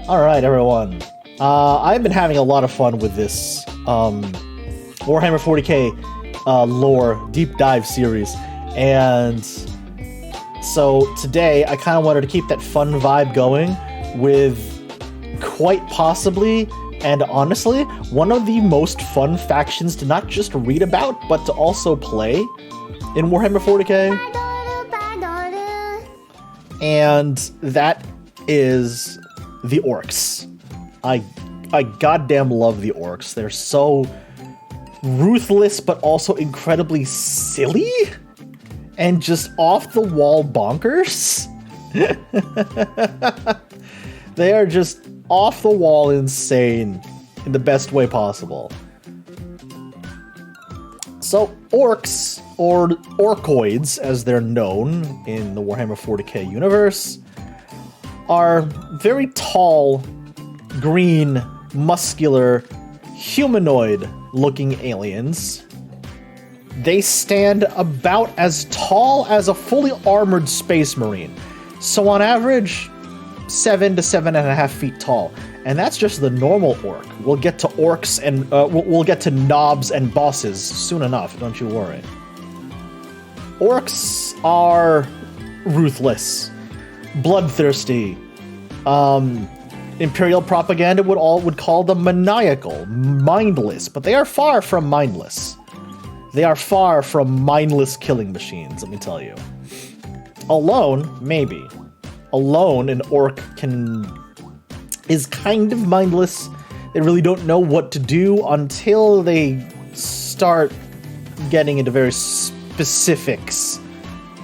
Alright, everyone. I've been having a lot of fun with this Warhammer 40K lore deep dive series, and so today I kind of wanted to keep that fun vibe going with quite possibly, and honestly, one of the most fun factions to not just read about, but to also play in Warhammer 40K. And that is the Orks. I goddamn love the Orks. They're so ruthless, but also incredibly silly and just off-the-wall bonkers. They are just off-the-wall insane in the best way possible. So, Orks, or Orkoids as they're known in the Warhammer 40K universe, are very tall, green, muscular, humanoid-looking aliens. They stand about as tall as a fully armored space marine, so on average, 7 to 7.5 feet tall. And that's just the normal orc. We'll get to orcs and we'll get to knobs and bosses soon enough, don't you worry. Orcs are ruthless, bloodthirsty. Imperial propaganda would call them maniacal, mindless, but they are far from mindless. They are far from mindless killing machines, let me tell you. Alone, maybe. Alone, an orc is kind of mindless. They really don't know what to do until they start getting into very specifics.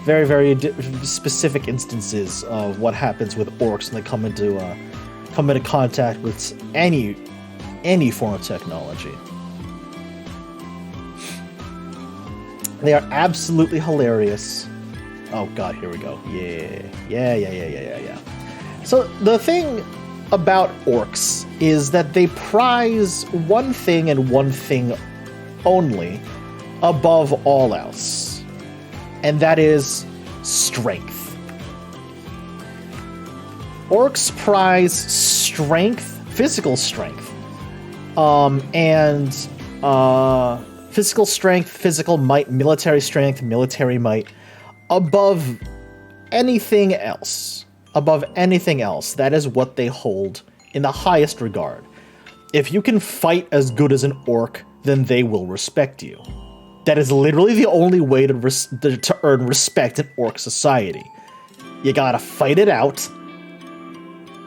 Very, very specific instances of what happens with orcs when they come into contact with any form of technology. They are absolutely hilarious. Oh god, here we go. Yeah. So the thing about orcs is that they prize one thing and one thing only above all else, and that is strength. Orcs prize strength, physical strength, physical strength, physical might, military strength, military might, above anything else. Above anything else, that is what they hold in the highest regard. If you can fight as good as an orc, then they will respect you. That is literally the only way to earn respect in orc society. You gotta fight it out,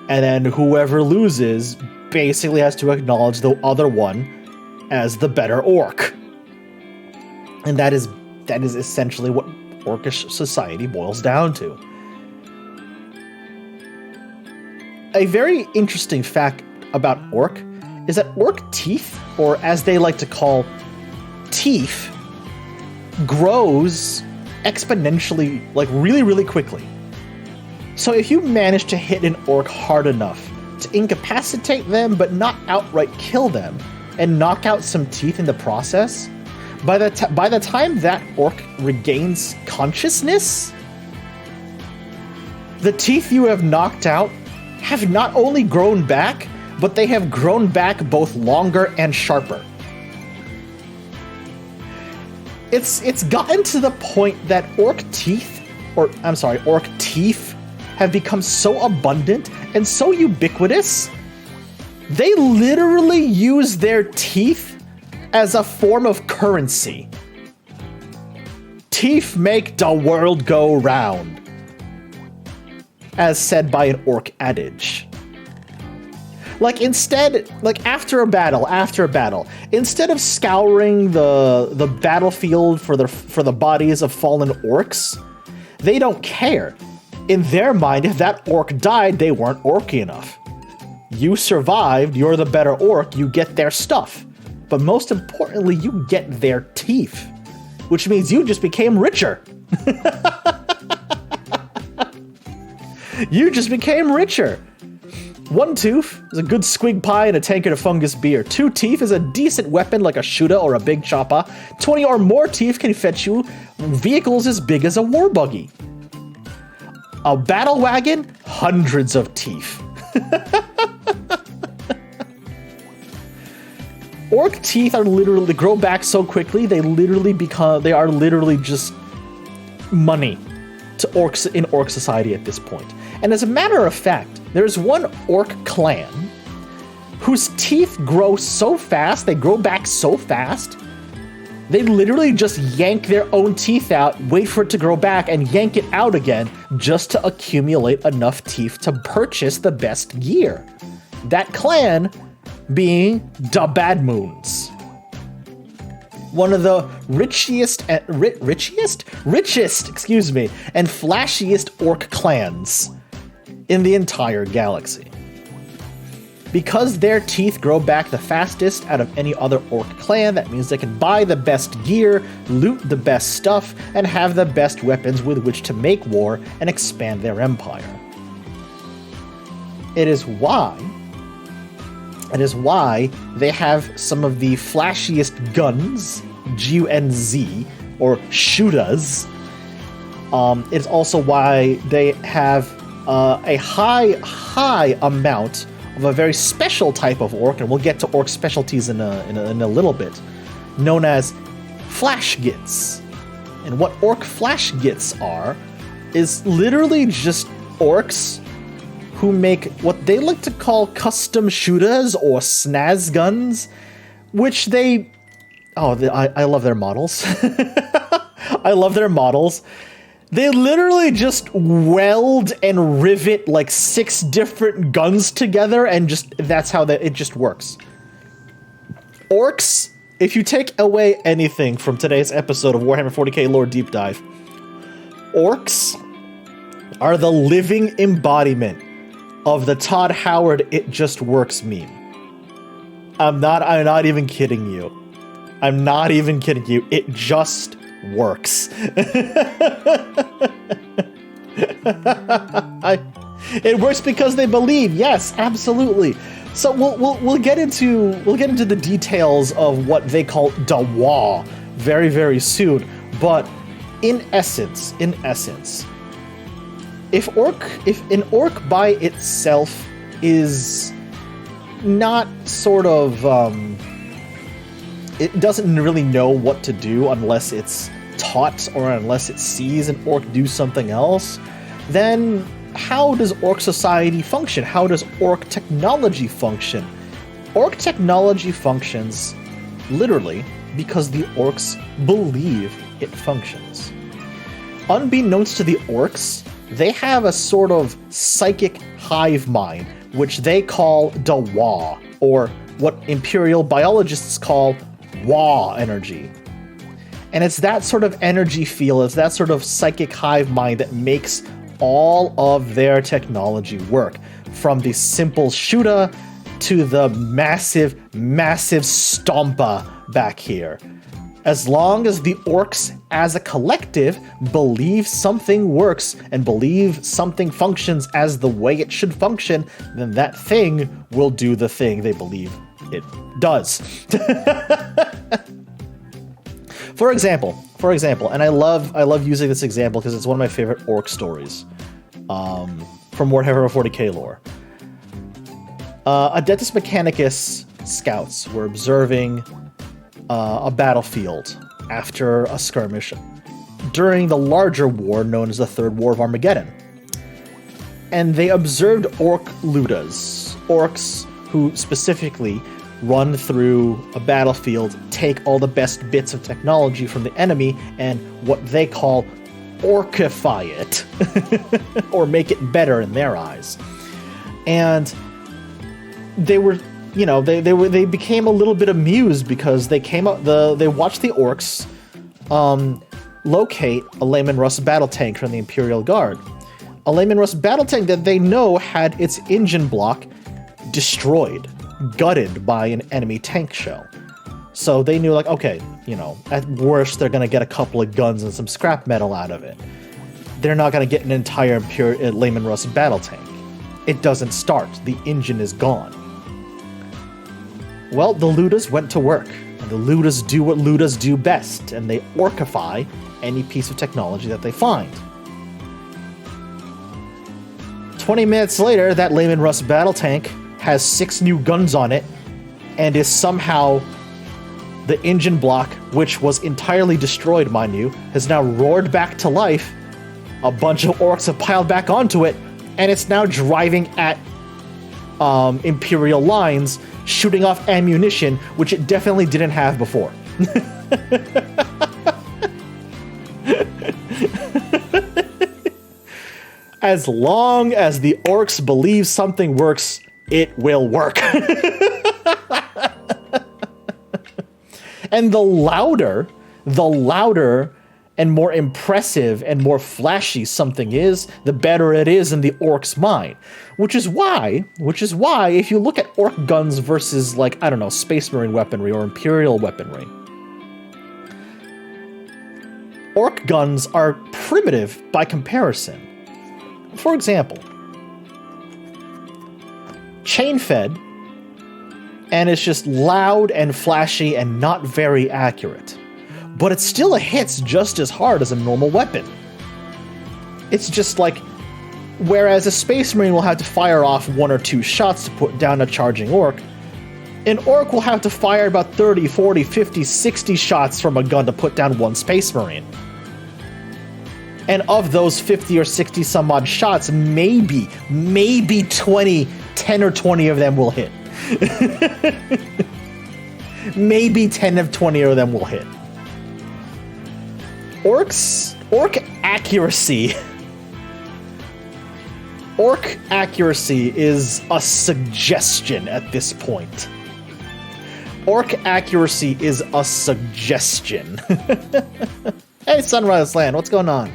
and then whoever loses basically has to acknowledge the other one as the better orc. And that is essentially what orcish society boils down to. A very interesting fact about orc is that orc teeth, or as they like to call teeth, grows exponentially, like really, really quickly. So if you manage to hit an orc hard enough to incapacitate them but not outright kill them, and knock out some teeth in the process, by the time that orc regains consciousness, the teeth you have knocked out have not only grown back, but they have grown back both longer and sharper. It's gotten to the point that orc teeth have become so abundant and so ubiquitous, they literally use their teeth as a form of currency. Teeth make the world go round, as said by an orc adage. After a battle, instead of scouring the battlefield for the bodies of fallen orcs, they don't care. In their mind, if that orc died, they weren't orky enough. You survived, you're the better orc, you get their stuff. But most importantly, you get their teeth, which means you just became richer. You just became richer. One tooth is a good squig pie and a tankard of fungus beer. 2 teeth is a decent weapon like a shooter or a big chopper. 20 or more teeth can fetch you vehicles as big as a war buggy. A battle wagon, hundreds of teeth. Orc teeth are literally, they grow back so quickly, they are literally just money to orcs in orc society at this point. And as a matter of fact, there's one orc clan whose teeth grow so fast, they grow back so fast, they literally just yank their own teeth out, wait for it to grow back, and yank it out again just to accumulate enough teeth to purchase the best gear. That clan being the Bad Moons. One of the richest, and flashiest orc clans in the entire galaxy. Because their teeth grow back the fastest out of any other orc clan, that means they can buy the best gear, loot the best stuff, and have the best weapons with which to make war and expand their empire. It is why they have some of the flashiest guns, G-U-N-Z, or shooters. It's also why they have a high amount of a very special type of orc, and we'll get to orc specialties in a little bit, known as flash GITS. And what orc flash GITS are is literally just orcs who make what they like to call custom shooters or snaz guns, which they... I love their models. I love their models. They literally just weld and rivet like 6 different guns together, and that's how it just works. Orcs, if you take away anything from today's episode of Warhammer 40K Lore Deep Dive, orcs are the living embodiment of the Todd Howard "It Just Works" meme. I'm not even kidding you. I'm not even kidding you. It just works. It works because they believe. Yes, absolutely. So we'll get into the details of what they call Dawa very, very soon. But in essence, if an orc by itself is not sort of it doesn't really know what to do unless it's taught or unless it sees an orc do something else, then how does orc society function? How does orc technology function? Orc technology functions literally because the orcs believe it functions. Unbeknownst to the orcs, they have a sort of psychic hive mind, which they call Dawa, or what Imperial biologists call Wa energy. And it's that sort of energy field, it's that sort of psychic hive mind that makes all of their technology work. From the simple shooter to the massive stompa back here. As long as the orcs as a collective believe something works and believe something functions as the way it should function, then that thing will do the thing they believe it does. For example, and I love using this example because it's one of my favorite orc stories from Warhammer 40K lore. Adeptus Mechanicus scouts were observing a battlefield after a skirmish during the larger war known as the Third War of Armageddon. And they observed orc ludas, orcs who specifically run through a battlefield, take all the best bits of technology from the enemy, and what they call orcify it, or make it better in their eyes. And they were, they became a little bit amused because they watched the orcs locate a Lehman Russ battle tank from the Imperial Guard. A Lehman Russ battle tank that they know had its engine block destroyed, gutted by an enemy tank shell. So they knew, like, okay, at worst they're gonna get a couple of guns and some scrap metal out of it. They're not gonna get an entire Lehman Russ battle tank. It doesn't start. The engine is gone. Well, the Ludas went to work, and the Ludas do what Ludas do best, and they orcify any piece of technology that they find. 20 minutes later, that Lehman Russ battle tank has 6 new guns on it, and is somehow The engine block, which was entirely destroyed, mind you, has now roared back to life. A bunch of orcs have piled back onto it, and it's now driving at Imperial lines, shooting off ammunition, which it definitely didn't have before. As long as the orcs believe something works, it will work. And the louder and more impressive and more flashy something is, the better it is in the orc's mind. Which is why, if you look at orc guns versus, like, I don't know, Space Marine weaponry or Imperial weaponry, orc guns are primitive by comparison. For example, chain-fed, and it's just loud and flashy and not very accurate. But it still hits just as hard as a normal weapon. It's just like, whereas a Space Marine will have to fire off 1 or 2 shots to put down a charging orc, an orc will have to fire about 30, 40, 50, 60 shots from a gun to put down 1 Space Marine. And of those 50 or 60 some odd shots, maybe 20, 10 or 20 of them will hit. Maybe 10 of 20 of them will hit. Orc accuracy. Orc accuracy is a suggestion at this point. Orc accuracy is a suggestion. Hey, Sunrise Land, what's going on?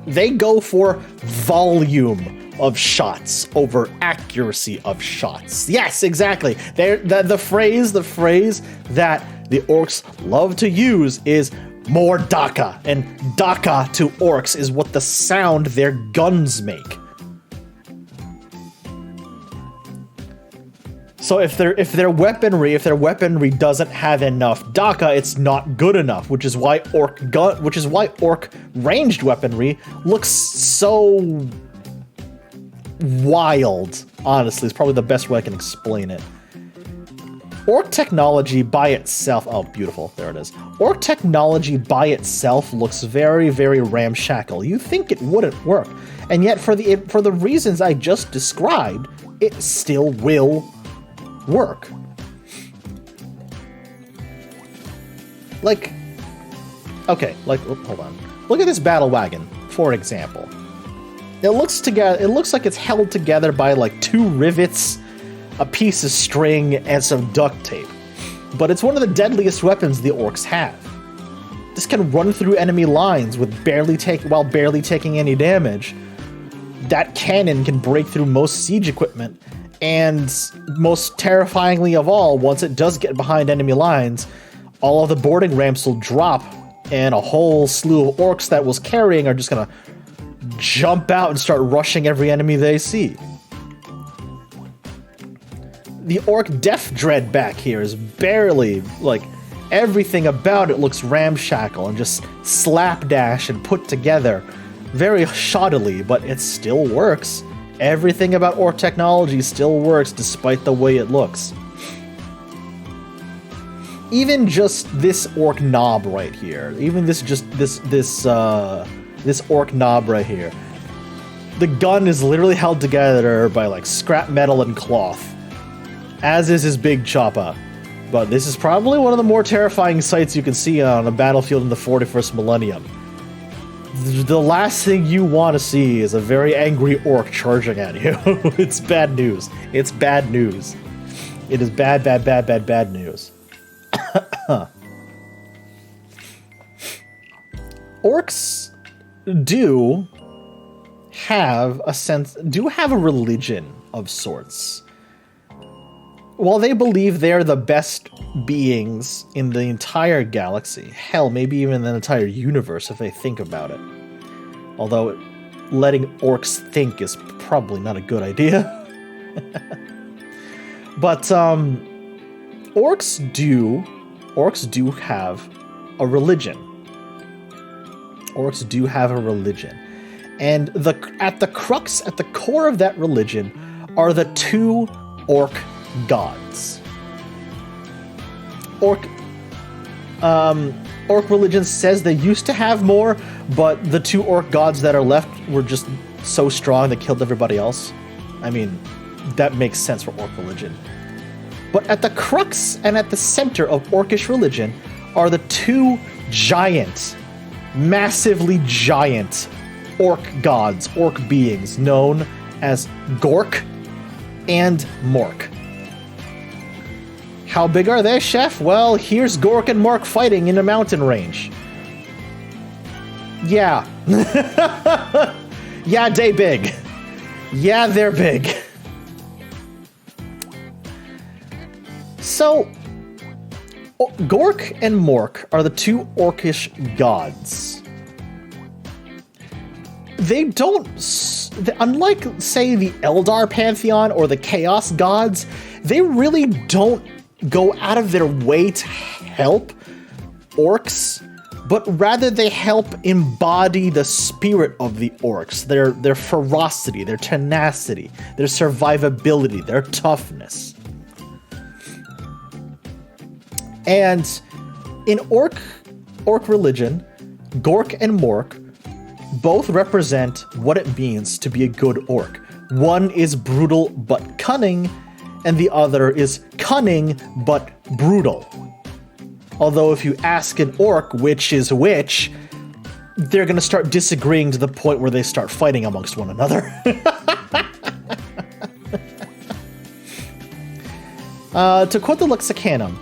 They go for volume of shots over accuracy of shots. Yes, exactly. The phrase that the orcs love to use is more Daka, and Daka to orcs is what the sound their guns make. So if their weaponry doesn't have enough Daka, it's not good enough, which is why orc ranged weaponry looks so wild. Honestly, it's probably the best way I can explain it. Orc technology by itself, oh beautiful, there it is. Orc technology by itself looks very, very ramshackle. You think it wouldn't work, and yet for the reasons I just described, it still will work. Like, okay, like, hold on. Look at this battle wagon, for example. It looks like it's held together by like 2 rivets, a piece of string, and some duct tape. But it's one of the deadliest weapons the orcs have. This can run through enemy lines while barely taking any damage. That cannon can break through most siege equipment, and most terrifyingly of all, once it does get behind enemy lines, all of the boarding ramps will drop, and a whole slew of orcs that was carrying are just gonna jump out and start rushing every enemy they see. The orc Death Dread back here is barely, like, everything about it looks ramshackle and just slapdash and put together very shoddily, but it still works. Everything about orc technology still works despite the way it looks. Even just this orc knob right here, this orc knob right here, the gun is literally held together by like scrap metal and cloth, as is his big chopper. But this is probably one of the more terrifying sights you can see on a battlefield in the 41st millennium. The last thing you want to see is a very angry orc charging at you. It's bad news. It's bad news. It is bad, bad, bad, bad, bad news. Orcs do have a religion of sorts. While they believe they're the best beings in the entire galaxy, hell, maybe even the entire universe if they think about it. Although letting orcs think is probably not a good idea. But orcs do have a religion. Orcs do have a religion. And at the core of that religion are the 2 orc gods. Orc religion says they used to have more, but the 2 orc gods that are left were just so strong they killed everybody else. I mean, that makes sense for orc religion. But at the crux and at the center of orcish religion are the 2 giant, massively giant orc gods, orc beings known as Gork and Mork. How big are they, Chef? Well, here's Gork and Mork fighting in a mountain range. Yeah. Yeah, they big. Yeah, they're big. So, Gork and Mork are the 2 orcish gods. They don't, unlike, say, the Eldar pantheon or the Chaos gods, they really don't go out of their way to help orcs, but rather they help embody the spirit of the orcs, their ferocity, their tenacity, their survivability, their toughness. And in orc religion, Gork and Mork both represent what it means to be a good orc. One is brutal but cunning, and the other is cunning but brutal. Although if you ask an orc which is which, they're gonna start disagreeing to the point where they start fighting amongst one another. To quote the Lexicanum,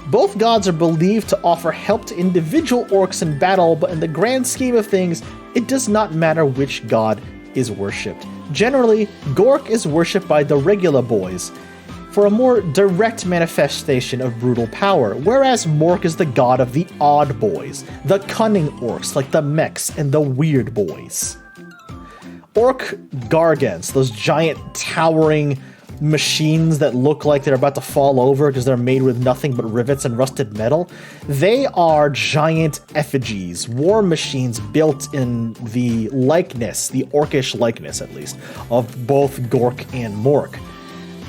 both gods are believed to offer help to individual orcs in battle, but in the grand scheme of things, it does not matter which god is worshipped. Generally, Gork is worshipped by the regular boys for a more direct manifestation of brutal power, whereas Mork is the god of the odd boys, the cunning orcs like the mechs and the weird boys. Orc gargants, those giant towering machines that look like they're about to fall over because they're made with nothing but rivets and rusted metal, they are giant effigies, war machines built in the likeness, the orcish likeness at least, of both Gork and Mork.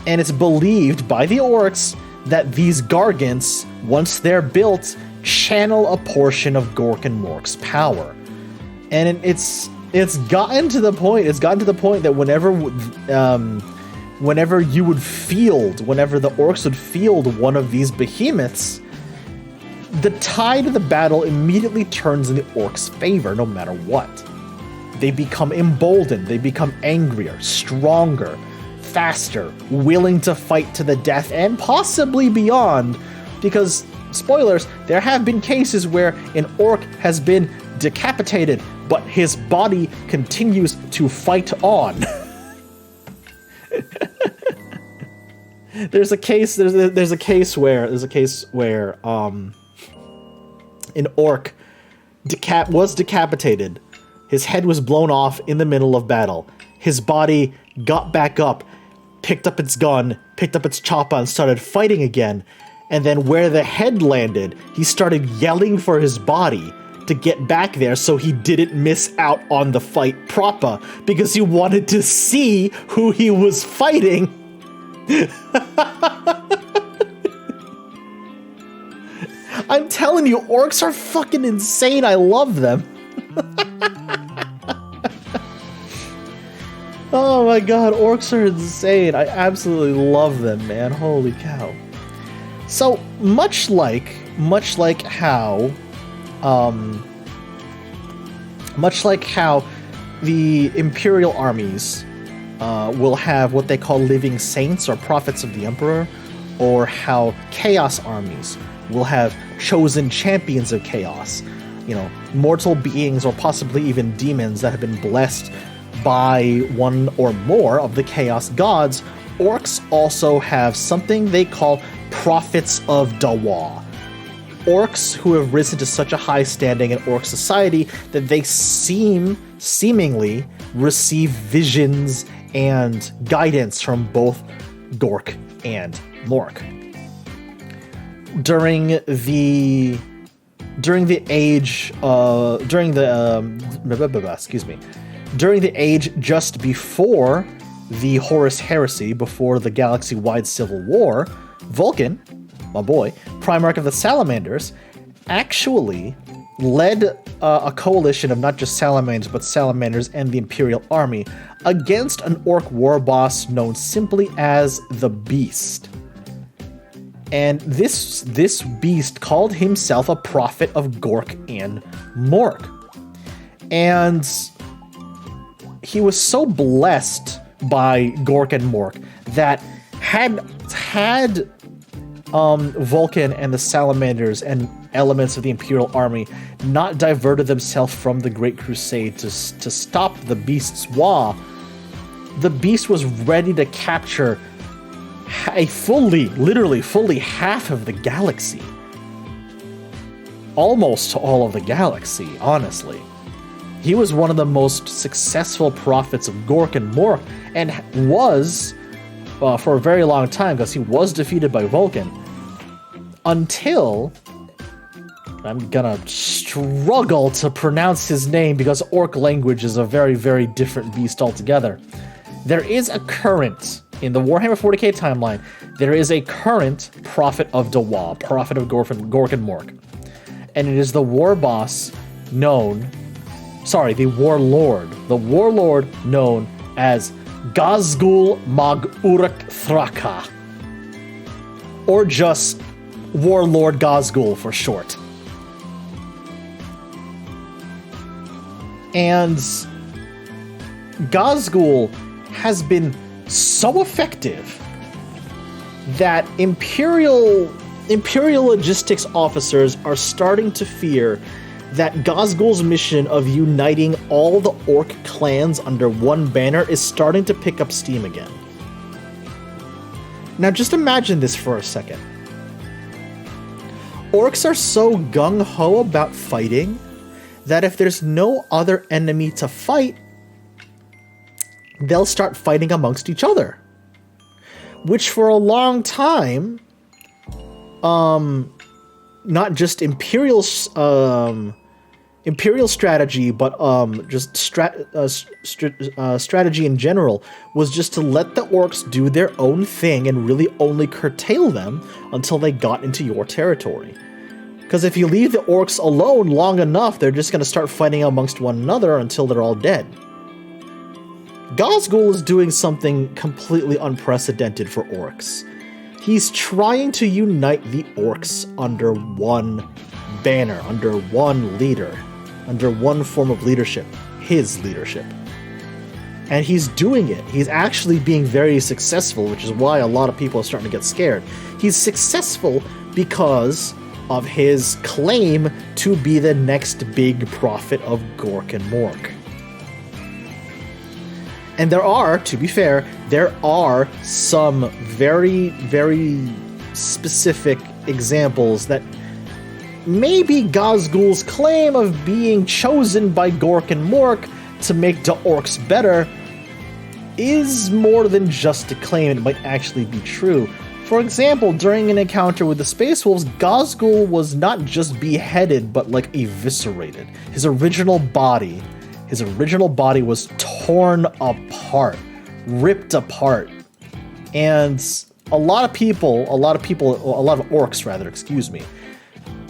And it's believed by the orcs that these gargants, once they're built, channel a portion of Gork and Mork's power. And it's gotten to the point that whenever the orcs would field one of these behemoths, the tide of the battle immediately turns in the orcs' favor no matter what. They become emboldened, they become angrier, stronger, faster, willing to fight to the death and possibly beyond, because, spoilers, there have been cases where an orc has been decapitated, but his body continues to fight on. There's a case where an orc was decapitated. His head was blown off in the middle of battle. His body got back up, picked up its gun, picked up its choppa, and started fighting again. And then where the head landed, he started yelling for his body to get back there so he didn't miss out on the fight proper, because he wanted to see who he was fighting. I'm telling you, orcs are fucking insane. I love them. Oh my god, orcs are insane. I absolutely love them, man. Holy cow. So, much like how the Imperial armies will have what they call living saints or prophets of the Emperor, or how Chaos armies will have chosen champions of chaos, mortal beings or possibly even demons that have been blessed by one or more of the Chaos gods. Orcs also have something they call prophets of Dawa. Orcs who have risen to such a high standing in orc society that they seemingly receive visions and guidance from both Gork and Mork. During the age just before the Horus Heresy, before the galaxy-wide civil war, Vulcan, my boy, Primarch of the Salamanders, actually led a coalition of not just salamanders and the Imperial Army against an Orc war boss known simply as the Beast. And this beast called himself a prophet of Gork and Mork. And he was so blessed by Gork and Mork that had Vulcan and the Salamanders and elements of the Imperial Army not diverted themselves from the Great Crusade to stop the Beast's Wa, the Beast was ready to capture literally fully half of the galaxy. Almost all of the galaxy, honestly. He was one of the most successful prophets of Gork and Mork, and was for a very long time, because he was defeated by Vulcan, until I'm gonna struggle to pronounce his name because Orc language is a very, very different beast altogether. There is a current, in the Warhammer 40K timeline, there is a current Prophet of Dawa, Prophet of Gork and Mork. And it is the war boss known, the warlord known as Gazgul Mag Uruk Thraka. Or just Warlord Gazgul for short. And Gazgul has been so effective that Imperial logistics officers are starting to fear that Gazgul's mission of uniting all the Orc clans under one banner is starting to pick up steam again. Now just imagine this for a second. Orcs are so gung-ho about fighting that if there's no other enemy to fight, they'll start fighting amongst each other. Which for a long time, not just Imperial strategy, but just strategy in general, was just to let the Orcs do their own thing and really only curtail them until they got into your territory. Because if you leave the Orcs alone long enough, they're just going to start fighting amongst one another until they're all dead. Gazgul is doing something completely unprecedented for Orcs. He's trying to unite the Orcs under one banner, under one leader, under one form of leadership, his leadership. And he's doing it. He's actually being very successful, which is why a lot of people are starting to get scared. He's successful because of his claim to be the next big prophet of Gork and Mork. And there are, to be fair, there are some very, very specific examples that maybe Gazgul's claim of being chosen by Gork and Mork to make the Orcs better is more than just a claim. It might actually be true. For example, during an encounter with the Space Wolves, Gazgul was not just beheaded, but like eviscerated. His original body was torn apart, ripped apart. And a lot of Orcs rather,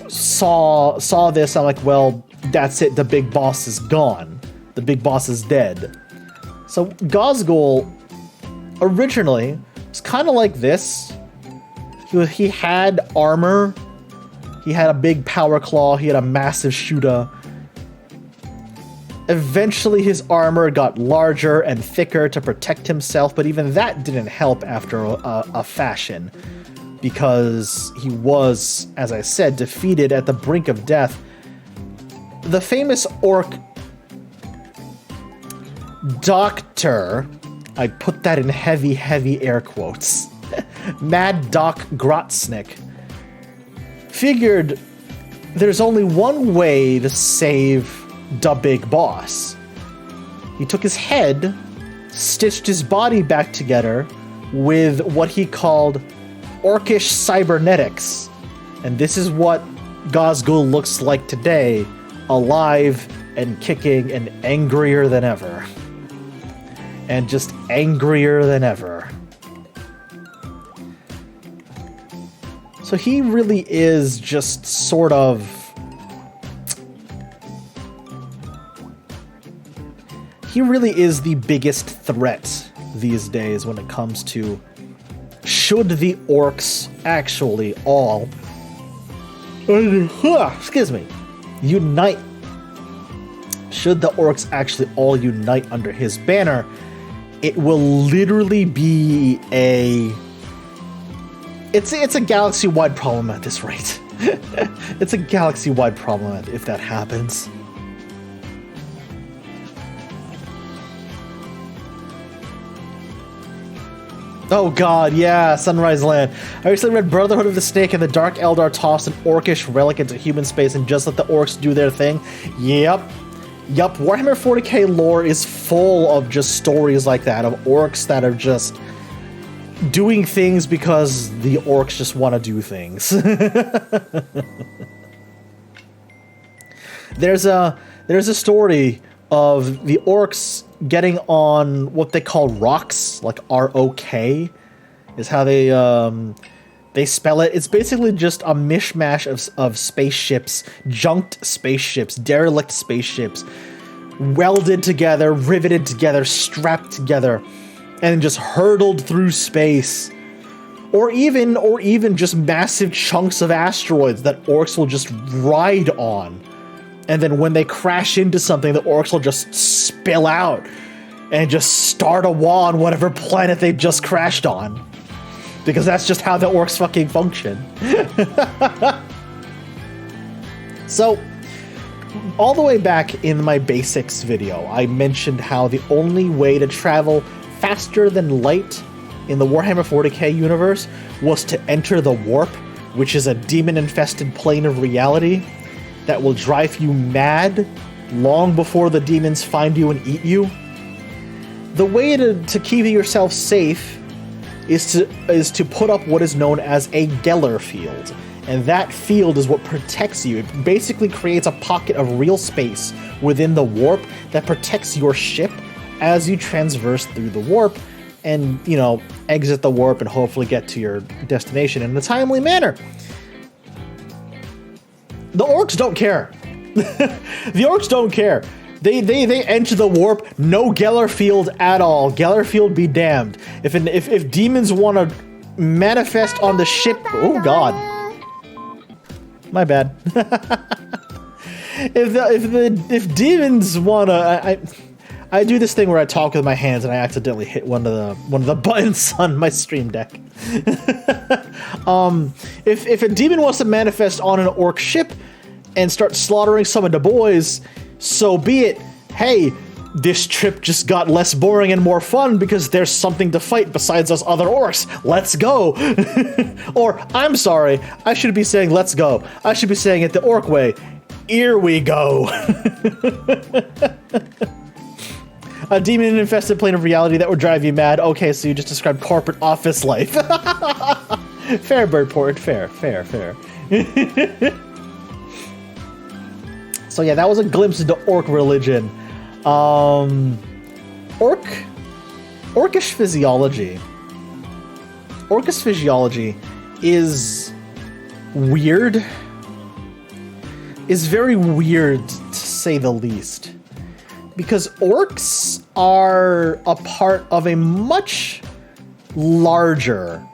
saw this. I'm like, well, that's it. The big boss is gone. The big boss is dead. So Gazgul originally was kind of like this. He had armor. He had a big power claw. He had a massive shooter. Eventually his armor got larger and thicker to protect himself, but even that didn't help after a fashion, because he was, as I said, defeated at the brink of death. The famous Orc doctor, I put that in heavy, heavy air quotes, Mad Doc Grotznick, figured there's only one way to save the big boss. He took his head, stitched his body back together with what he called Orcish cybernetics. And this is what Gazgul looks like today, alive and kicking and angrier than ever. And just angrier than ever. So he really is just sort of... He really is the biggest threat these days when it comes to should the orcs actually all excuse me, unite. Should the orcs actually all unite under his banner, it will literally be a... It's a galaxy-wide problem at this rate. It's a galaxy-wide problem if that happens. Oh god, yeah, Sunrise Land. I recently read Brotherhood of the Snake, and the Dark Eldar tossed an orcish relic into human space and just let the orcs do their thing. Yep. Warhammer 40K lore is full of just stories like that, of orcs that are just doing things because the orcs just want to do things. There's a story of the orcs getting on what they call rocks, like R-O-K, is how they spell it. It's basically just a mishmash of spaceships, junked spaceships, derelict spaceships, welded together, riveted together, strapped together, and just hurtled through space. Or even just massive chunks of asteroids that orcs will just ride on. And then when they crash into something, the orcs will just spill out and just start a war on whatever planet they just crashed on. Because that's just how the orcs fucking function. So, all the way back in my basics video, I mentioned how the only way to travel faster than light in the Warhammer 40K universe was to enter the Warp, which is a demon-infested plane of reality that will drive you mad long before the demons find you and eat you. The way to keep yourself safe is to put up what is known as a Geller field, and that field is what protects you. It basically creates a pocket of real space within the warp that protects your ship as you transverse through the warp and, you know, exit the warp and hopefully get to your destination in a timely manner. The orcs don't care. The orcs don't care. They enter the warp, no Geller field at all. Geller field be damned. If demons want to manifest on the ship, oh god, my bad. if demons wanna, I do this thing where I talk with my hands and I accidentally hit one of the buttons on my stream deck. If a demon wants to manifest on an orc ship and start slaughtering some of the boys, so be it. Hey, this trip just got less boring and more fun because there's something to fight besides us other orcs. Let's go. Or, I'm sorry, I should be saying let's go. I should be saying it the orc way. Here we go. A demon-infested plane of reality that would drive you mad. Okay, so you just described corporate office life. Fair, Birdport. Fair. So yeah, that was a glimpse into orc religion. Orcish physiology. Orcish physiology is weird. Is very weird, to say the least. Because orcs are a part of a much larger,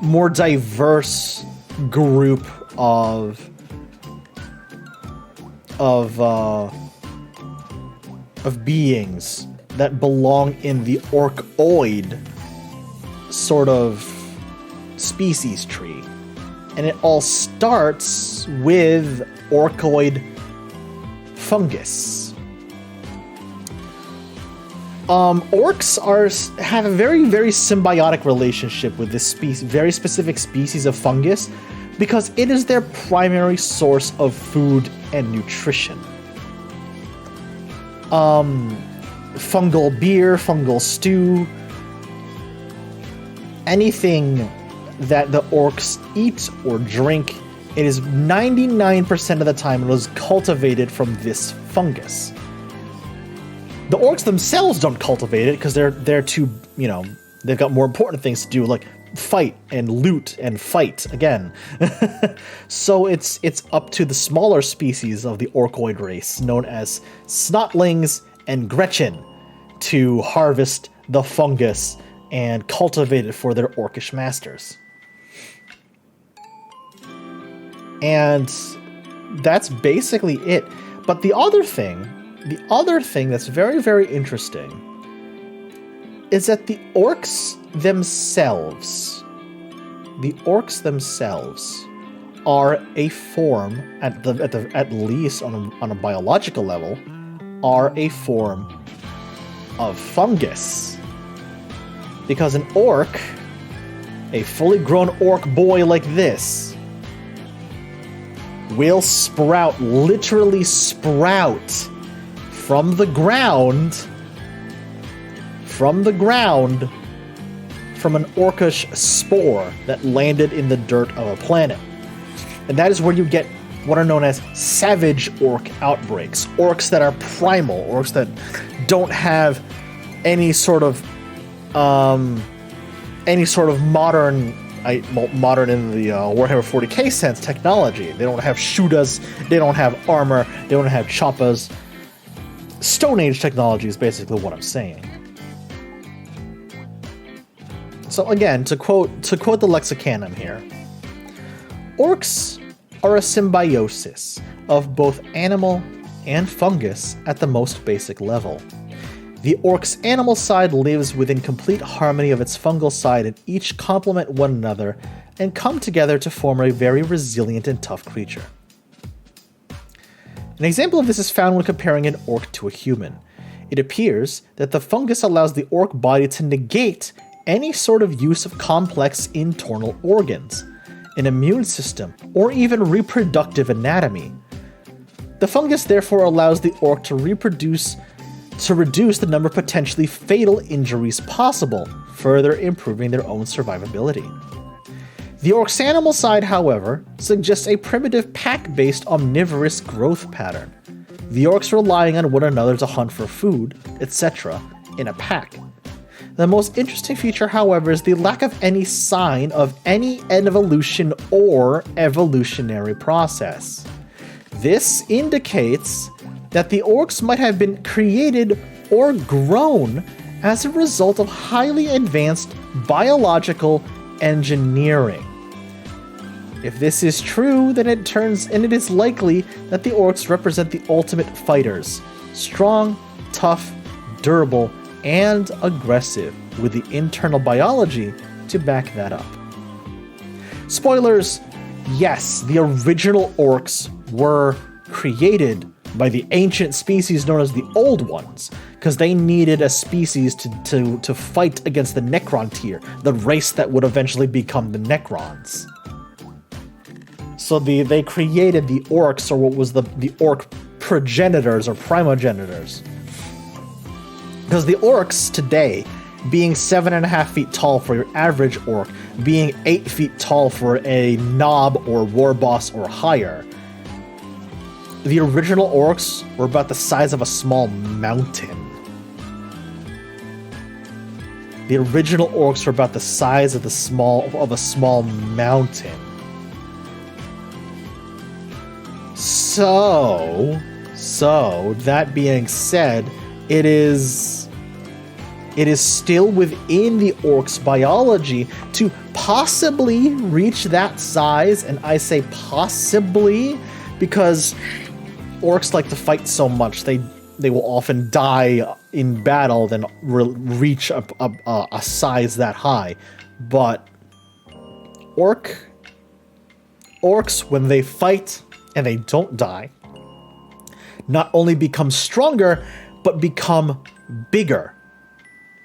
more diverse group of beings that belong in the orcoid sort of species tree. And it all starts with orcoid fungus. Orcs have a very, very symbiotic relationship with this very specific species of fungus because it is their primary source of food and nutrition. Fungal beer, fungal stew, anything that the orcs eat or drink, it is 99% of the time it was cultivated from this fungus. The orcs themselves don't cultivate it because they're too, you know, they've got more important things to do, like fight and loot and fight again. So it's up to the smaller species of the orcoid race, known as Snotlings and Gretchen, to harvest the fungus and cultivate it for their orcish masters. And that's basically it. But the other thing that's very, very interesting is that the orcs themselves are a form, at least on a biological level, are a form of fungus. Because an orc, a fully grown orc boy like this, will literally sprout from the ground from an orcish spore that landed in the dirt of a planet. And that is where you get what are known as savage orc outbreaks. Orcs that are primal, orcs that don't have any sort of modern in the Warhammer 40K sense technology. They don't have shooters, they don't have armor, they don't have choppers. Stone Age technology is basically what I'm saying. So again, to quote the Lexicanum here, orcs are a symbiosis of both animal and fungus at the most basic level. The orc's animal side lives within complete harmony of its fungal side, and each complement one another and come together to form a very resilient and tough creature. An example of this is found when comparing an orc to a human. It appears that the fungus allows the orc body to negate any sort of use of complex internal organs, an immune system, or even reproductive anatomy. The fungus therefore allows the orc to reduce the number of potentially fatal injuries possible, further improving their own survivability. The orc's animal side, however, suggests a primitive pack-based omnivorous growth pattern, the orcs relying on one another to hunt for food, etc., in a pack. The most interesting feature, however, is the lack of any sign of any evolution or evolutionary process. This indicates that the orcs might have been created or grown as a result of highly advanced biological engineering. If this is true, then it is likely that the orcs represent the ultimate fighters, strong, tough, durable, and aggressive, with the internal biology to back that up. Spoilers, yes, the original orcs were created by the ancient species known as the Old Ones, because they needed a species to fight against the Necron tier, the race that would eventually become the Necrons. So they created the orcs, or what was the orc progenitors or primogenitors. Because the orcs today, being 7.5 feet tall for your average orc, being 8 feet tall for a knob or war boss or higher, the original orcs were about the size of a small mountain. The original orcs were about the size of a small mountain. So that being said, it is still within the orc's biology to possibly reach that size, and I say possibly because orcs like to fight so much, they will often die in battle than reach a size that high. But orcs, when they fight and they don't die, not only become stronger, but become bigger.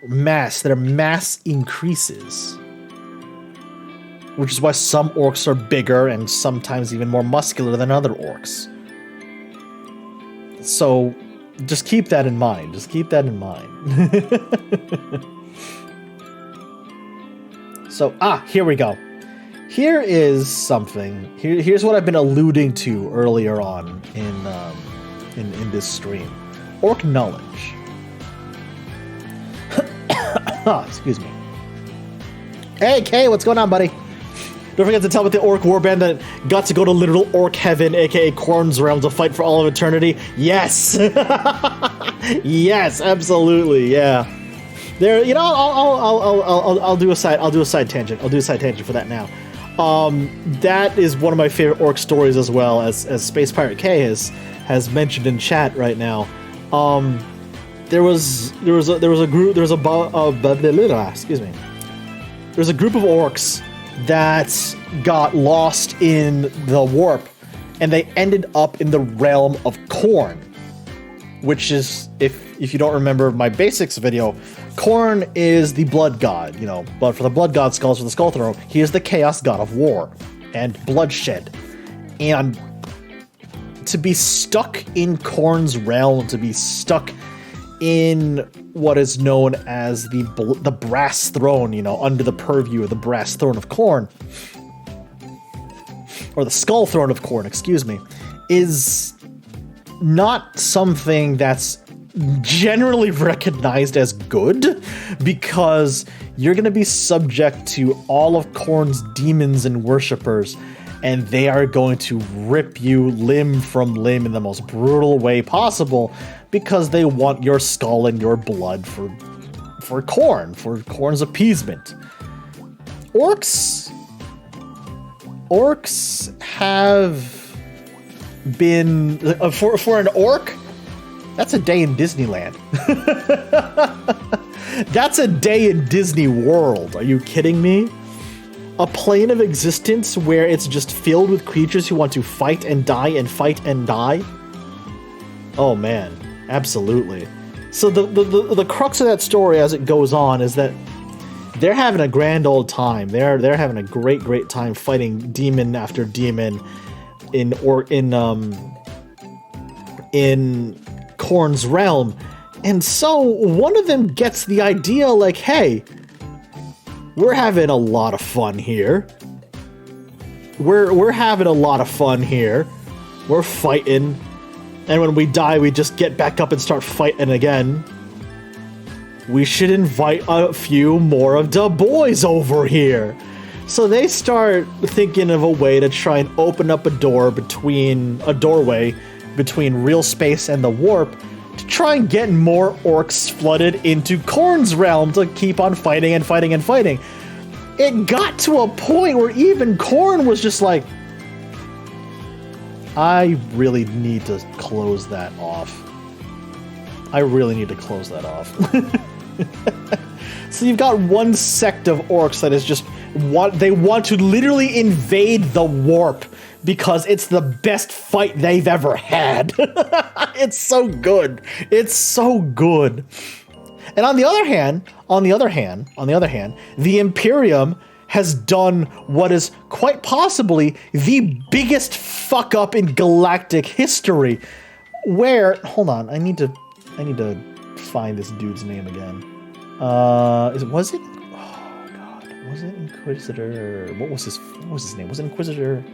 Their mass increases. Which is why some orcs are bigger and sometimes even more muscular than other orcs. So, just keep that in mind. So, here we go. Here is something. Here's what I've been alluding to earlier on in this stream. Orc knowledge. Excuse me. Hey, Kay, what's going on, buddy? Don't forget to tell about the Orc warband that got to go to literal Orc heaven, aka Khorne's realm, to fight for all of eternity. Yes, yes, absolutely, yeah. There, you know, I'll do a side tangent. I'll do a side tangent for that now. That is one of my favorite Orc stories as well, as Space Pirate K has mentioned in chat right now. There was a group of orcs that got lost in the warp, and they ended up in the realm of Khorne, which is, if you don't remember my basics video, Khorne is the blood god, you know, blood for the blood god, skulls for the skull throne. He is the chaos god of war and bloodshed. And to be stuck in Khorne's realm, to be stuck in what is known as the brass throne, you know, under the purview of the brass throne of Khorne, or the skull throne of Khorne, excuse me, is not something that's generally recognized as good, because you're going to be subject to all of Khorne's demons and worshippers, and they are going to rip you limb from limb in the most brutal way possible, because they want your skull and your blood for Khorne, for Khorne's appeasement. Orcs have been, for an orc, that's a day in Disneyland. That's a day in Disney World. Are you kidding me? A plane of existence where it's just filled with creatures who want to fight and die and fight and die? Oh man, absolutely. So the crux of that story as it goes on is that they're having a grand old time. They're having a great time fighting demon after demon in Khorne's realm. And so one of them gets the idea, like, hey, we're having a lot of fun here. We're having a lot of fun here. We're fighting, and when we die, we just get back up and start fighting again. We should invite a few more of the boys over here. So they start thinking of a way to try and open up a doorway between real space and the warp, to try and get more orcs flooded into Khorne's realm to keep on fighting and fighting and fighting. It got to a point where even Khorne was just like, I really need to close that off. I really need to close that off. So you've got one sect of orcs that is just they want to literally invade the warp because it's the best fight they've ever had. It's so good. It's so good. And on the other hand, the Imperium has done what is quite possibly the biggest fuck up in galactic history. Where, hold on, I need to find this dude's name again. Was it Inquisitor? What was his name? Was it Inquisitor?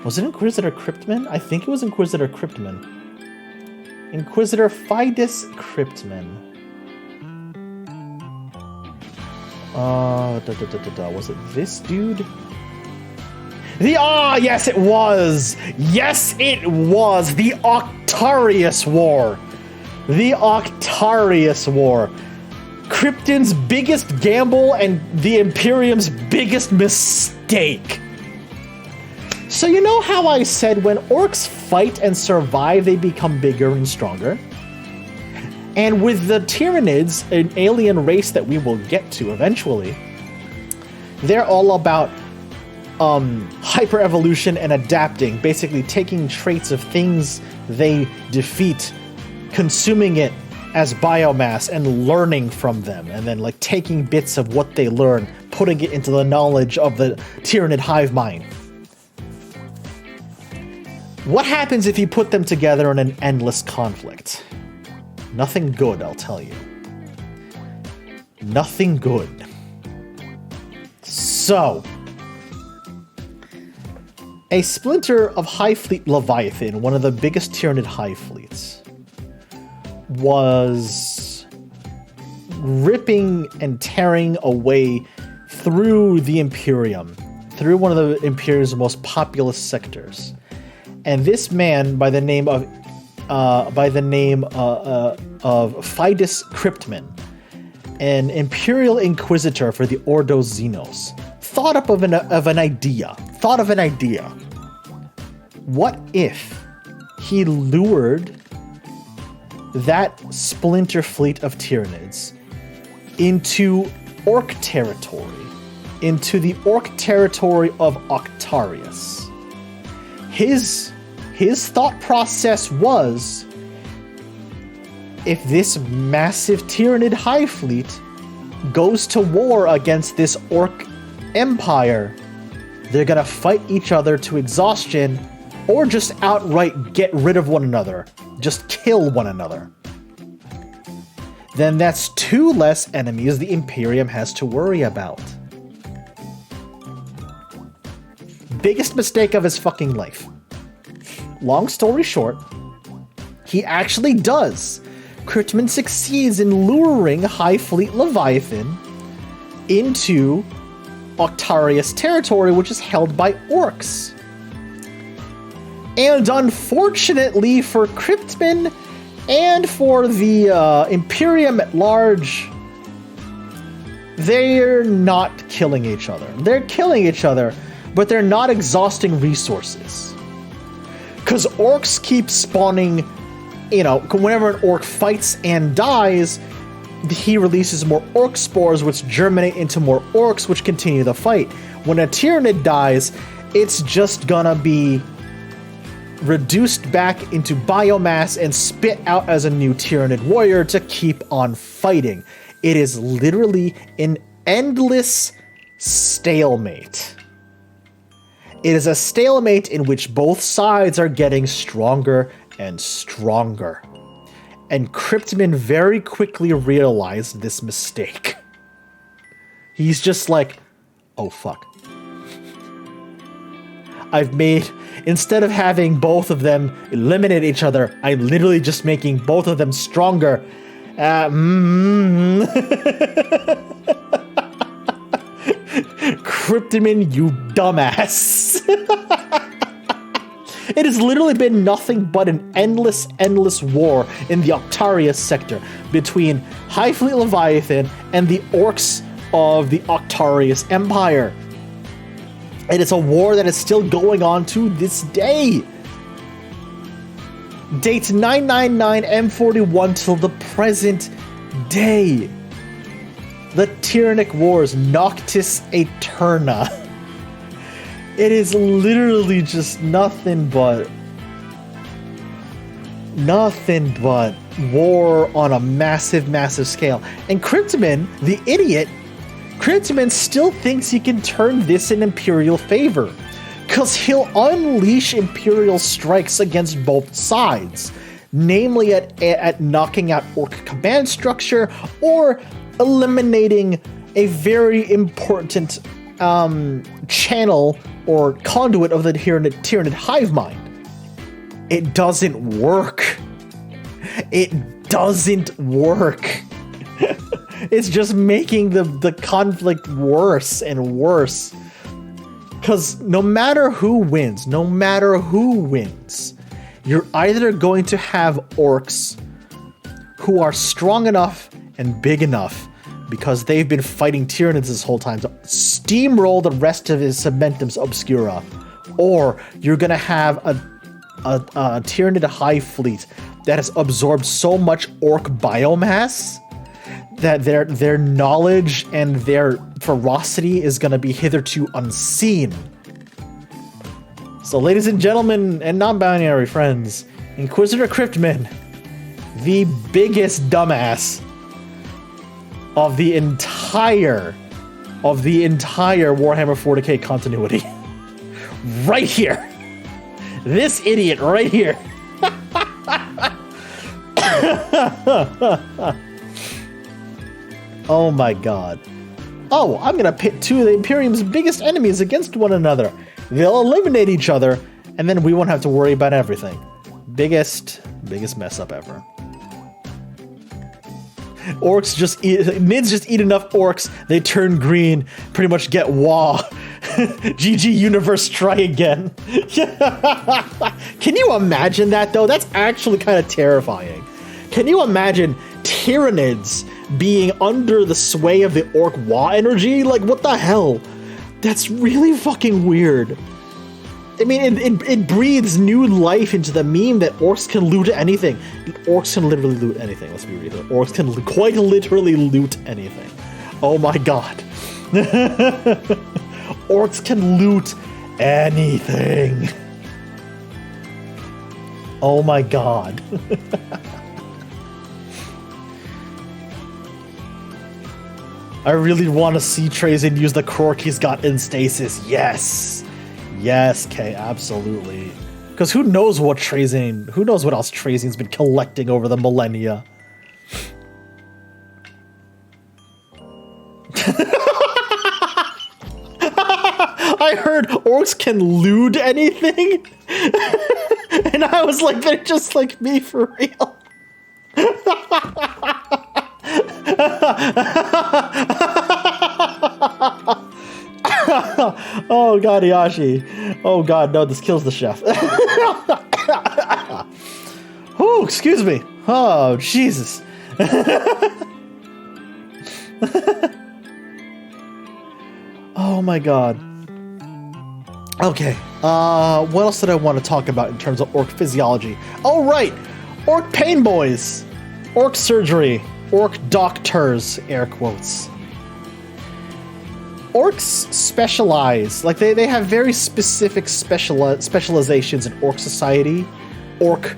Was it Inquisitor Cryptman? I think it was Inquisitor Cryptman. Inquisitor Fidus Cryptman. Was it this dude? Yes, it was! Yes, it was! The Octarius War! The Octarius War. Krypton's biggest gamble and the Imperium's biggest mistake. So you know how I said when orcs fight and survive, they become bigger and stronger? And with the Tyranids, an alien race that we will get to eventually, they're all about hyper-evolution and adapting, basically taking traits of things they defeat, consuming it as biomass and learning from them, and then like taking bits of what they learn, putting it into the knowledge of the Tyranid hive mind. What happens if you put them together in an endless conflict? Nothing good, I'll tell you. Nothing good. So, a splinter of Hive Fleet Leviathan, one of the biggest Tyranid hive fleets, was ripping and tearing away through the Imperium, through one of the Imperium's most populous sectors. And this man, by the name of Fidus Cryptman, an Imperial Inquisitor for the Ordo Xenos, thought of an idea. What if he lured that splinter fleet of Tyranids into Orc territory, into the Orc territory of Octarius? His thought process was, if this massive Tyranid Hive fleet goes to war against this Orc empire, they're gonna fight each other to exhaustion, or just outright get rid of one another. Just kill one another. Then that's 2 less enemies the Imperium has to worry about. Biggest mistake of his fucking life. Long story short, he actually does. Cryptman succeeds in luring High Fleet Leviathan into Octarius territory, which is held by Orcs. And unfortunately for Cryptman and for the Imperium at large, they're not killing each other. They're killing each other, but they're not exhausting resources. Because Orcs keep spawning, you know, whenever an Orc fights and dies, he releases more Orc spores, which germinate into more Orcs, which continue the fight. When a Tyranid dies, it's just gonna be reduced back into biomass and spit out as a new Tyranid warrior to keep on fighting. It is literally an endless stalemate. It is a stalemate in which both sides are getting stronger and stronger. And Cryptman very quickly realized this mistake. He's just like, oh fuck. Instead of having both of them eliminate each other, I'm literally just making both of them stronger. Cryptman, you dumbass. It has literally been nothing but an endless war in the Octarius sector between High Fleet Leviathan and the Orcs of the Octarius Empire. And it's a war that is still going on to this day. Dates 999 M41 till the present day. The Tyrannic Wars, Noctis Aeterna. It is literally just nothing but war on a massive scale. And Cryptman, the idiot, Cryptman still thinks he can turn this in Imperial favor, because he'll unleash Imperial strikes against both sides, namely at knocking out Orc command structure or eliminating a very important channel or conduit of the Tyranid hive mind. It doesn't work. It doesn't work. It's just making the conflict worse and worse. Because no matter who wins, you're either going to have Orcs who are strong enough and big enough, because they've been fighting Tyranids this whole time, to steamroll the rest of his Cementum's Obscura, or you're gonna have a Tyranid Hive fleet that has absorbed so much Orc biomass that their knowledge and their ferocity is gonna be hitherto unseen. So, ladies and gentlemen, and non-binary friends, Inquisitor Cryptman, the biggest dumbass of the entire Warhammer 40K continuity. Right here. This idiot right here. Oh my god. Oh, I'm gonna pit 2 of the Imperium's biggest enemies against one another. They'll eliminate each other, and then we won't have to worry about everything. Biggest mess up ever. Orcs just eat, mids just eat enough orcs, they turn green, pretty much get wah. GG universe, try again. Can you imagine that though? That's actually kind of terrifying. Can you imagine Tyranids being under the sway of the orc wah energy? Like, what the hell? That's really fucking weird. I mean, it breathes new life into the meme that orcs can loot anything. Orcs can literally loot anything. Let's be real. Orcs can quite literally loot anything. Oh my god. Orcs can loot anything. Oh my god. I really want to see Trazen use the quirk he's got in stasis. Yes. Yes, Kay, absolutely. Because who knows what else Trazen's been collecting over the millennia. I heard orcs can lewd anything. And I was like, they're just like me for real. Oh god, Yashi. Oh god, no, this kills the chef. Oh, excuse me. Oh, Jesus. Oh my god. Okay, what else did I want to talk about in terms of orc physiology? Oh right, orc pain boys, orc surgery, orc doctors, air quotes. Orcs specialize, like they have very specific specializations in orc society. Orc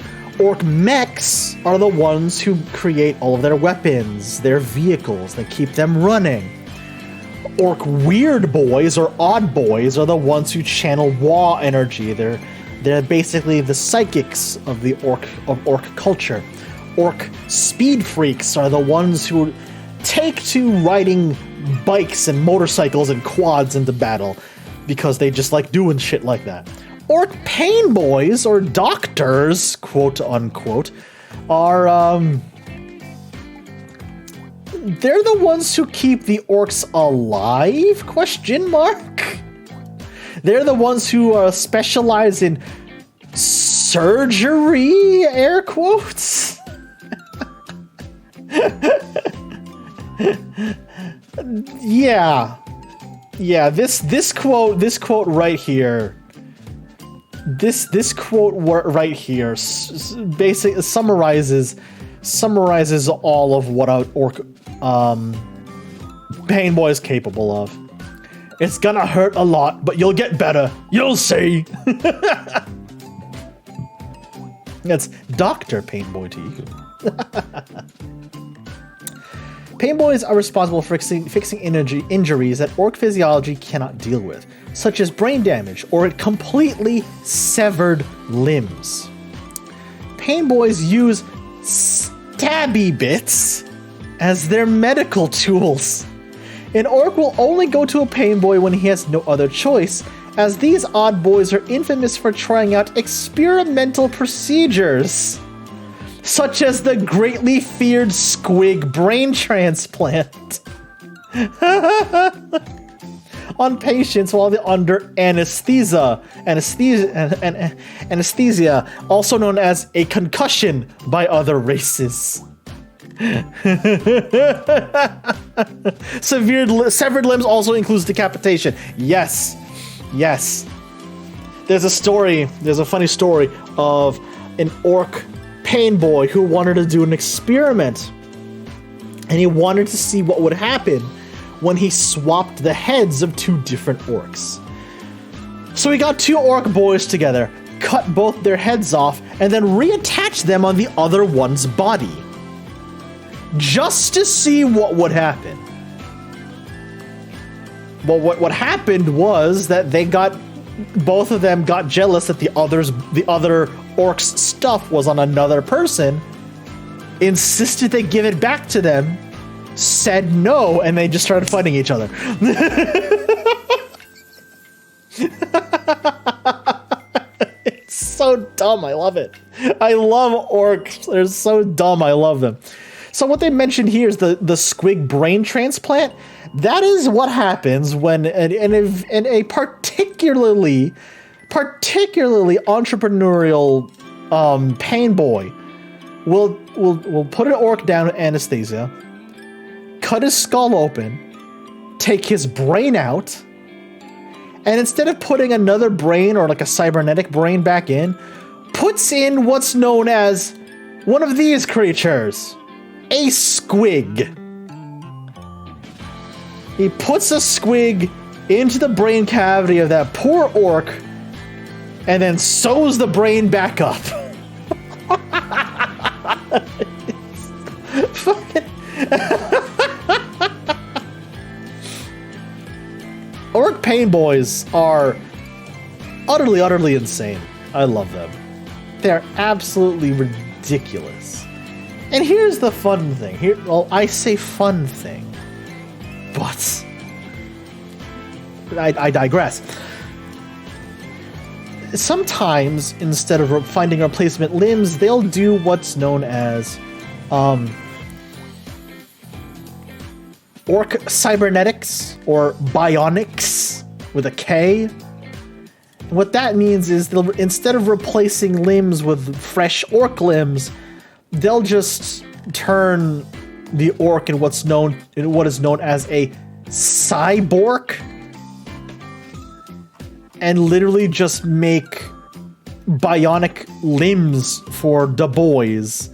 mechs are the ones who create all of their weapons, their vehicles, they keep them running. Orc weird boys or odd boys are the ones who channel wah energy. They're basically the psychics of the orc culture. Orc speed freaks are the ones who take to riding bikes and motorcycles and quads into battle because they just like doing shit like that. Orc pain boys or doctors, quote unquote, are they're the ones who keep the orcs alive? Question mark. They're the ones who specialize in surgery, air quotes. Yeah, this quote right here, this quote right here basically summarizes all of what an orc pain boy is capable of. It's gonna hurt a lot, but you'll get better. You'll see. That's Dr. Pain Boy to you. Pain boys are responsible for fixing injuries that orc physiology cannot deal with, such as brain damage or completely severed limbs. Pain boys use stabby bits as their medical tools. An orc will only go to a pain boy when he has no other choice, as these odd boys are infamous for trying out experimental procedures, such as the greatly feared squig brain transplant on patients while they're under anesthesia, also known as a concussion by other races. Severed limbs also includes decapitation. Yes. There's a funny story of an orc pain boy who wanted to do an experiment, and he wanted to see what would happen when he swapped the heads of two different orcs. So he got two orc boys together, cut both their heads off, and then reattached them on the other one's body, just to see what would happen. Well, what happened was that both of them got jealous that the other orc's stuff was on another person, insisted they give it back to them, said no, and they just started fighting each other. It's so dumb, I love it. I love orcs, they're so dumb, I love them. So what they mentioned here is the squig brain transplant. That is what happens when a particularly entrepreneurial pain boy will put an orc down with anesthesia, cut his skull open, take his brain out, and instead of putting another brain or like a cybernetic brain back in, puts in what's known as one of these creatures, a squig. He puts a squig into the brain cavity of that poor orc and then sews the brain back up. Fucking Orc pain boys are utterly insane. I love them. They're absolutely ridiculous. And here's the fun thing. Well, I say fun thing, but I digress. Sometimes, instead of finding replacement limbs, they'll do what's known as orc cybernetics or bionics with a K. What that means is they'll, instead of replacing limbs with fresh orc limbs, they'll just turn the orc in what is known as a cyborg and literally just make bionic limbs for the boys.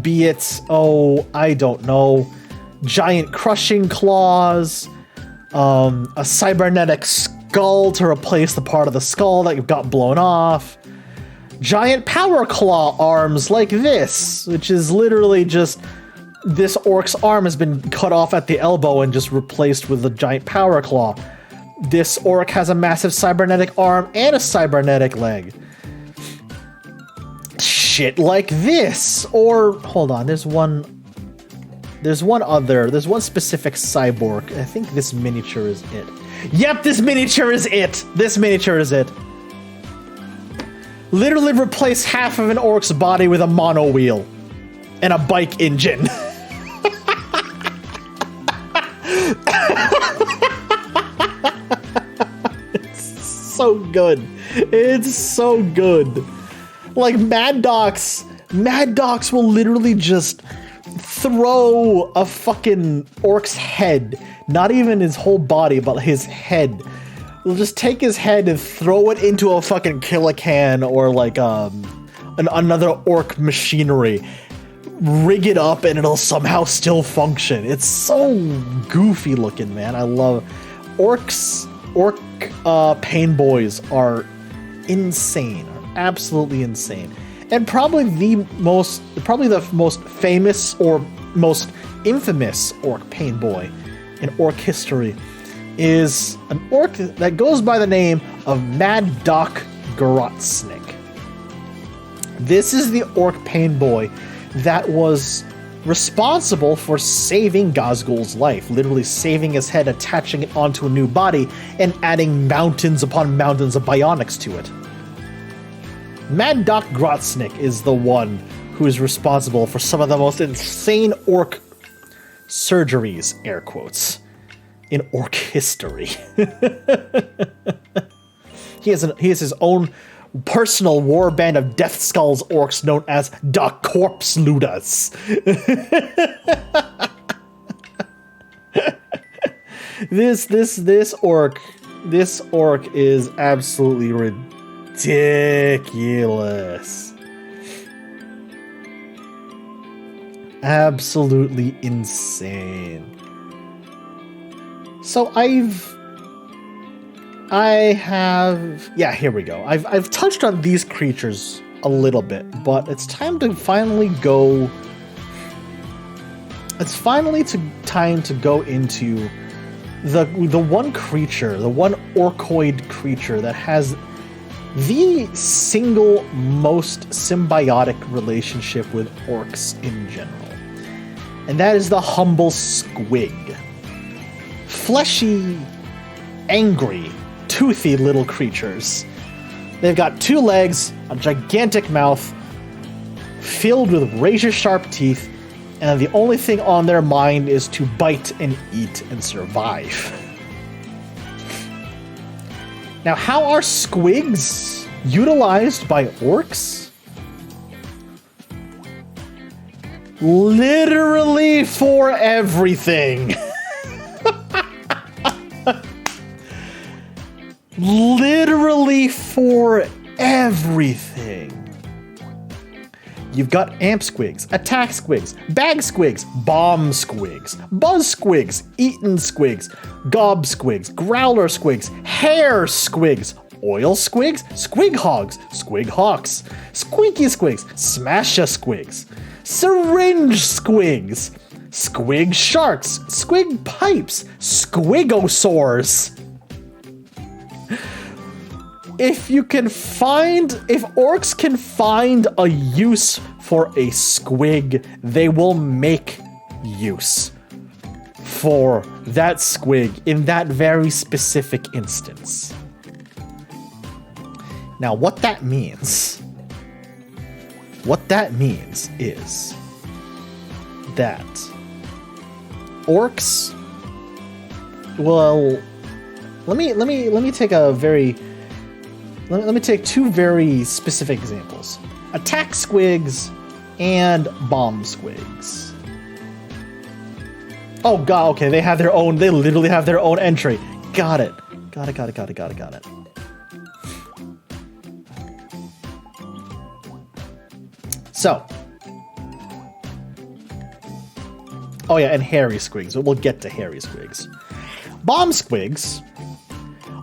Be it, I don't know, giant crushing claws, a cybernetic skull to replace the part of the skull that got blown off, giant power claw arms like this, which is literally just this orc's arm has been cut off at the elbow and just replaced with a giant power claw. This orc has a massive cybernetic arm and a cybernetic leg. Shit like this. Or, hold on, there's one specific cyborg. I think this miniature is it. Yep, this miniature is it. This miniature is it. Literally replace half of an orc's body with a mono wheel and a bike engine. So good. It's so good. Like Mad Docs will literally just throw a fucking orc's head, not even his whole body, but his head. They'll just take his head and throw it into a fucking killacan or like another orc machinery, rig it up, and it'll somehow still function. It's so goofy looking, man. I love orcs. Orc pain boys are insane, absolutely insane. And probably the most famous or most infamous orc pain boy in orc history is an orc that goes by the name of Mad Doc Grotsnick. This is the orc pain boy that was responsible for saving Gazgul's life, literally saving his head, attaching it onto a new body, and adding mountains upon mountains of bionics to it. Mad Doc Grotsnick is the one who is responsible for some of the most insane orc surgeries, air quotes, in orc history. He has his own personal war band of Death Skulls orcs known as the Corpse Looters. This orc is absolutely ridiculous. Absolutely insane. So here we go. I've touched on these creatures a little bit, but it's time to finally go. It's finally time to go into the one creature, the one orcoid creature that has the single most symbiotic relationship with orcs in general, and that is the humble squig. Fleshy, angry, toothy little creatures. They've got 2 legs, a gigantic mouth, filled with razor-sharp teeth, And the only thing on their mind is to bite and eat and survive. Now, how are squigs utilized by orcs? Literally for everything. Literally for everything. You've got amp squigs, attack squigs, bag squigs, bomb squigs, buzz squigs, eaten squigs, gob squigs, growler squigs, hair squigs, oil squigs, squig hogs, squig hawks, squeaky squigs, smasha squigs, syringe squigs, squig sharks, squig pipes, squigosaurs. If orcs can find a use for a squig, they will make use for that squig in that very specific instance. Now, what that means is that orcs, well, let me take a very Let me take two very specific examples. Attack squigs and bomb squigs. Oh god, okay, they literally have their own entry. Got it. Got it. So. Oh yeah, and hairy squigs. We'll get to hairy squigs. Bomb squigs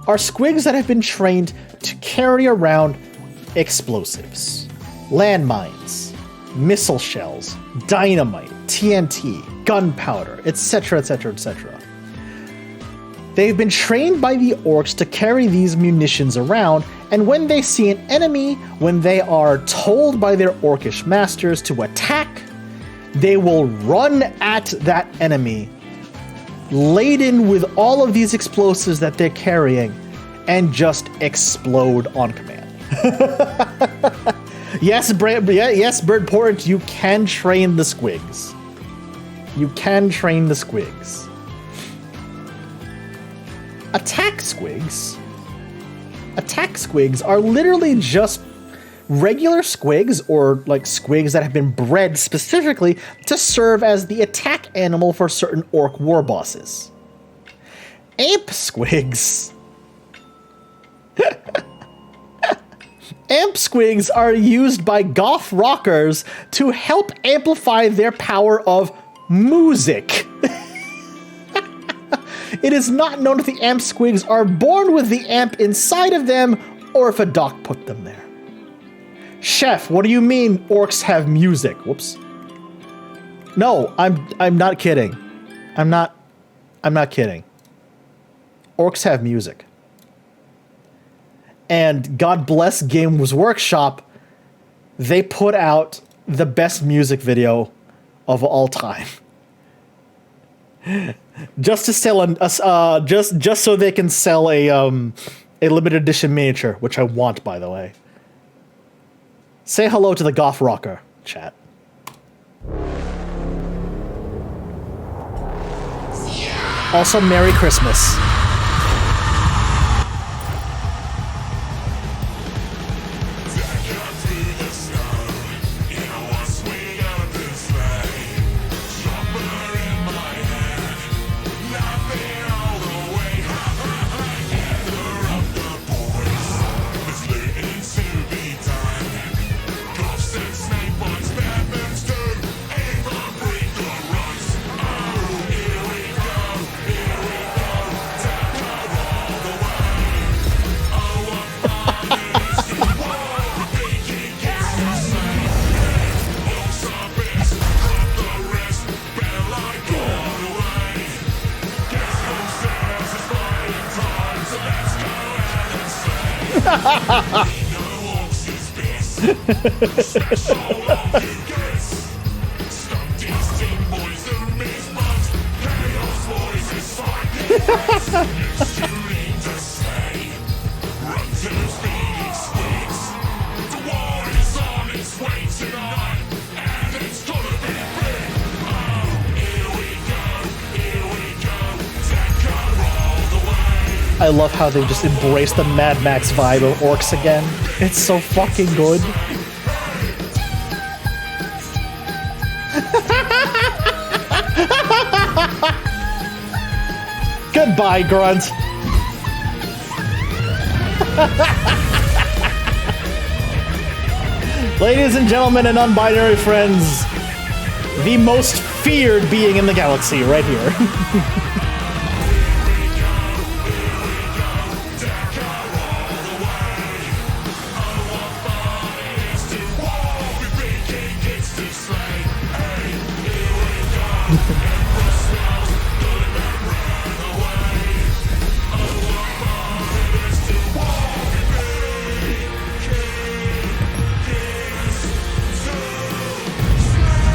are squigs that have been trained to carry around explosives, landmines, missile shells, dynamite, TNT, gunpowder, etc., etc., etc. They've been trained by the orcs to carry these munitions around, and when they see an enemy, when they are told by their orcish masters to attack, they will run at that enemy laden with all of these explosives that they're carrying and just explode on command. Yes, Birdport, you can train the squigs. You can train the squigs. Attack squigs are literally just regular squigs, or like squigs that have been bred specifically to serve as the attack animal for certain orc war bosses. Amp squigs. Amp squigs are used by goth rockers to help amplify their power of music. It is not known if the amp squigs are born with the amp inside of them or if a doc put them there. Chef, what do you mean orcs have music? Whoops. No, I'm not kidding. I'm not kidding. Orcs have music. And God bless Games Workshop, they put out the best music video of all time. Just to sell just so they can sell a limited edition miniature, which I want, by the way. Say hello to the goth rocker, chat. Also, Merry Christmas. I love how they just embrace the Mad Max vibe of Orks again. It's so fucking good. Goodbye, Grunt. Ladies and gentlemen and non-binary friends, the most feared being in the galaxy right here.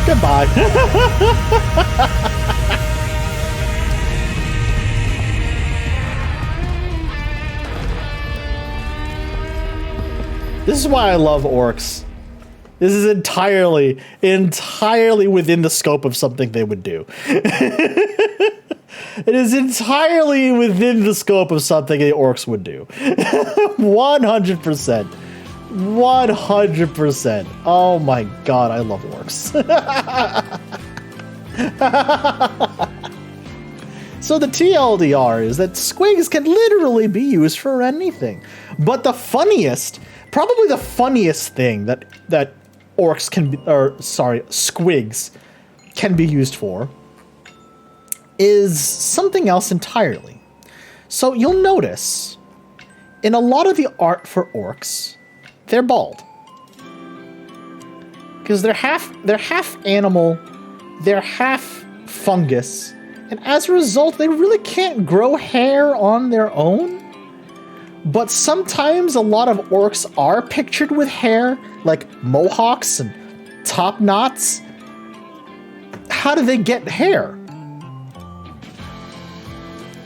Goodbye. This is why I love Orks. This is entirely within the scope of something they would do. It is entirely within the scope of something the Orks would do. 100%. 100%. Oh my god, I love Orks. So the TLDR is that squigs can literally be used for anything. But the funniest, probably the funniest thing that Orks can be, or sorry, squigs can be used for is something else entirely. So you'll notice in a lot of the art for Orks, they're bald. Because they're half animal, they're half fungus, and as a result, they really can't grow hair on their own. But sometimes a lot of Orks are pictured with hair, like mohawks and top knots. How do they get hair?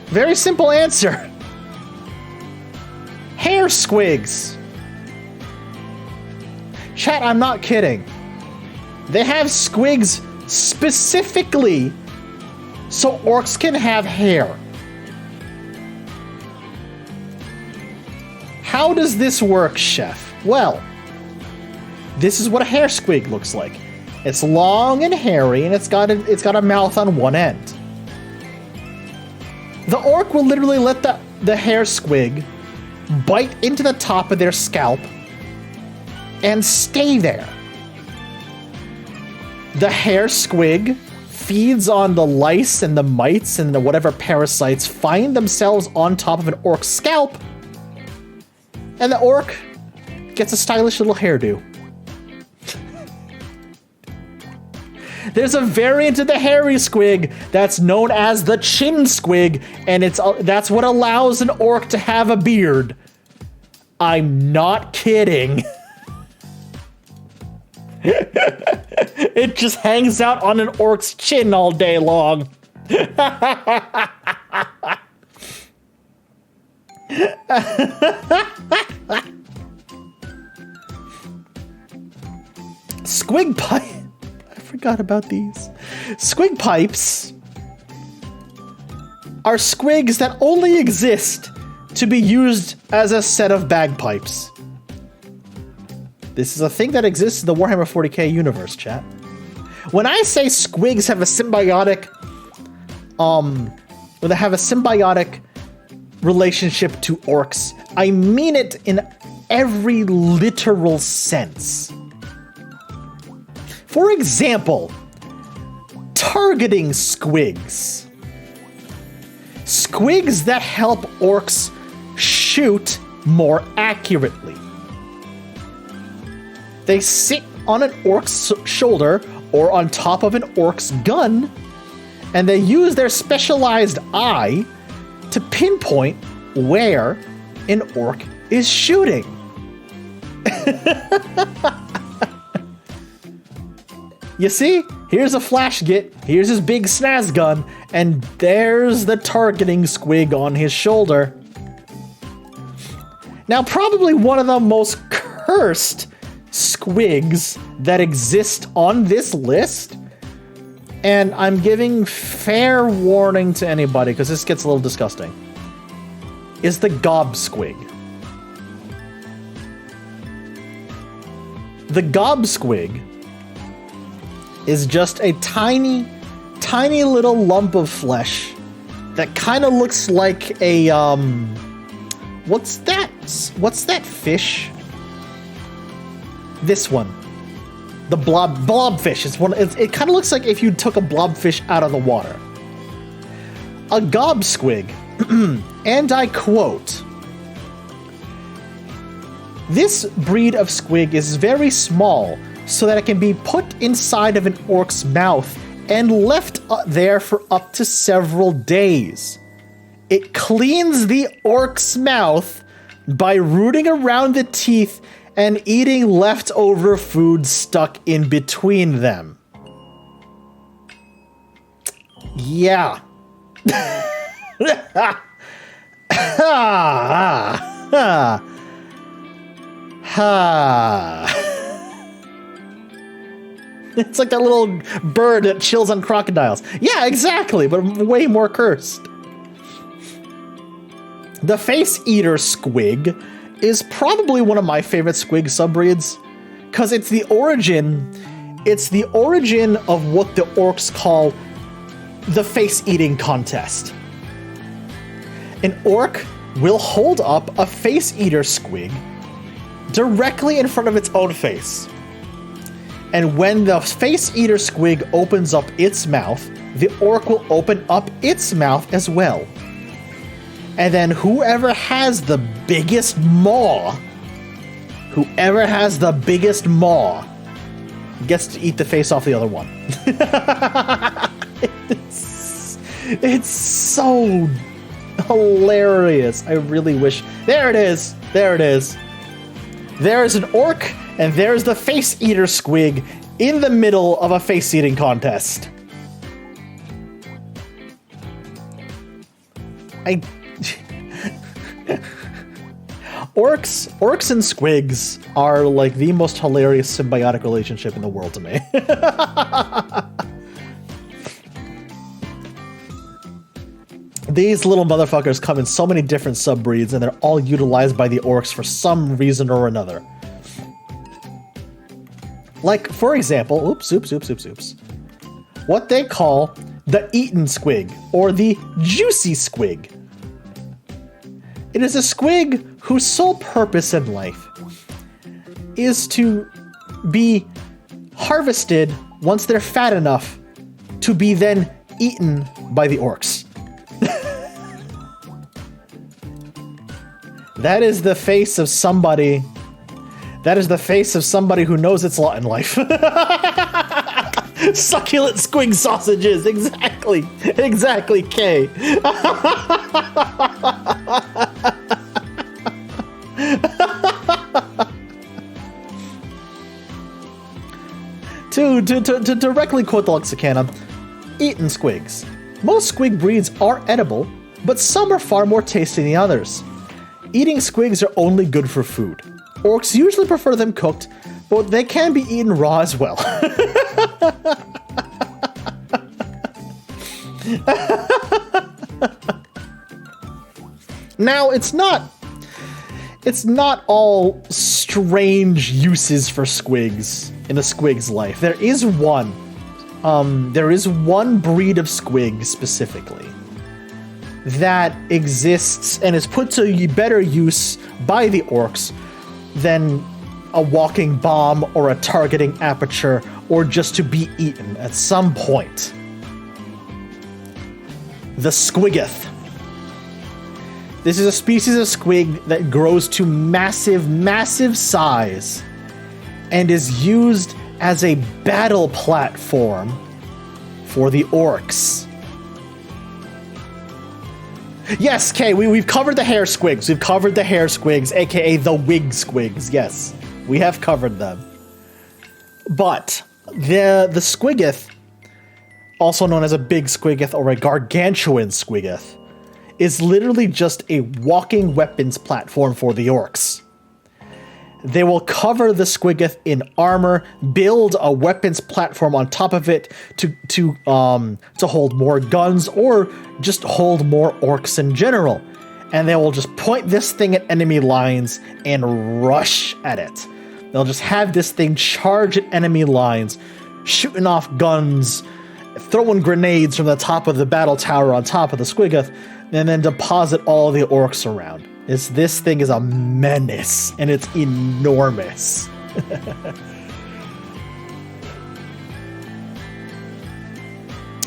Very simple answer. Hair squigs. Chat, I'm not kidding. They have squigs specifically so Orks can have hair. How does this work, Chef? Well, this is what a hair squig looks like. It's long and hairy, and it's got a mouth on one end. The Ork will literally let the hair squig bite into the top of their scalp and stay there. The hair squig feeds on the lice and the mites and the whatever parasites find themselves on top of an Ork's scalp, and the Ork gets a stylish little hairdo. There's a variant of the hairy squig that's known as the chin squig, and that's what allows an Ork to have a beard. I'm not kidding. It just hangs out on an Ork's chin all day long. Squig pipe. I forgot about these. Squig pipes are squigs that only exist to be used as a set of bagpipes. This is a thing that exists in the Warhammer 40K universe, chat. When I say squigs have a symbiotic, when they have a symbiotic relationship to Orks, I mean it in every literal sense. For example, targeting squigs. Squigs that help Orks shoot more accurately. They sit on an Ork's shoulder or on top of an Ork's gun, and they use their specialized eye to pinpoint where an Ork is shooting. You see? Here's a flash git, here's his big snaz gun, and there's the targeting squig on his shoulder. Now, probably one of the most cursed squigs that exist on this list, and I'm giving fair warning to anybody because this gets a little disgusting. is the gob squig. The gob squig is just a tiny, tiny little lump of flesh that kind of looks like a, what's that? What's that fish? This one. The blobfish. It kind of looks like if you took a blobfish out of the water. A gob squig, and I quote, "This breed of squig is very small, so that it can be put inside of an orc's mouth and left there for up to several days. It cleans the orc's mouth by rooting around the teeth and eating leftover food stuck in between them." Yeah. It's like that little bird that chills on crocodiles. Yeah, exactly, but way more cursed. The face eater squig is probably one of my favorite squig subbreeds, because it's the origin of what the orcs call the face eating contest. An orc will hold up a face eater squig directly in front of its own face. And when the face eater squig opens up its mouth, the orc will open up its mouth as well. And then whoever has the biggest maw gets to eat the face off the other one. It's so hilarious. I really wish. There it is. There it is. There's an orc, and there's the face eater squig in the middle of a face eating contest. Orcs and squigs are like the most hilarious symbiotic relationship in the world to me. These little motherfuckers come in so many different subbreeds, and they're all utilized by the orcs for some reason or another. Like, for example, oops. What they call the eaten squig, or the juicy squig. It is a squig whose sole purpose in life is to be harvested once they're fat enough to be then eaten by the orcs. That is the face of somebody. That is the face of somebody who knows its lot in life. Succulent squig sausages, exactly. Exactly, K. To directly quote the Lexicana, eaten squigs. Most squig breeds are edible, but some are far more tasty than others. Eating squigs are only good for food. Orcs usually prefer them cooked, but they can be eaten raw as well. Now, it's not all strange uses for squigs in a squig's life. There is one breed of squig specifically that exists and is put to better use by the orcs than a walking bomb or a targeting aperture or just to be eaten at some point. The squiggoth. This is a species of squig that grows to massive, massive size and is used as a battle platform for the orcs. Yes, Kay, we've covered the hair squigs. We've covered the hair squigs, aka the wig squigs. Yes, we have covered them. But the squiggoth, also known as a big squiggoth or a gargantuan squiggoth, is literally just a walking weapons platform for the orcs. They will cover the squiggoth in armor, build a weapons platform on top of it to hold more guns or just hold more orcs in general. and they will just point this thing at enemy lines and rush at it. They'll just have this thing charge at enemy lines, shooting off guns, throwing grenades from the top of the battle tower on top of the Squiggoth, and then deposit all the orcs around. This thing is a menace, and it's enormous.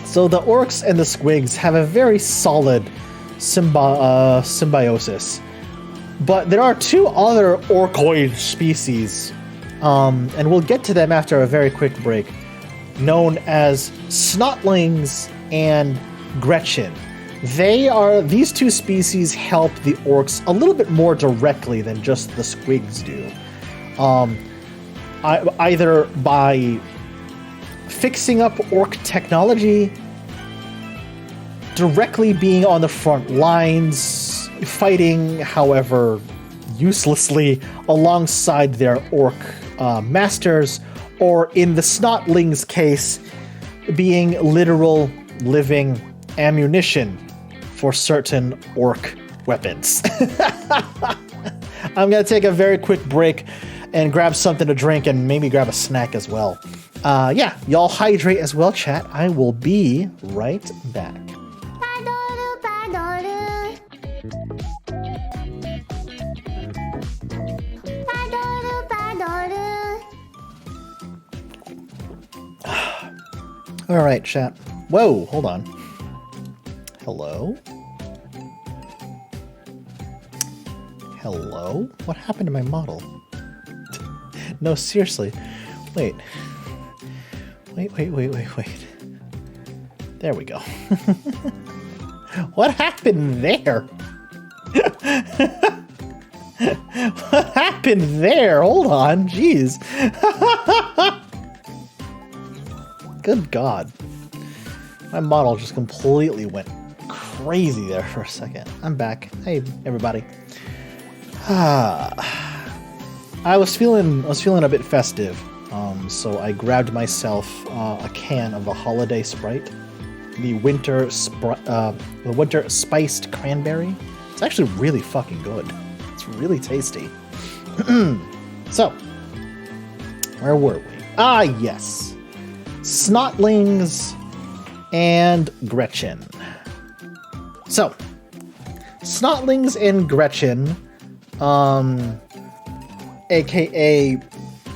So the orcs and the squigs have a very solid symbiosis. But there are two other orcoid species, and we'll get to them after a very quick break, known as Snotlings and Gretchen. These two species help the orcs a little bit more directly than just the squigs do. Either by fixing up orc technology, directly being on the front lines, fighting, however uselessly, alongside their orc masters, or in the Snotlings' case, being literal living ammunition for certain orc weapons. I'm going to take a very quick break and grab something to drink and maybe grab a snack as well. Yeah, y'all hydrate as well, chat. I will be right back. All right, chat. Whoa, hold on. Hello? Hello? What happened to my model? No, seriously. Wait. Wait. There we go. What happened there? What happened there? Hold on. Jeez. Good God. My model just completely went crazy there for a second. I'm back. Hey, everybody. I was feeling a bit festive, so I grabbed myself a can of the holiday Sprite, the winter spiced cranberry. It's actually really fucking good. It's really tasty. So, where were we? Ah, yes. Snotlings and Gretchen. So, Snotlings and Gretchen, aka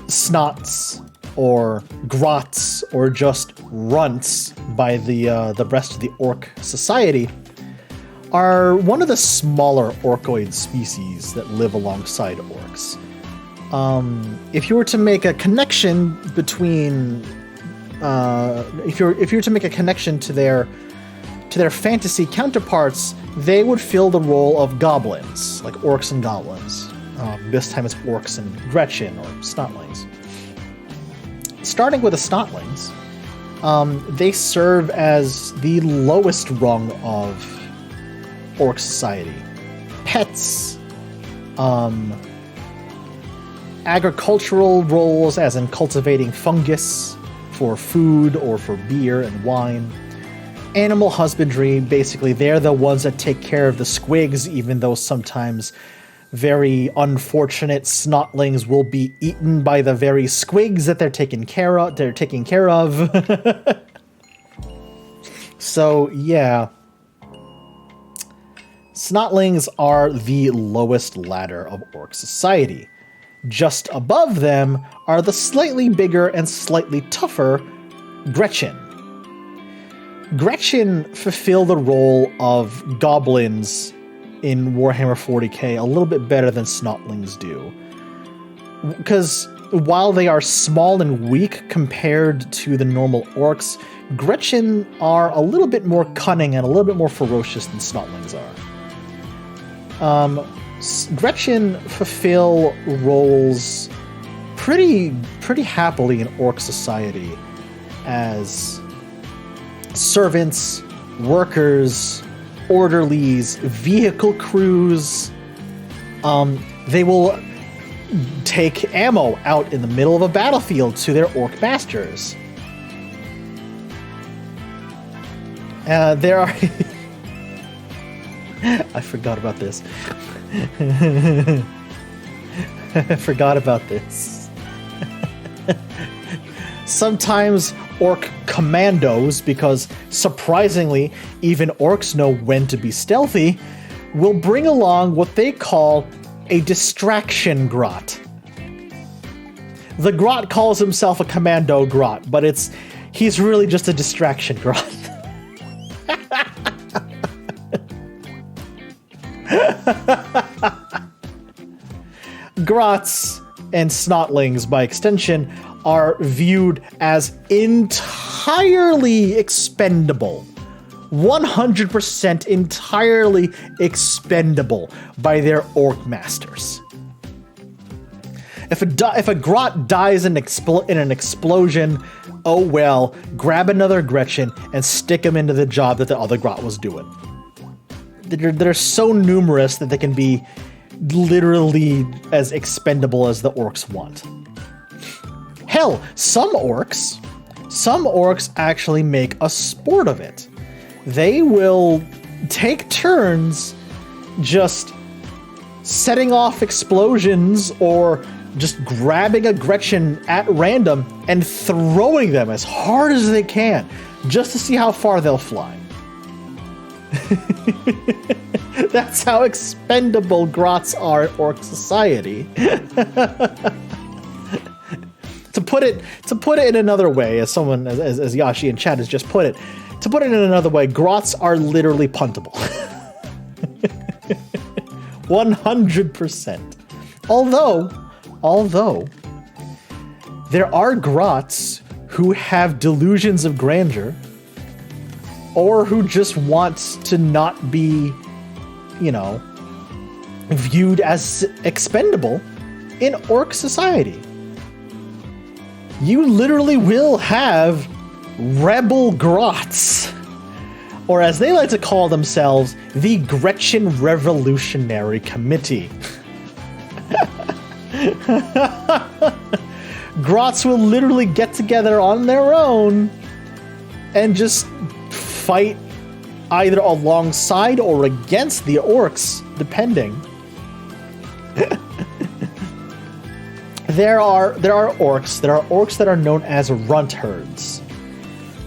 Snots or Grots or just Runts by the rest of the Orc society, are one of the smaller orcoid species that live alongside orcs. If you were to make a connection between if you were to make a connection to their fantasy counterparts, they would fill the role of goblins, like orcs and goblins. This time it's orcs and Gretchen, or Snotlings. Starting with the Snotlings, they serve as the lowest rung of orc society. Pets, agricultural roles, as in cultivating fungus for food or for beer and wine. Animal husbandry, basically, they're the ones that take care of the squigs, even though sometimes very unfortunate Snotlings will be eaten by the very squigs that they're taking care of. So, yeah. Snotlings are the lowest ladder of orc society. Just above them are the slightly bigger and slightly tougher Gretchen. Gretchen fulfill the role of goblins in Warhammer 40K a little bit better than Snotlings do. Because while they are small and weak compared to the normal orcs, Gretchen are a little bit more cunning and a little bit more ferocious than Snotlings are. Gretchen fulfill roles pretty happily in orc society as servants, workers, orderlies, vehicle crews. They will take ammo out in the middle of a battlefield to their orc masters. There are I forgot about this. I forgot about this. Sometimes orc commandos, because surprisingly, even orcs know when to be stealthy, will bring along what they call a distraction grot. The grot calls himself a commando grot, but he's really just a distraction grot. Grots and snotlings, by extension, are viewed as entirely expendable. 100% entirely expendable by their orc masters. If a grot dies in an explosion, oh well, grab another Gretchen and stick him into the job that the other grot was doing. They're so numerous that they can be literally as expendable as the orcs want. Hell, some orcs actually make a sport of it. They will take turns just setting off explosions or just grabbing a Gretchen at random and throwing them as hard as they can just to see how far they'll fly. That's how expendable grots are in orc society. To put it in another way, as Yashi in chat has just put it, to put it in another way, grots are literally puntable. 100%. Although there are grots who have delusions of grandeur, or who just want to not be, viewed as expendable in orc society. You literally will have rebel grots, or as they like to call themselves, the Gretchen Revolutionary Committee. Grots will literally get together on their own and just fight either alongside or against the orcs, depending. There are orcs that are known as runt herds,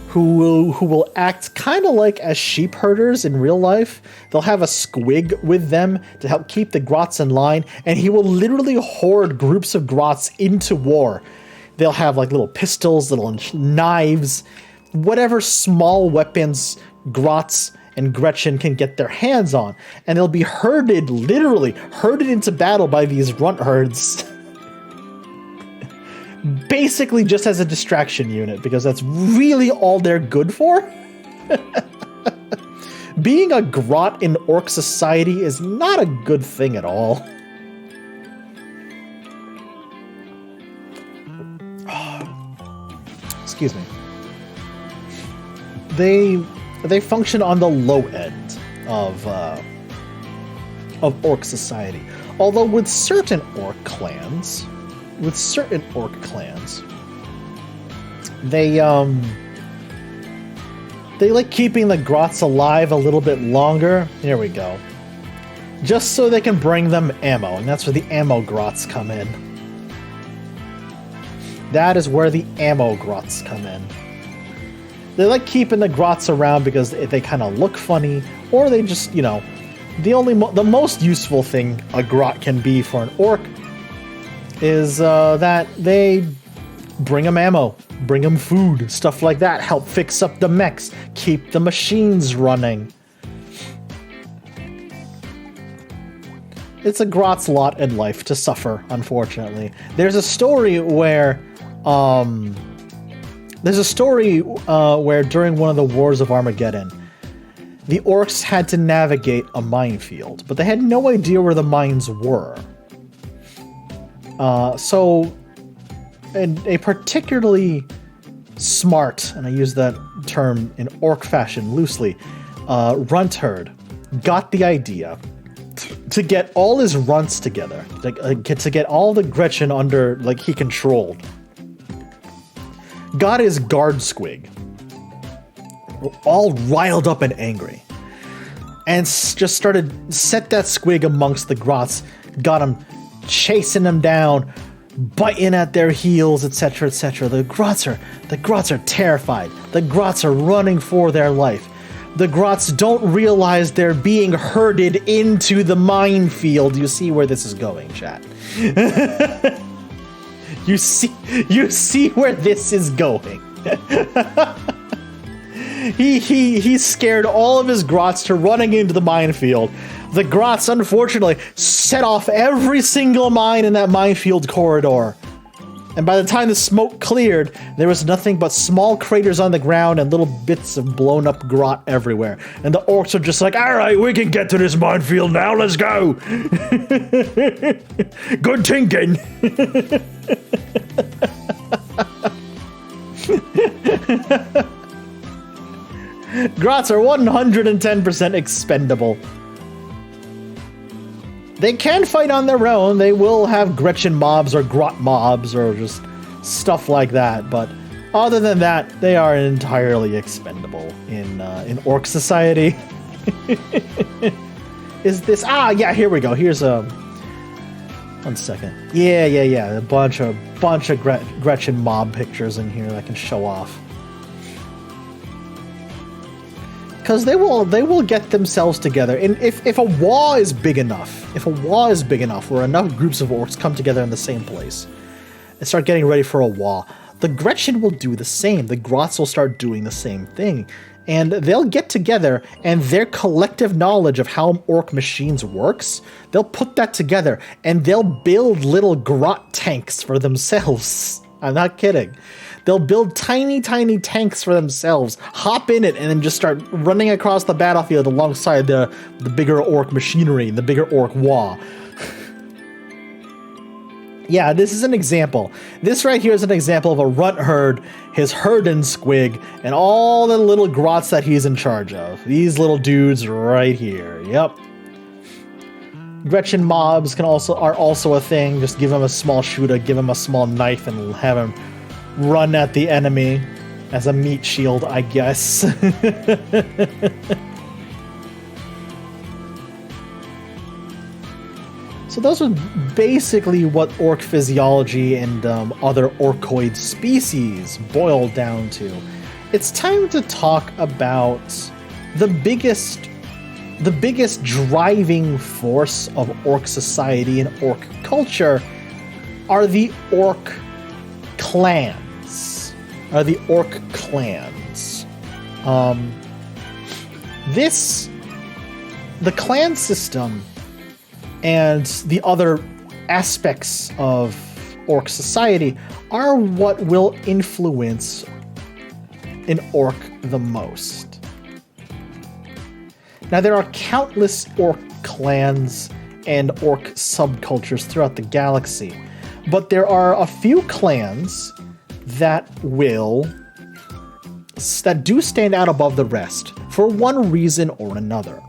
who will act kind of like as sheep herders in real life. They'll have a squig with them to help keep the grots in line, and he will literally horde groups of grots into war. They'll have like little pistols, little knives, whatever small weapons grots and Gretchen can get their hands on, and they'll be literally herded into battle by these runt herds. Basically just as a distraction unit, because that's really all they're good for. Being a grot in orc society is not a good thing at all. Excuse me. They function on the low end of orc society. Although with certain orc clans, they like keeping the grots alive a little bit longer. Here we go. Just so they can bring them ammo, and that's where the ammo grots come in. That is where the ammo grots come in. They like keeping the grots around because they kind of look funny, or they just, the most useful thing a grot can be for an orc is that they bring them ammo, bring them food, stuff like that, help fix up the mechs, keep the machines running. It's a grot's lot in life to suffer, unfortunately. There's a story where during one of the Wars of Armageddon, the orcs had to navigate a minefield, but they had no idea where the mines were. So a particularly smart, and I use that term in orc fashion loosely, runt herd got the idea to get all his runts together, to get all the Gretchen under, he controlled. Got his guard squig all riled up and angry. and just set that squig amongst the grots, got them chasing them down, biting at their heels, etc., etc. The grots are terrified. The grots are running for their life. The grots don't realize they're being herded into the minefield. You see where this is going, chat. You see where this is going. He scared all of his grots to running into the minefield. The grots, unfortunately, set off every single mine in that minefield corridor. And by the time the smoke cleared, there was nothing but small craters on the ground and little bits of blown up grot everywhere. And the orcs are just like, all right, we can get to this minefield now, let's go. Good thinking. Grots are 110% expendable. They can fight on their own. They will have Gretchen mobs or grot mobs or just stuff like that. But other than that, they are entirely expendable in Orc society. Is this? Ah, yeah. Here we go. Here's a. 1 second. Yeah. A bunch of Gretchen mob pictures in here that I can show off. Because they will get themselves together, and if a wall is big enough, where enough groups of orcs come together in the same place and start getting ready for a wall, the Gretchen will do the same. The grots will start doing the same thing, and they'll get together, and their collective knowledge of how orc machines works, they'll put that together, and they'll build little grot tanks for themselves. I'm not kidding. They'll build tiny tanks for themselves, hop in it, and then just start running across the battlefield alongside the bigger orc machinery, the bigger orc wall. Yeah, this is an example. This right here is an example of a runt herd, his herding squig, and all the little grots that he's in charge of. These little dudes right here. Yep. Gretchen mobs are also a thing. Just give him a small shooter, give him a small knife, and have him run at the enemy as a meat shield, I guess. So those are basically what orc physiology and other orcoid species boil down to. It's time to talk about the biggest driving force of orc society and orc culture are the orc clans. The clan system and the other aspects of orc society are what will influence an orc the most. Now, there are countless orc clans and orc subcultures throughout the galaxy, but there are a few clans that do stand out above the rest for one reason or another.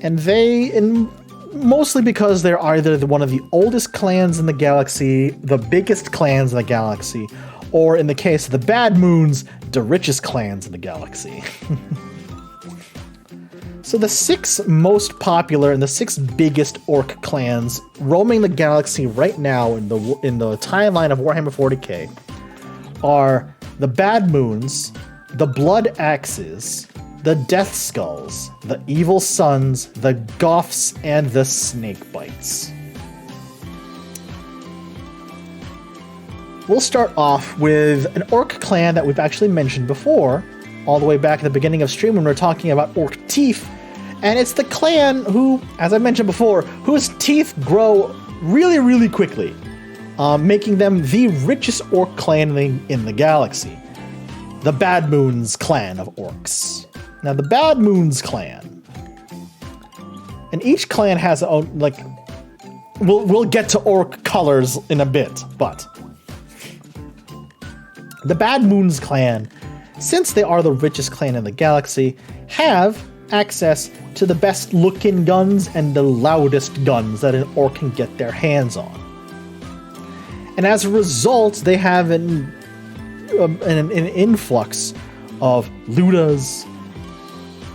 And mostly because they're either one of the oldest clans in the galaxy, the biggest clans in the galaxy, or in the case of the Bad Moons, the richest clans in the galaxy. So the 6 most popular and the 6 biggest orc clans roaming the galaxy right now in the timeline of Warhammer 40K are the Bad Moons, the Blood Axes, the Death Skulls, the Evil Suns, the Goths, and the Snakebites. We'll start off with an orc clan that we've actually mentioned before, all the way back at the beginning of stream when we were talking about orc teeth, and it's the clan who, as I mentioned before, whose teeth grow really, really quickly, making them the richest orc clan in the galaxy. The Bad Moons clan of orcs. Now, the Bad Moons clan, and each clan has its own, we'll get to orc colors in a bit, but the Bad Moons clan, since they are the richest clan in the galaxy, have access to the best looking guns and the loudest guns that an orc can get their hands on. And as a result, they have an influx of ludas,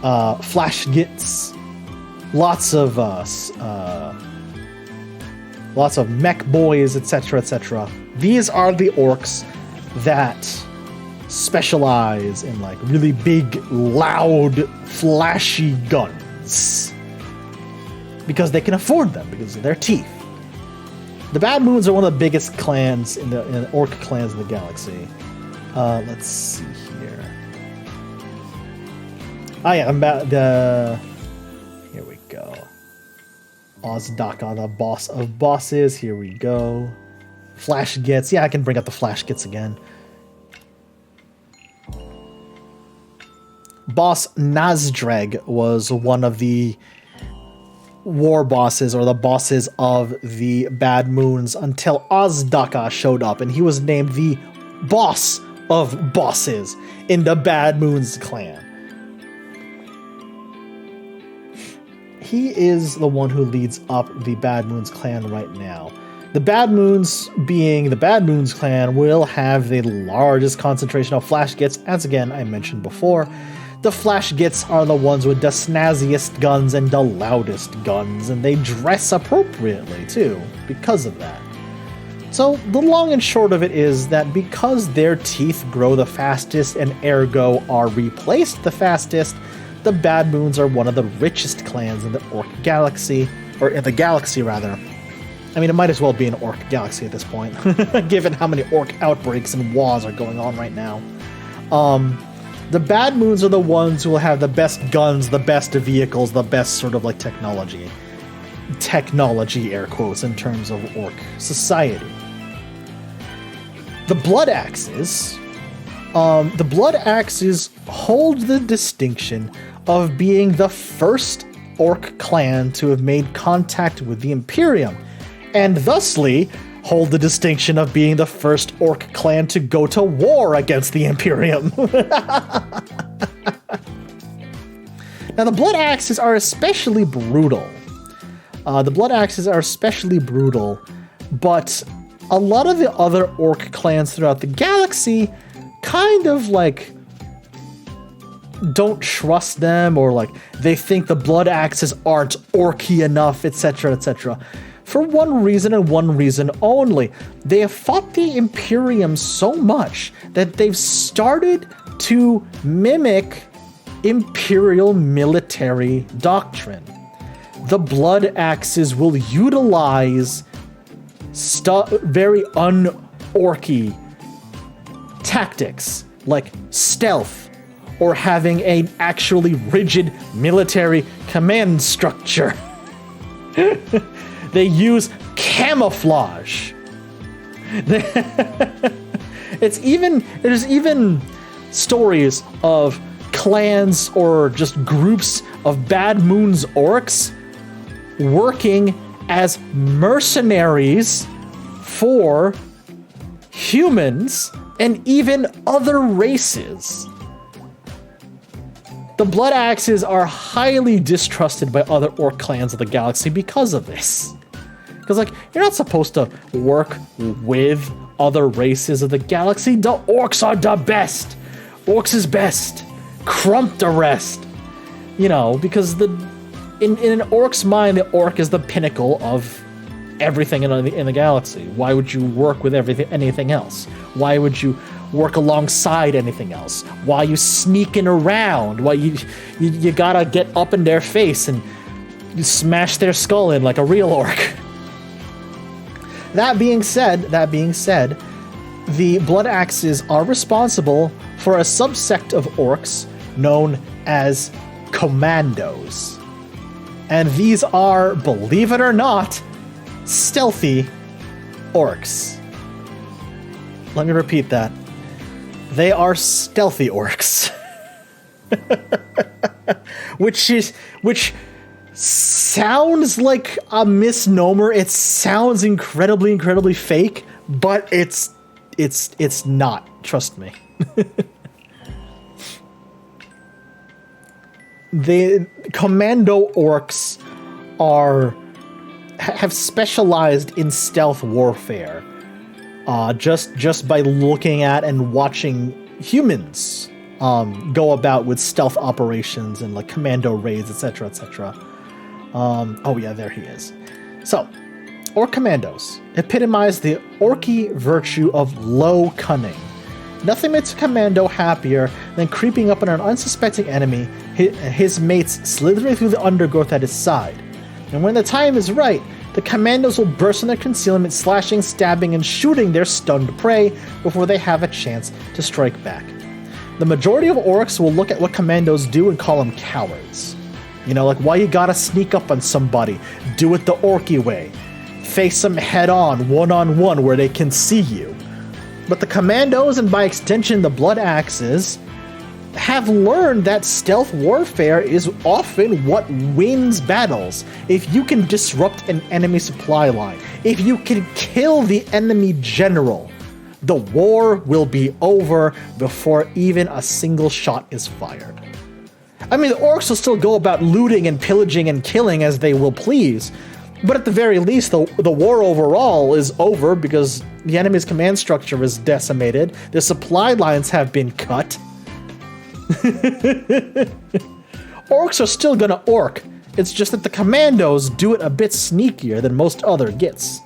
Flash GITS, lots of mech boys, etc., etc. These are the orcs that specialize in like really big, loud, flashy guns because they can afford them because of their teeth. The Bad Moons are one of the biggest clans in the orc clans in the galaxy. Let's see here. Oh yeah, here we go. Ozdaka, the boss of bosses. Here we go. Flash GITS. Yeah, I can bring up the Flash GITS again. Boss Nazdreg was one of the war bosses, or the bosses of the Bad Moons, until Ozdaka showed up, and he was named the boss of bosses in the Bad Moons clan. He is the one who leads up the Bad Moons clan right now. The Bad Moons, being the Bad Moons clan, will have the largest concentration of Flash GITS, as again I mentioned before. The Flash GITS are the ones with the snazziest guns and the loudest guns, and they dress appropriately too, because of that. So the long and short of it is that because their teeth grow the fastest and ergo are replaced the fastest, the Bad Moons are one of the richest clans in the Orc galaxy, or in the galaxy rather. I mean, it might as well be an Orc galaxy at this point, given how many Orc outbreaks and wars are going on right now. The Bad Moons are the ones who will have the best guns, the best vehicles, the best sort of like technology. Technology, air quotes, in terms of Orc society. The Blood Axes. The Blood Axes hold the distinction of being the first Orc clan to have made contact with the Imperium, and thusly hold the distinction of being the first Orc clan to go to war against the Imperium. Now, the Blood Axes are especially brutal. But a lot of the other Orc clans throughout the galaxy kind of like don't trust them, or like they think the Blood Axes aren't orky enough, etc., etc. For one reason and one reason only. They have fought the Imperium so much that they've started to mimic Imperial military doctrine. The Blood Axes will utilize very un-orky tactics like stealth, or having an actually rigid military command structure. They use camouflage. There's even stories of clans or just groups of Bad Moons orcs working as mercenaries for humans and even other races. The Blood Axes are highly distrusted by other Orc clans of the galaxy because of this. Because, like, you're not supposed to work with other races of the galaxy. The Orcs are the best. Orcs is best. KRUMP the rest. You know, because in an Orc's mind, the Orc is the pinnacle of everything in the galaxy. Why would you work with anything else? Why would you work alongside anything else? Why are you sneaking around? Why you gotta get up in their face and you smash their skull in like a real orc. That being said, the Blood Axes are responsible for a subsect of orcs known as commandos. And these are, believe it or not, stealthy orcs. Let me repeat that. They are stealthy orcs. which sounds like a misnomer. It sounds incredibly fake, but it's not. Trust me. The commando orcs have specialized in stealth warfare. Just by looking at and watching humans go about with stealth operations and like commando raids, etc., etc. Oh yeah, there he is. So, Orc Commandos epitomize the Orky virtue of low cunning. Nothing makes a commando happier than creeping up on an unsuspecting enemy, his mates slithering through the undergrowth at his side. And when the time is right, the commandos will burst on their concealment, slashing, stabbing, and shooting their stunned prey before they have a chance to strike back. The majority of orcs will look at what commandos do and call them cowards. You know, like, why you gotta sneak up on somebody? Do it the orky way. Face them head-on, one-on-one, where they can see you. But the commandos, and by extension the blood axes, have learned that stealth warfare is often what wins battles. If you can disrupt an enemy supply line, if you can kill the enemy general, the war will be over before even a single shot is fired. I mean, the orcs will still go about looting and pillaging and killing as they will please, but at the very least, the war overall is over because the enemy's command structure is decimated, the supply lines have been cut. Orcs are still gonna orc, it's just that the commandos do it a bit sneakier than most other GITS.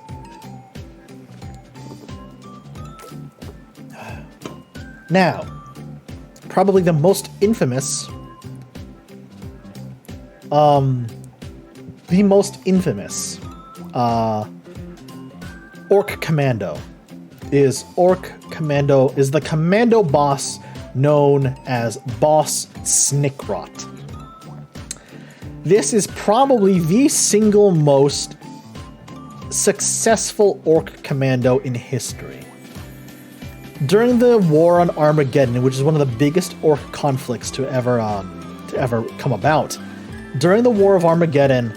Now, probably the most infamous Orc Commando is the commando boss known as Boss Snickrot. This is probably the single most successful Orc Commando in history. During the War on Armageddon, which is one of the biggest Orc conflicts to ever come about, during the War of Armageddon,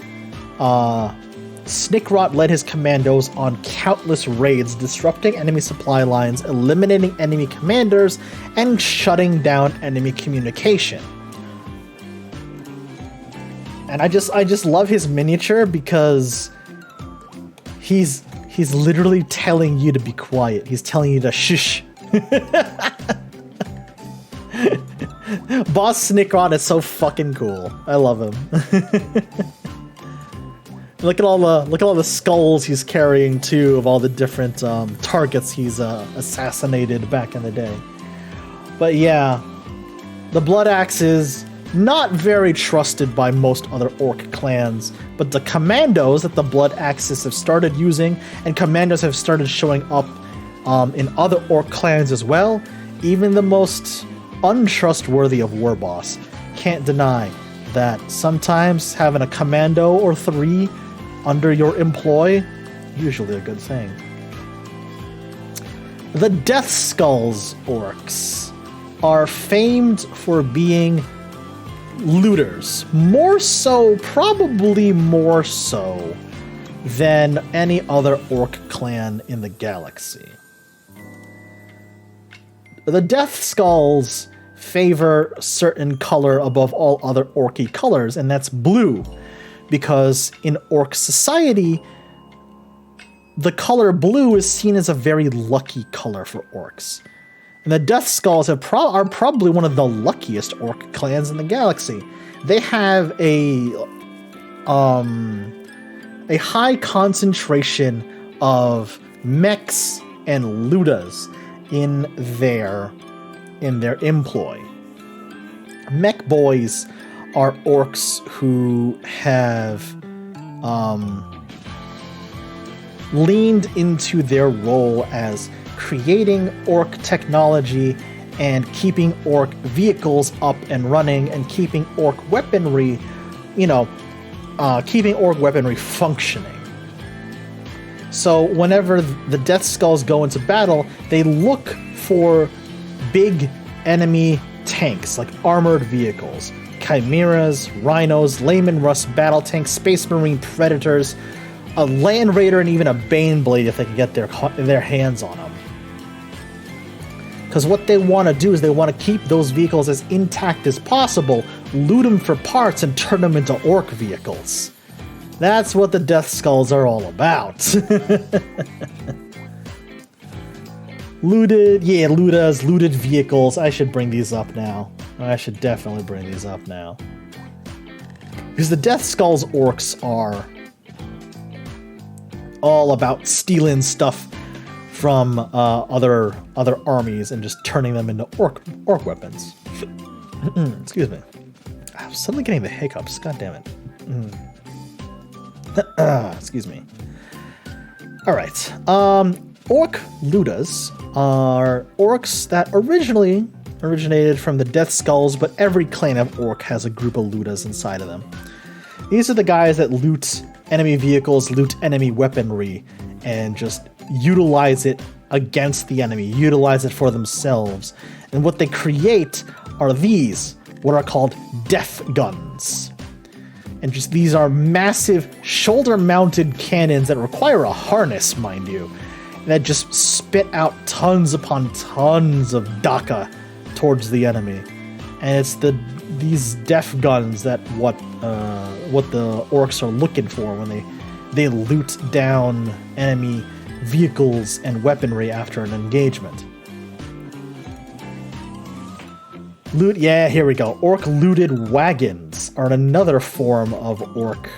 Snickrot led his commandos on countless raids, disrupting enemy supply lines, eliminating enemy commanders, and shutting down enemy communication. And I just love his miniature because he's literally telling you to be quiet. He's telling you to shush. Boss Snickrot is so fucking cool. I love him. Look at all the skulls he's carrying too of all the different targets he's assassinated back in the day. But yeah, the Blood Axe is not very trusted by most other Orc clans, but the commandos that the Blood Axes have started using, and commandos have started showing up in other Orc clans as well, even the most untrustworthy of war boss can't deny that sometimes having a commando or three under your employ, usually a good thing. The Death Skulls Orcs are famed for being looters, probably more so than any other Orc clan in the galaxy. The Death Skulls favor a certain color above all other Orky colors, and that's blue. Because in Orc society, the color blue is seen as a very lucky color for Orcs. And the Death Skulls are probably one of the luckiest Orc clans in the galaxy. They have a high concentration of mechs and ludas in their employ. Mech boys are orcs who have leaned into their role as creating orc technology and keeping orc vehicles up and running and keeping orc weaponry, functioning. So whenever the Death Skulls go into battle, they look for big enemy tanks, like armored vehicles, chimeras, rhinos, Layman Rust battle tanks, space marine predators, a land raider, and even a Baneblade if they can get their hands on them. Because what they want to do is they want to keep those vehicles as intact as possible, loot them for parts, and turn them into orc vehicles. That's what the Death Skulls are all about. Looted, yeah, Ludas, looted vehicles. I should bring these up now. I should definitely bring these up now. Because the Death Skulls orcs are all about stealing stuff from other armies and just turning them into orc weapons. Excuse me. I'm suddenly getting the hiccups. God damn it. Excuse me. All right. Orc Ludas are orcs that originated from the Death Skulls, but every clan of orc has a group of Ludas inside of them. These are the guys that loot enemy vehicles, loot enemy weaponry, and just utilize it against the enemy, utilize it for themselves. And what they create are these, what are called death guns. And just these are massive shoulder-mounted cannons that require a harness, mind you, that just spit out tons upon tons of Daka towards the enemy. And it's these death guns that what the orcs are looking for when they loot down enemy vehicles and weaponry after an engagement. Loot, yeah, here we go. Orc looted wagons are another form of orc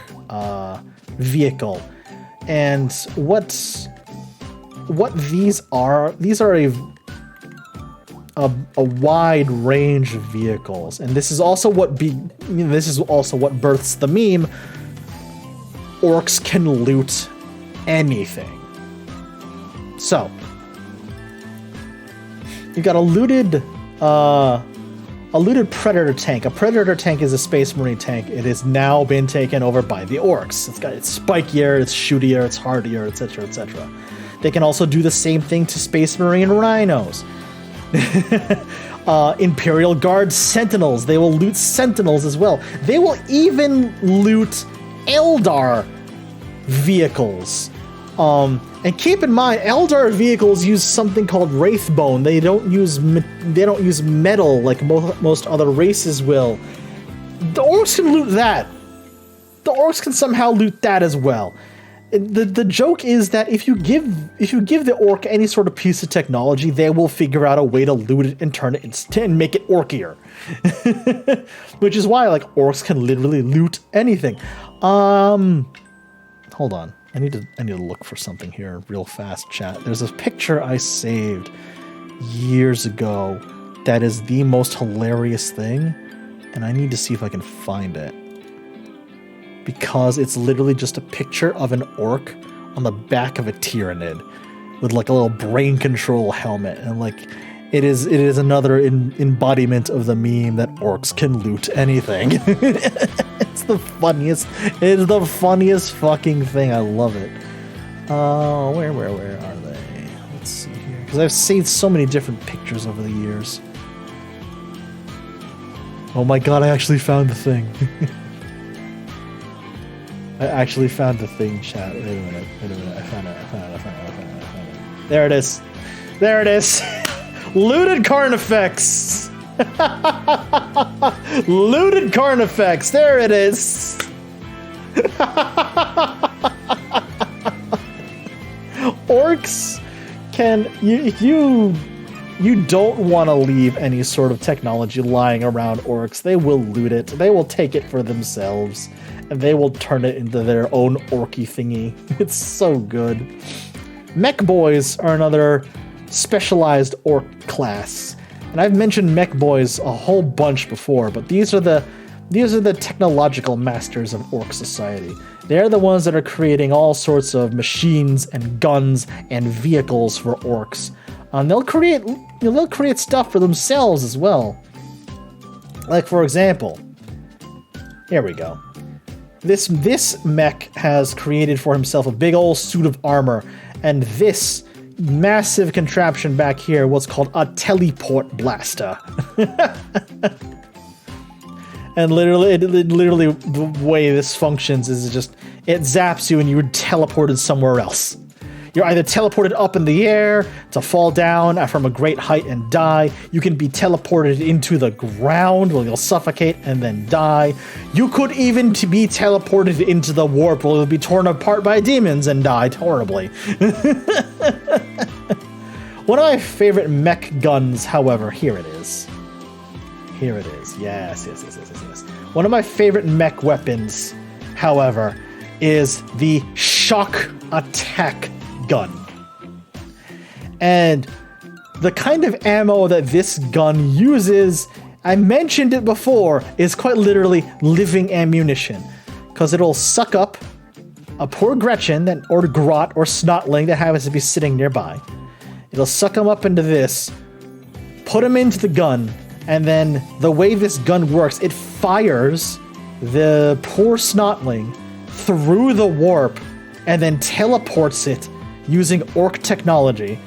vehicle. And what these are a wide range of vehicles, and this is also what births the meme. Orcs can loot anything. So you got a looted Predator tank. A Predator tank is a Space Marine tank. It has now been taken over by the Orcs. It's spikier, it's shootier, it's hardier, etc., etc. They can also do the same thing to Space Marine Rhinos. Imperial Guard Sentinels. They will loot Sentinels as well. They will even loot Eldar vehicles. And keep in mind, Eldar vehicles use something called Wraithbone. They don't use metal like most other races will. The Orcs can loot that. The Orcs can somehow loot that as well. The joke is that if you give the Orc any sort of piece of technology, they will figure out a way to loot it and turn it and make it orkier. Which is why like Orcs can literally loot anything. Hold on. I need to look for something here real fast, chat. There's a picture I saved years ago that is the most hilarious thing, and I need to see if I can find it. Because it's literally just a picture of an orc on the back of a Tyranid with like a little brain control helmet, and like it is another embodiment of the meme that orcs can loot anything. It's the funniest. It is the funniest fucking thing. I love it. Where are they? Let's see here, because I've seen so many different pictures over the years. Oh my god! I actually found the thing. I actually found the thing, chat. Wait a minute. I found it. There it is. There it is. Looted Carnifex. Looted Carnifex. There it is. Orcs can if you don't want to leave any sort of technology lying around orcs, they will loot it. They will take it for themselves, and they will turn it into their own orky thingy. It's so good. Mech Boys are another specialized orc class. And I've mentioned Mech Boys a whole bunch before, but these are the technological masters of Orc society. They're the ones that are creating all sorts of machines and guns and vehicles for orcs. They'll create stuff for themselves as well. Like, for example, here we go. This mech has created for himself a big old suit of armor, and this massive contraption back here, what's called a teleport blaster. And literally the way this functions is just, it zaps you and you're teleported somewhere else. You're either teleported up in the air to fall down from a great height and die. You can be teleported into the ground where you'll suffocate and then die. You could even be teleported into the warp where you'll be torn apart by demons and die horribly. One of my favorite mech guns, however, here it is. Here it is. Yes. One of my favorite mech weapons, however, is the shock attack gun. And the kind of ammo that this gun uses, I mentioned it before, is quite literally living ammunition. Because it'll suck up a poor Gretchen or Grot or Snotling that happens to be sitting nearby. It'll suck them up into this, put them into the gun, and then the way this gun works, it fires the poor Snotling through the warp and then teleports it using Ork technology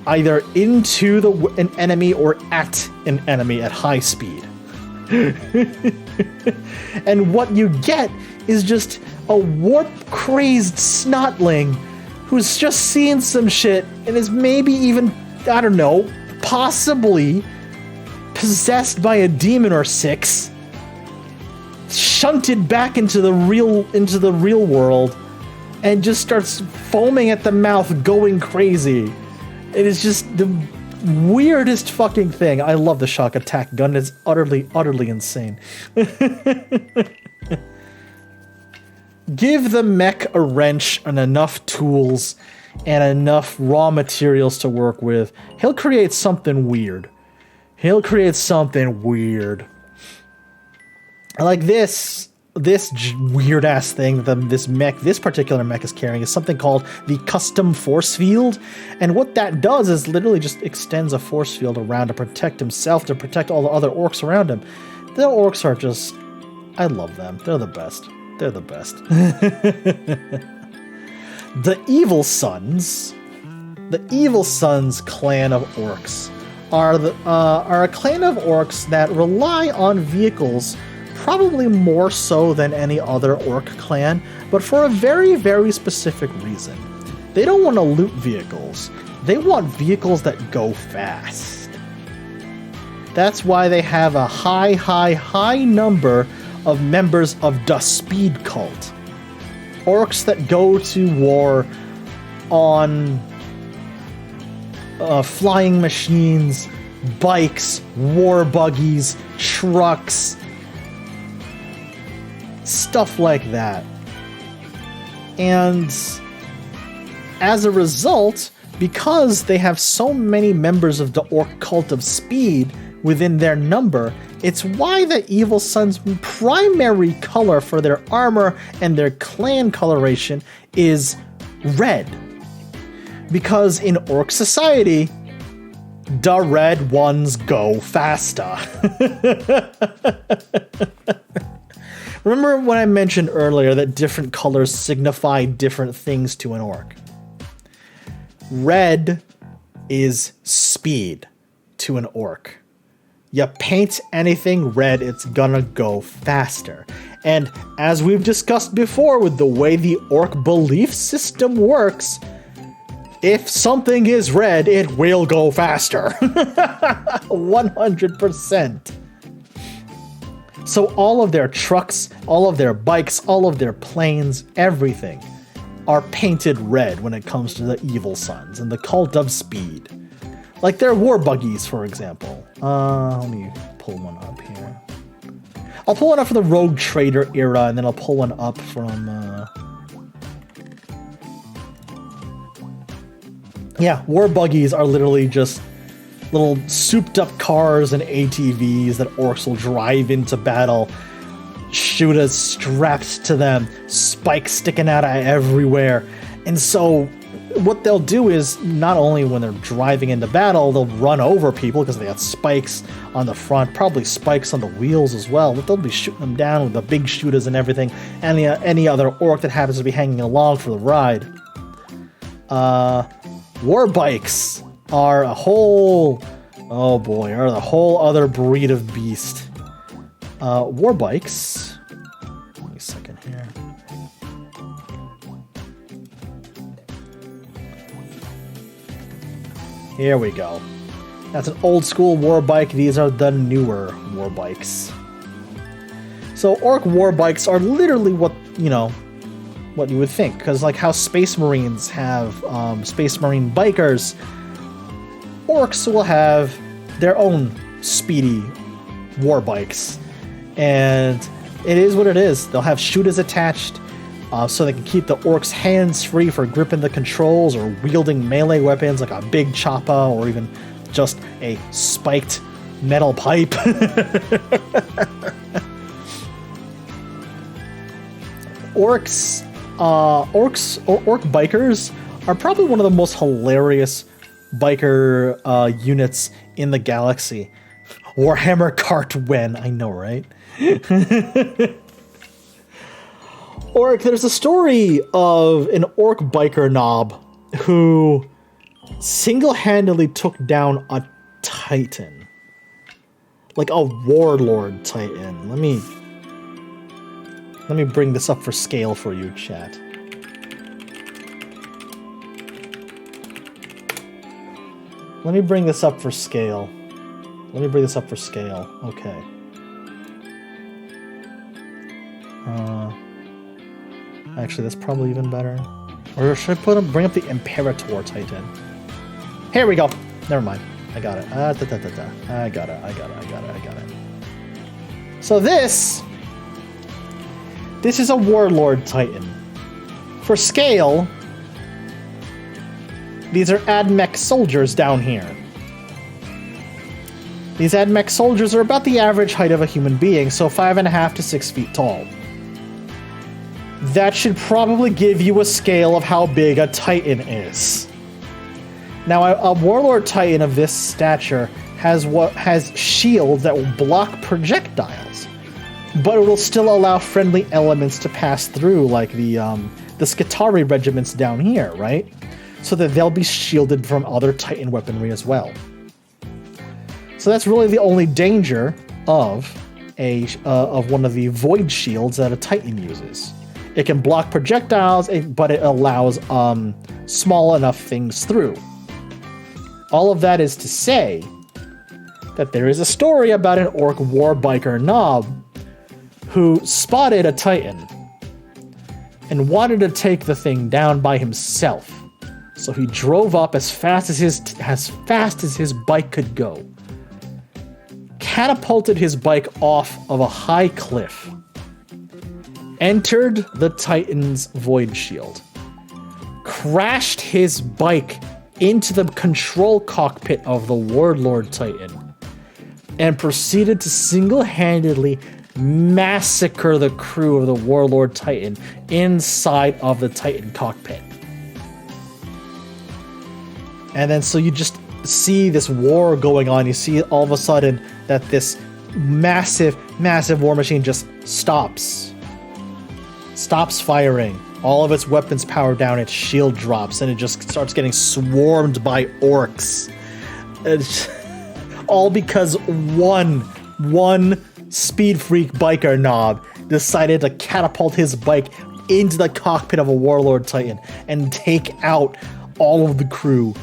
either into an enemy or at an enemy at high speed. And what you get is just a warp-crazed Snotling who's just seen some shit and is maybe even, I don't know, possibly possessed by a demon or six, shunted back into the real world, and just starts foaming at the mouth, going crazy. It is just the weirdest fucking thing. I love the shock attack gun. It's utterly insane. Give the mech a wrench and enough tools and enough raw materials to work with, he'll create something weird. Like this weird ass thing that this particular mech is carrying is something called the custom force field, and what that does is literally just extends a force field around to protect himself, to protect all the other orcs around him. The orcs are just, I love them. They're the best. The Evil Sons clan of orcs are a clan of orcs that rely on vehicles probably more so than any other orc clan, but for a very, very specific reason. They don't want to loot vehicles. They want vehicles that go fast. That's why they have a high number of members of the Speed Cult. Orcs that go to war on flying machines, bikes, war buggies, trucks, stuff like that. And as a result, because they have so many members of the Orc Cult of Speed within their number, it's why the Evil Sons' primary color for their armor and their clan coloration is red. Because in Orc society, the red ones go faster. Remember when I mentioned earlier that different colors signify different things to an orc? Red is speed to an orc. You paint anything red, it's gonna go faster. And as we've discussed before with the way the orc belief system works, if something is red, it will go faster. 100%. So all of their trucks, all of their bikes, all of their planes, everything are painted red when it comes to the Evil Sons and the Cult of Speed. Like their war buggies, for example. Let me pull one up here. I'll pull one up from the Rogue Trader era, and then I'll pull one up from... Yeah, war buggies are literally just little souped-up cars and ATVs that orcs will drive into battle. Shooters strapped to them, spikes sticking out everywhere. And so what they'll do is, not only when they're driving into battle, they'll run over people because they got spikes on the front, probably spikes on the wheels as well, but they'll be shooting them down with the big shooters and everything, and any other orc that happens to be hanging along for the ride. War bikes are a whole... Oh boy, are the whole other breed of beast. War bikes... Give me a second here. Here we go. That's an old school war bike. These are the newer war bikes. So orc war bikes are literally what, what you would think. Because like how Space Marines have Space Marine bikers, orcs will have their own speedy war bikes. And it is what it is. They'll have shooters attached so they can keep the orcs hands-free for gripping the controls or wielding melee weapons like a big choppa or even just a spiked metal pipe. Orc bikers are probably one of the most hilarious biker units in the galaxy. Warhammer Cart Wen, I know, right? Orc, there's a story of an orc biker knob who single-handedly took down a titan. Like a warlord titan. Let me bring this up for scale for you, chat. Let me bring this up for scale. Okay. Actually, that's probably even better. Or should I bring up the Imperator Titan? Here we go. Never mind. I got it. I got it. So this is a Warlord Titan. For scale, these are AdMech soldiers down here. These AdMech soldiers are about the average height of a human being, so 5.5 to 6 feet tall. That should probably give you a scale of how big a Titan is. Now, a Warlord Titan of this stature has shields that will block projectiles, but it will still allow friendly elements to pass through, like the Skitarii regiments down here, right? So that they'll be shielded from other Titan weaponry as well. So that's really the only danger of one of the void shields that a Titan uses. It can block projectiles, but it allows small enough things through. All of that is to say that there is a story about an orc war biker knob who spotted a Titan and wanted to take the thing down by himself. So he drove up as fast as his bike could go, catapulted his bike off of a high cliff, entered the Titan's void shield, crashed his bike into the control cockpit of the Warlord Titan, and proceeded to single-handedly massacre the crew of the Warlord Titan inside of the Titan cockpit. And then so you just see this war going on. You see all of a sudden that this massive war machine just stops firing. All of its weapons power down, its shield drops, and it just starts getting swarmed by orcs. It's all because one speed freak biker knob decided to catapult his bike into the cockpit of a Warlord Titan and take out all of the crew.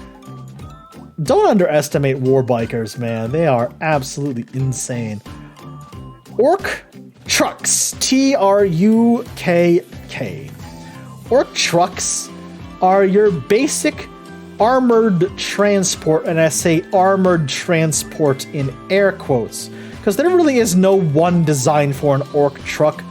Don't underestimate war bikers, man. They are absolutely insane. Ork trucks. TRUKK. Ork trucks are your basic armored transport, and I say armored transport in air quotes, because there really is no one design for an orc truck.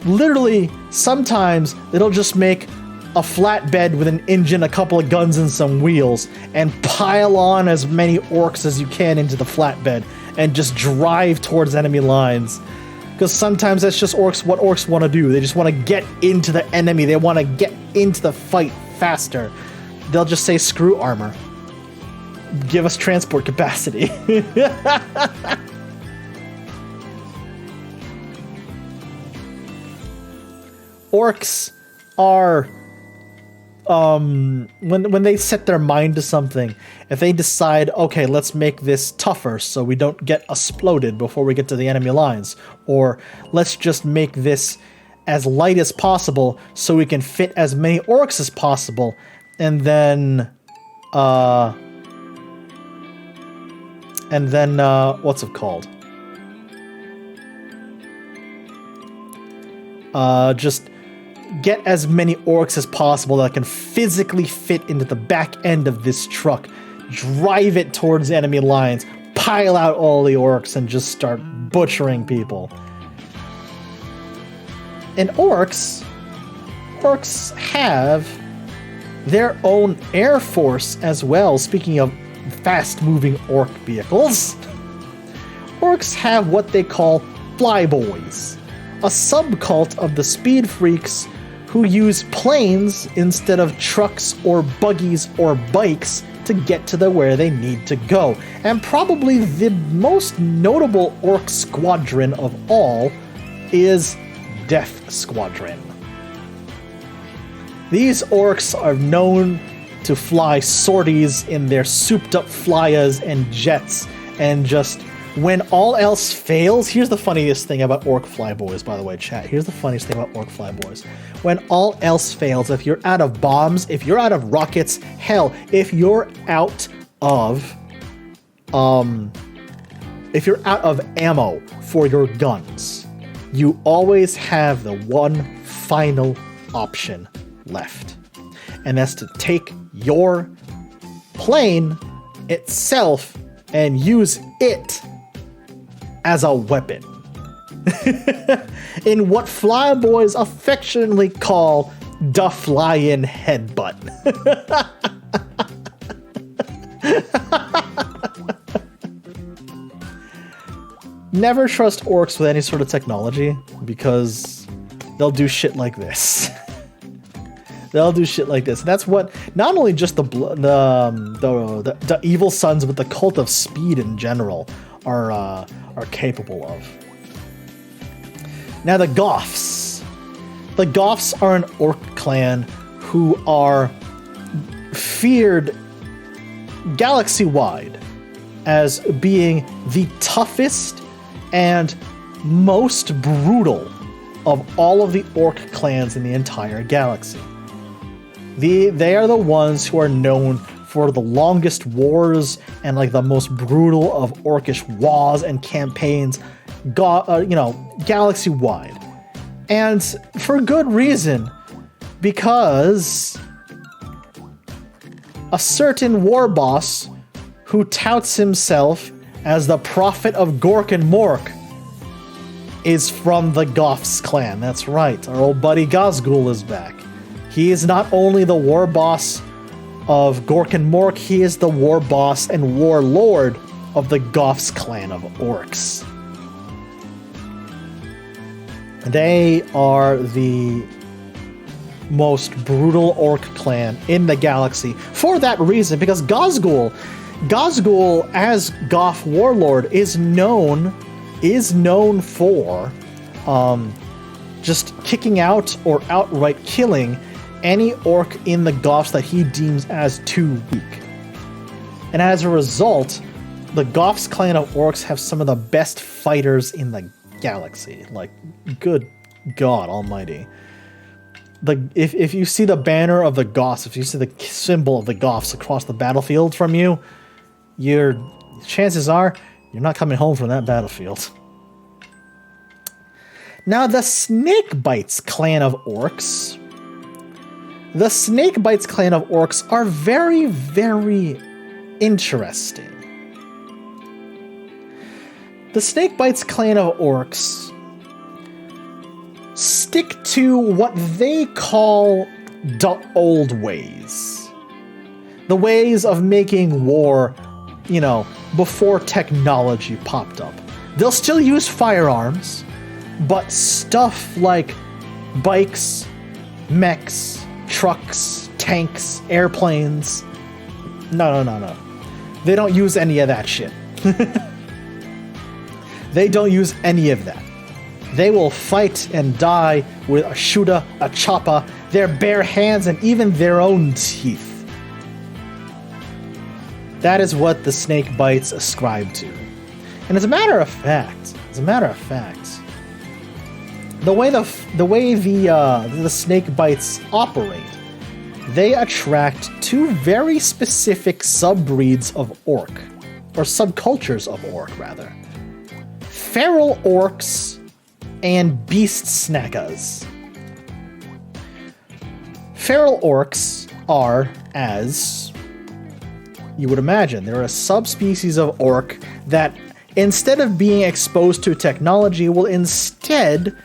Literally, sometimes it'll just make a flatbed with an engine, a couple of guns, and some wheels, and pile on as many orcs as you can into the flatbed, and just drive towards enemy lines. Because sometimes that's just what orcs want to do. They just want to get into the enemy. They want to get into the fight faster. They'll just say, screw armor. Give us transport capacity. Orcs are... when they set their mind to something, if they decide, okay, let's make this tougher so we don't get exploded before we get to the enemy lines, or let's just make this as light as possible so we can fit as many orcs as possible, and then what's it called? Just get as many orcs as possible that can physically fit into the back end of this truck drive it towards enemy lines, pile out all the orcs, and just start butchering people. And orcs have their own air force as well. Speaking of fast-moving orc vehicles, orcs have what they call flyboys, a subcult of the speed freaks who use planes instead of trucks or buggies or bikes to get to where they need to go. And probably the most notable orc squadron of all is Death Squadron. These orcs are known to fly sorties in their souped-up flyers and jets, and just when all else fails, here's the funniest thing about orc flyboys, by the way, chat. Here's the funniest thing about orc flyboys. When all else fails, if you're out of bombs, if you're out of rockets, hell, if you're out of ammo for your guns, you always have the one final option left. And that's to take your plane itself and use it as a weapon. In what flyboys affectionately call the fly-in headbutt. Never trust orcs with any sort of technology, because they'll do shit like this. They'll do shit like this. And that's what not only just the evil sons, but the cult of speed in general are capable of. Now the Goths. The Goths are an orc clan who are feared galaxy-wide as being the toughest and most brutal of all of the orc clans in the entire galaxy. They are the ones who are known for the longest wars and like the most brutal of orcish wars and campaigns, galaxy-wide. And for good reason, because a certain war boss who touts himself as the prophet of Gork and Mork is from the Goths clan. That's right, our old buddy Gazgul is back. He is not only the war boss of Gork and Mork, he is the war boss and warlord of the Goths clan of orcs. They are the most brutal orc clan in the galaxy for that reason, because Gazgul as Goth warlord is known for just kicking out or outright killing any orc in the Goths that he deems as too weak. And as a result, the Goths clan of orcs have some of the best fighters in the galaxy. Like, good God almighty. If you see the banner of the Goths, if you see the symbol of the Goths across the battlefield from you, your chances are you're not coming home from that battlefield. Now, the Snakebites clan of orcs. The Snakebites clan of orcs are very, very interesting. The Snakebites clan of orcs stick to what they call the old ways. The ways of making war, before technology popped up. They'll still use firearms, but stuff like bikes, mechs, trucks, tanks, airplanes. No. They don't use any of that shit. They don't use any of that. They will fight and die with a shooter, a chopper, their bare hands, and even their own teeth. That is what the Snakebites ascribe to. And as a matter of fact, the way the Snakebites operate, they attract two very specific subbreeds of orc, or subcultures of orc, rather. Feral orcs and beast snackers. Feral orcs are, as you would imagine. They're a subspecies of orc that, instead of being exposed to technology, will instead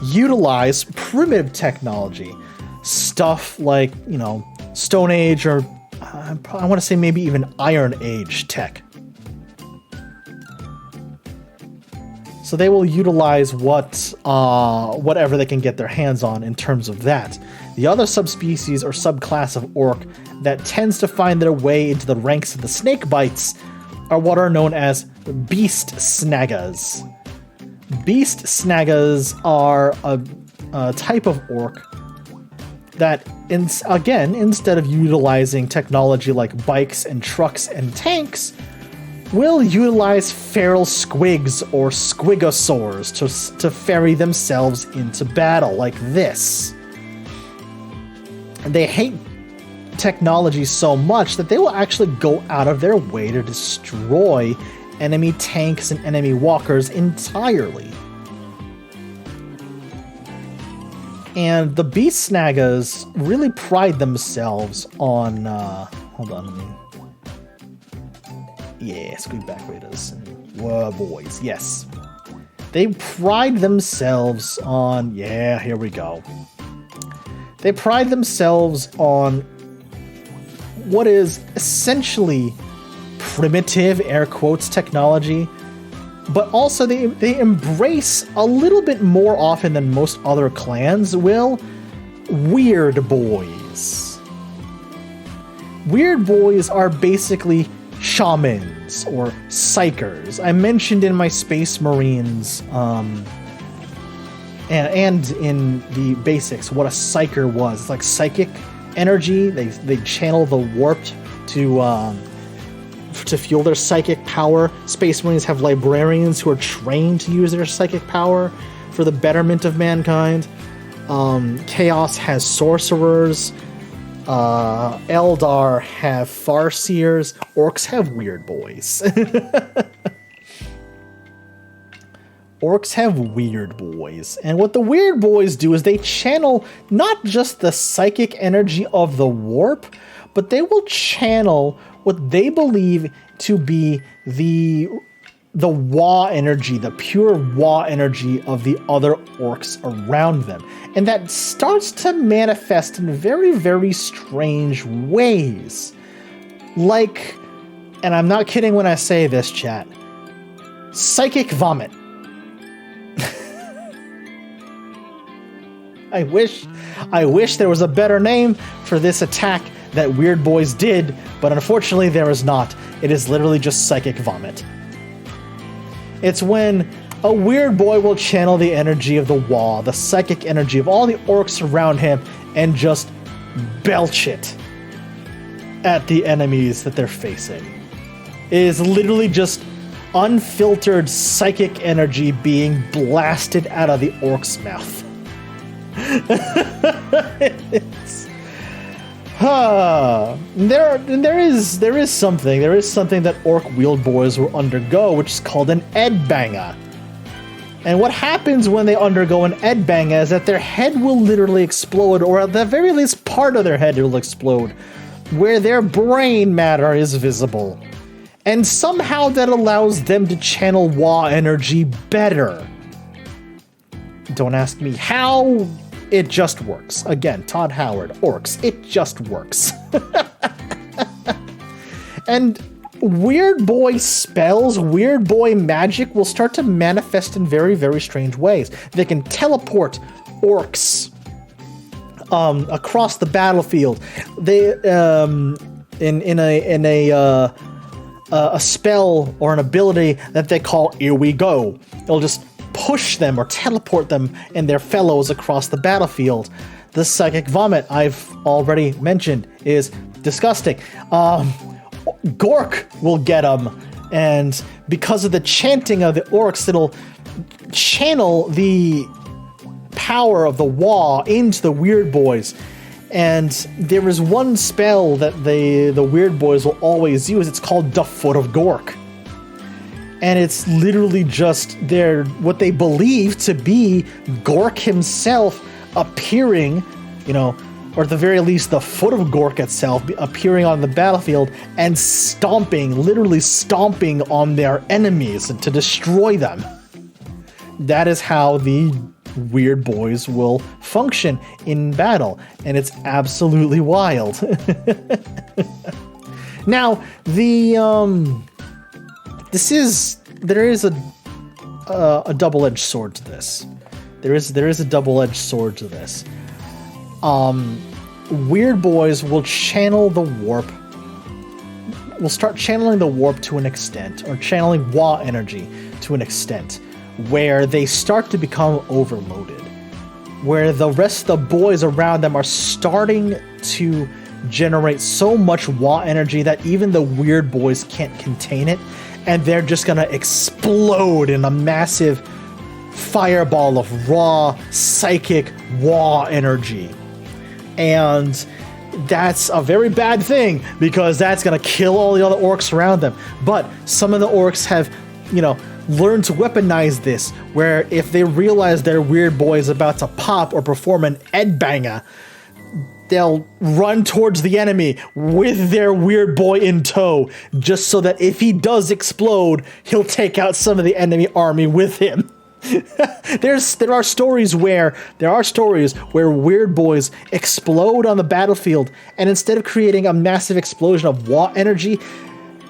utilize primitive technology. Stuff like, you know, Stone Age, or I want to say maybe even Iron Age tech. So they will utilize whatever they can get their hands on in terms of that. The other subspecies or subclass of orc that tends to find their way into the ranks of the snakebites are what are known as beast snaggas. Beast snaggas are a type of orc that, again, instead of utilizing technology like bikes and trucks and tanks, will utilize feral squigs or squigosaurs to ferry themselves into battle, like this. They hate technology so much that they will actually go out of their way to destroy enemy tanks and enemy walkers entirely. And the beast snaggas really pride themselves on... hold on, let me... Yeah, squeak back raiders. Whoa, boys, yes. They pride themselves on... Yeah, here we go. They pride themselves on what is essentially primitive, air quotes, technology, but also they embrace a little bit more often than most other clans will, weird boys. Weird boys are basically shamans or psychers. I mentioned in my Space Marines and in the basics what a psyker was. It's like psychic energy. They channel the warp to fuel their psychic power. Space Marines have librarians who are trained to use their psychic power for the betterment of mankind. Chaos has sorcerers. Eldar have farseers. Orcs have weird boys. Orcs have weird boys. And what the weird boys do is they channel not just the psychic energy of the warp, but they will channel what they believe to be the Wa energy, the pure Wa energy of the other orcs around them. And that starts to manifest in very, very strange ways. Like, and I'm not kidding when I say this, chat, psychic vomit. I wish there was a better name for this attack that weird boys did, but unfortunately there is not. It is literally just psychic vomit. It's when a weird boy will channel the energy of the Wa, the psychic energy of all the orcs around him, and just belch it at the enemies that they're facing. It is literally just unfiltered psychic energy being blasted out of the orc's mouth. There is something that orc wield boys will undergo, which is called an edbanga. And what happens when they undergo an edbanga is that their head will literally explode, or at the very least part of their head will explode, where their brain matter is visible. And somehow that allows them to channel Wa energy better. Don't ask me how. It just works. Again, Todd Howard, Orks. It just works. And weird boy spells, weird boy magic will start to manifest in very, very strange ways. They can teleport orcs across the battlefield. They in a spell or an ability that they call "Here We Go." It'll just push them or teleport them and their fellows across the battlefield. The psychic vomit I've already mentioned is disgusting. Gork will get them, and because of the chanting of the orcs, it'll channel the power of the Wa into the weird boys. And there is one spell that the weird boys will always use. It's called the Foot of Gork. And it's literally just what they believe to be Gork himself appearing, or at the very least the foot of Gork itself, appearing on the battlefield and stomping, literally stomping on their enemies to destroy them. That is how the weird boys will function in battle, and it's absolutely wild. Now, there is a double-edged sword to this. There is a double-edged sword to this. Weird boys will channel the warp. Will start channeling the warp to an extent, or channeling Wa energy to an extent, where they start to become overloaded, where the rest of the boys around them are starting to generate so much Wa energy that even the weird boys can't contain it, and they're just gonna explode in a massive fireball of raw psychic Wa energy. And that's a very bad thing, because that's gonna kill all the other orcs around them. But some of the orcs have, learn to weaponize this, where if they realize their weird boy is about to pop or perform an Edbanger, they'll run towards the enemy with their weird boy in tow, just so that if he does explode, he'll take out some of the enemy army with him. There are stories where weird boys explode on the battlefield, and instead of creating a massive explosion of Wa energy,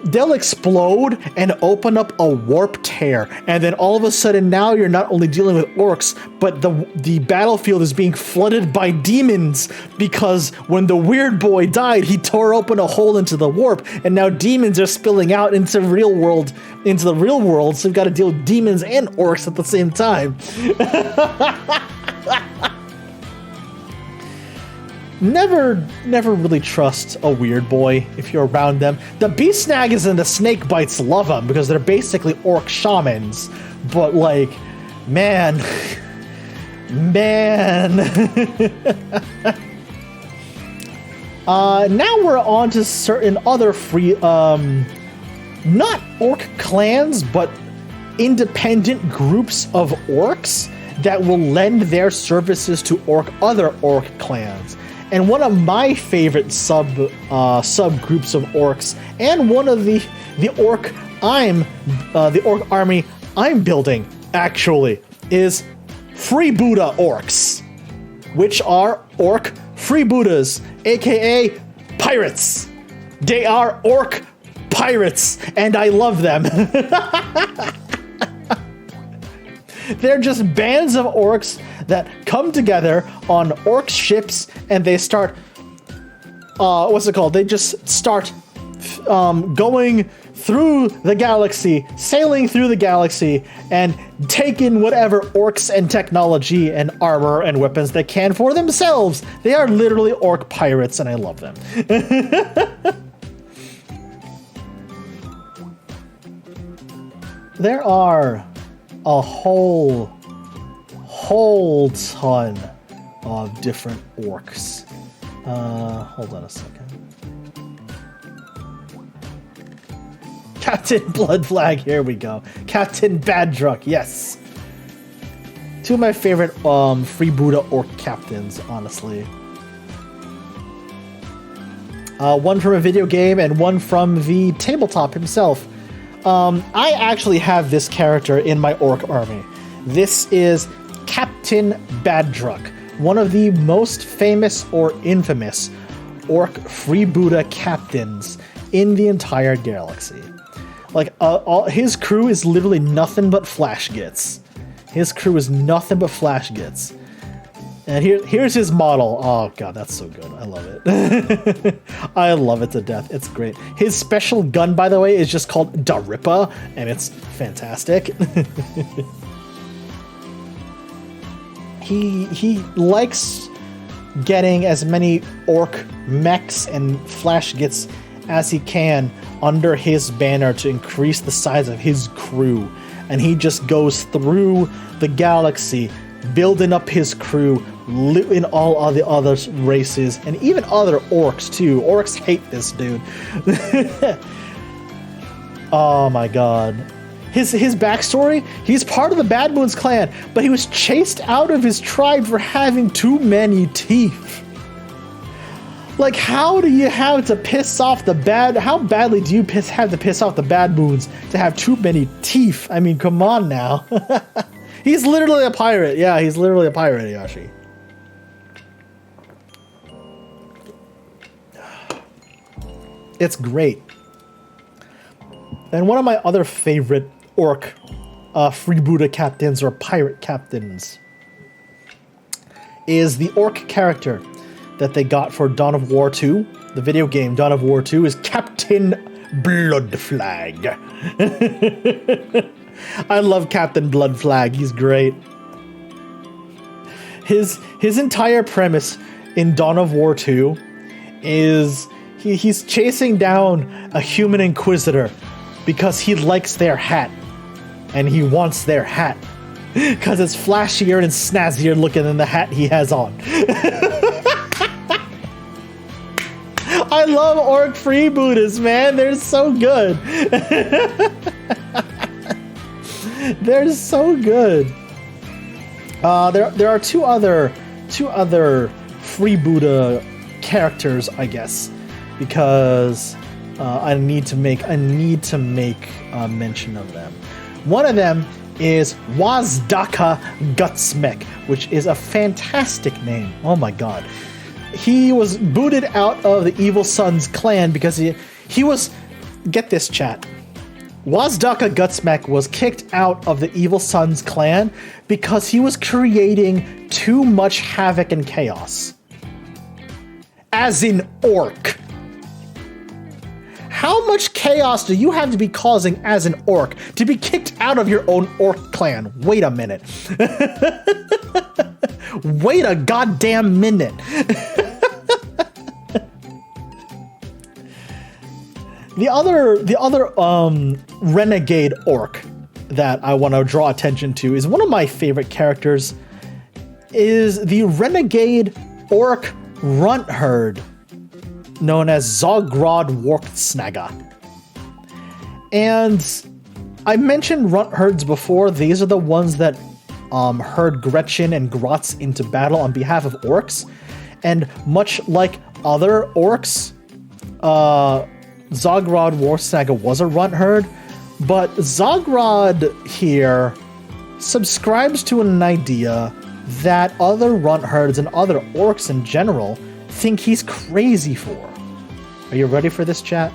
they'll explode and open up a warp tear, and then all of a sudden now you're not only dealing with orcs, but the battlefield is being flooded by demons, because when the weird boy died, he tore open a hole into the warp, and now demons are spilling out into the real world, so you've got to deal with demons and orcs at the same time. Never really trust a weird boy if you're around them. The beast snaggers and the snake bites love them because they're basically orc shamans. But man. Now we're on to certain other free, not orc clans, but independent groups of orcs that will lend their services to other orc clans. And one of my favorite subgroups of orcs, and one of the orc army I'm building, actually, is Freebooter orcs, which are orc freebooters, aka pirates. They are orc pirates, and I love them. They're just bands of orcs that come together on orc ships, and they start, they just start going through the galaxy, sailing through the galaxy, and taking whatever orcs and technology and armor and weapons they can for themselves. They are literally orc pirates, and I love them. There are a whole ton of different orcs. Hold on a second. Captain Blood Flag, here we go. Captain Badruck, yes. Two of my favorite freebooter orc captains, honestly. One from a video game and one from the tabletop himself. I actually have this character in my orc army. This is Captain Badruck, one of the most famous or infamous orc freebooter captains in the entire galaxy. His crew is literally nothing but flash gits. His crew is nothing but flash gits. And here's his model. Oh god, that's so good. I love it. I love it to death. It's great. His special gun, by the way, is just called Darippa, and it's fantastic. He likes getting as many orc mechs and flash gits as he can under his banner to increase the size of his crew. And he just goes through the galaxy, building up his crew, looting all of the other races, and even other orcs too. Orcs hate this dude. Oh my god. His backstory, he's part of the Bad Moons clan, but he was chased out of his tribe for having too many teeth. Like, how do you have to piss off the bad? How badly do you have to piss off the bad moons to have too many teeth? I mean, come on now. He's literally a pirate. Yeah, he's literally a pirate, Yoshi. It's great. And one of my other favorite orc freebooter captains or pirate captains is the orc character that they got for Dawn of War 2. The video game Dawn of War 2 is Captain Bloodflag. I love Captain Bloodflag. He's great. His entire premise in Dawn of War 2 is he's chasing down a human inquisitor because he likes their hat. And he wants their hat. Because it's flashier and snazzier looking than the hat he has on. I love orc freebooters, man. They're so good. They're so good. There are two other freebooter characters, I guess, because I need to make mention of them. One of them is Wazdaka Gutsmek, which is a fantastic name. Oh my god. He was booted out of the Evil Sun's clan because he was... Get this, chat. Wazdaka Gutsmek was kicked out of the Evil Sun's clan because he was creating too much havoc and chaos. As in orc. How much chaos do you have to be causing as an orc to be kicked out of your own orc clan? Wait a minute. Wait a goddamn minute. The other renegade orc that I want to draw attention to is one of my favorite characters is the renegade orc runt herd known as Zogrod Wartsnaga. And I mentioned runt herds before. These are the ones that herd Gretchen and Grotz into battle on behalf of orcs. And much like other orcs, Zogrod Wartsnaga was a runt herd, but Zogrod here subscribes to an idea that other runt herds and other orcs in general think he's crazy for. Are you ready for this, chat?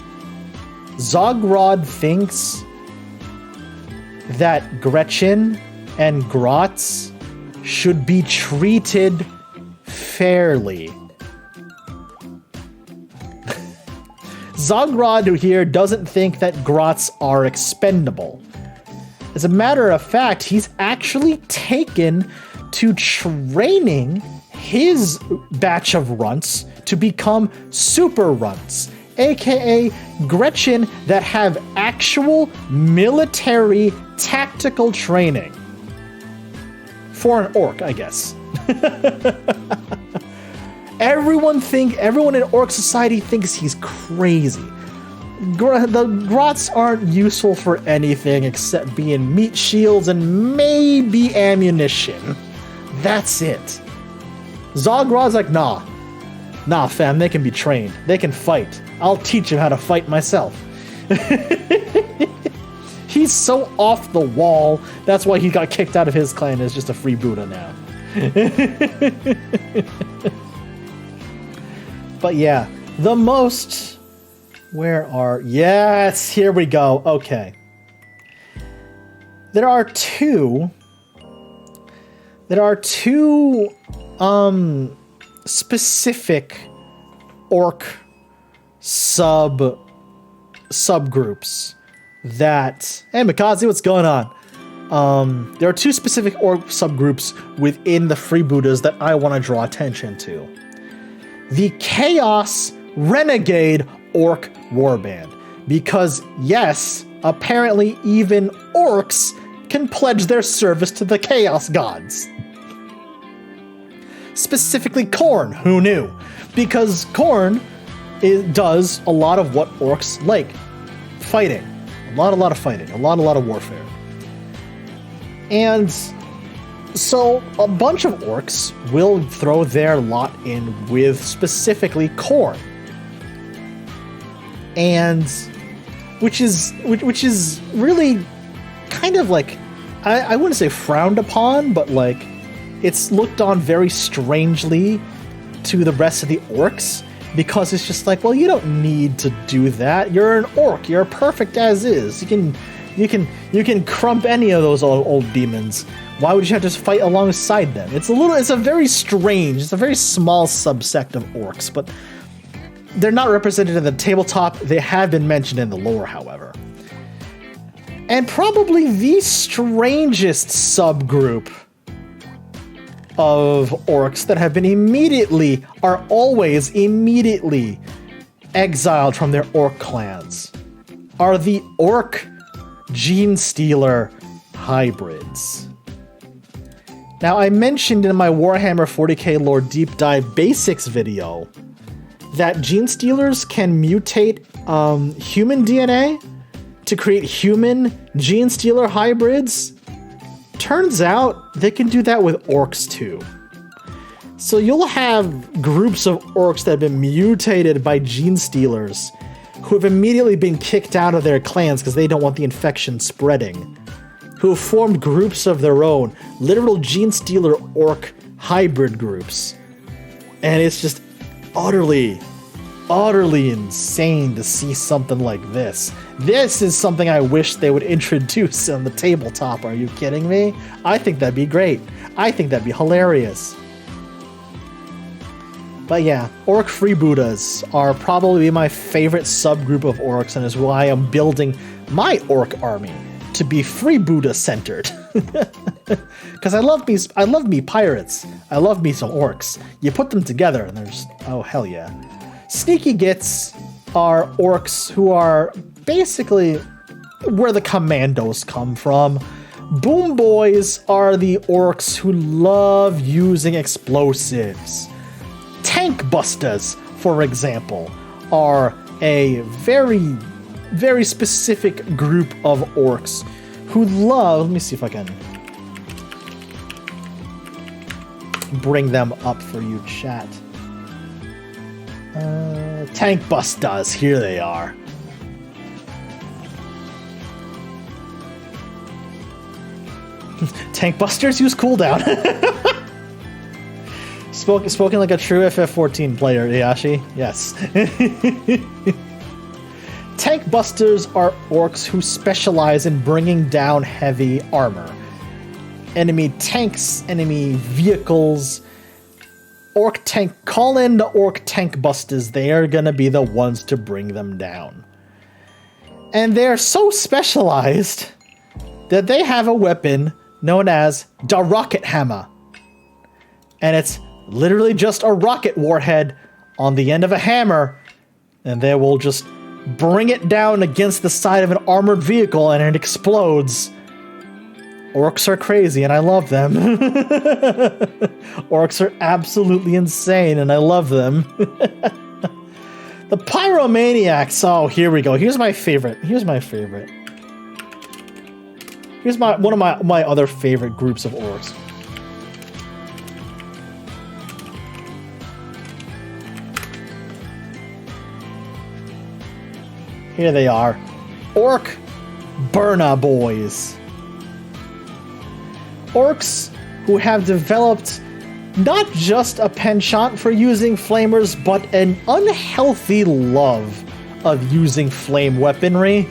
Zogrod thinks that Gretchen and Grotz should be treated fairly. Zogrod here doesn't think that Grotz are expendable. As a matter of fact, he's actually taken to training his batch of runts to become super runts, aka Gretchen that have actual military tactical training. For an orc, I guess. Everyone in orc society thinks he's crazy. The Grotz aren't useful for anything except being meat shields and maybe ammunition. That's it. Zogrod's like, nah, fam, they can be trained. They can fight. I'll teach them how to fight myself. He's so off the wall. That's why he got kicked out of his clan as just a freebooter now. But yeah, the most... Yes, here we go. Okay. There are two specific orc subgroups that... Hey, Mikaze, what's going on? There are two specific orc subgroups within the freebooters that I want to draw attention to. The Chaos Renegade Orc Warband. Because, yes, apparently even orcs can pledge their service to the Chaos Gods. Specifically Khorne, who knew? Because Khorne does a lot of what orcs like. Fighting. A lot of fighting. A lot of warfare. And So a bunch of orcs will throw their lot in with specifically corn, and which is really kind of like, I wouldn't say frowned upon, but like it's looked on very strangely to the rest of the orcs, because it's just like, well, you don't need to do that. You're an orc. You're perfect as is. You can KRUMP any of those old demons. Why would you have to fight alongside them? It's a very small subsect of orcs, but they're not represented in the tabletop. They have been mentioned in the lore, however. And probably the strangest subgroup of orcs that have been always immediately exiled from their orc clans are the orc gene stealer hybrids. Now, I mentioned in my Warhammer 40K lore deep dive basics video that gene stealers can mutate human DNA to create human gene stealer hybrids. Turns out they can do that with orcs too. So you'll have groups of orcs that have been mutated by gene stealers who have immediately been kicked out of their clans because they don't want the infection spreading, who have formed groups of their own, literal gene stealer orc hybrid groups. And it's just utterly insane to see something like this. This is something I wish they would introduce on the tabletop. Are you kidding me? I think that'd be great. I think that'd be hilarious. But yeah, orc freebooters are probably my favorite subgroup of orcs, and is why I'm building my orc army to be freebooter centered. Because I love me pirates. I love me some orcs. You put them together and there's, oh hell yeah. Sneaky GITS are orcs who are basically where the commandos come from. Boom boys are the orcs who love using explosives. Tank busters, for example, are a very specific group of orcs who love, let me see if I can bring them up for you, chat. Tank busters, here they are. Tank busters use cooldown. Spoken like a true FF14 player, Iyashi. Yes. Tank busters are orcs who specialize in bringing down heavy armor. Enemy tanks, enemy vehicles. Call in the orc tank busters. They are gonna be the ones to bring them down. And they're so specialized that they have a weapon known as the rocket hammer. And it's literally just a rocket warhead on the end of a hammer, and they will just bring it down against the side of an armored vehicle and it explodes. Orcs are crazy and I love them. Orcs are absolutely insane and I love them. The pyromaniacs. Oh, here we go. Here's my favorite. Here's one of my other favorite groups of orcs. Here they are. Orc Burna Boys. Orcs who have developed not just a penchant for using flamers, but an unhealthy love of using flame weaponry.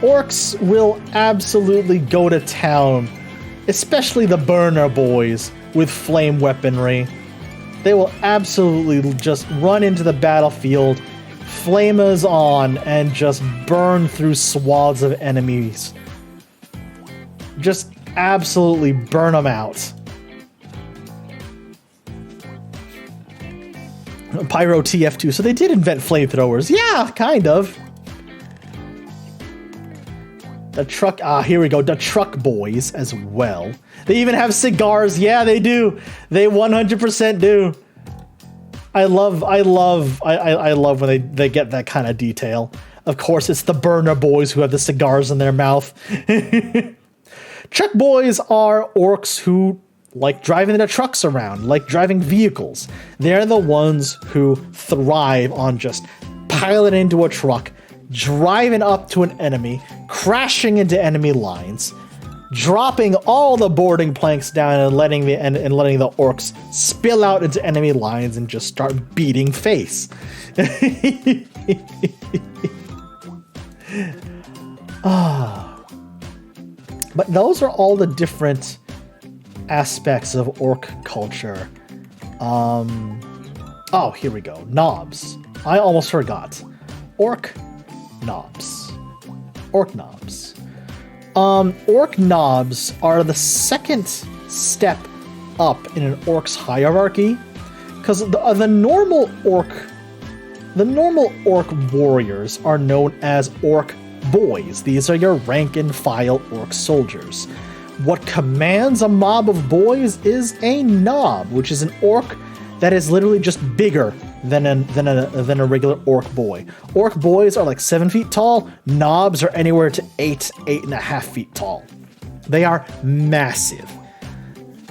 Orcs will absolutely go to town, especially the Burner Boys, with flame weaponry. They will absolutely just run into the battlefield, flamers on, and just burn through swaths of enemies. Just absolutely burn them out. Pyro TF2. So they did invent flamethrowers. Yeah, kind of. The truck, here we go. The truck boys as well. They even have cigars. Yeah, they do. They 100% do. I love when they get that kind of detail. Of course, it's the burner boys who have the cigars in their mouth. Truck boys are orcs who like driving their trucks around, like driving vehicles. They're the ones who thrive on just piloting into a truck, driving up to an enemy, crashing into enemy lines, dropping all the boarding planks down and letting the orcs spill out into enemy lines and just start beating face. But those are all the different aspects of orc culture. Oh, here we go. Knobs. I almost forgot. Orc knobs. Orc knobs. Orc knobs are the second step up in an orc's hierarchy, because the normal orc warriors are known as orc boys. These are your rank and file orc soldiers. What commands a mob of boys is a knob, which is an orc that is literally just bigger than a regular orc boy. Orc boys are like 7 feet tall. Knobs are anywhere to 8.5 feet tall. They are massive.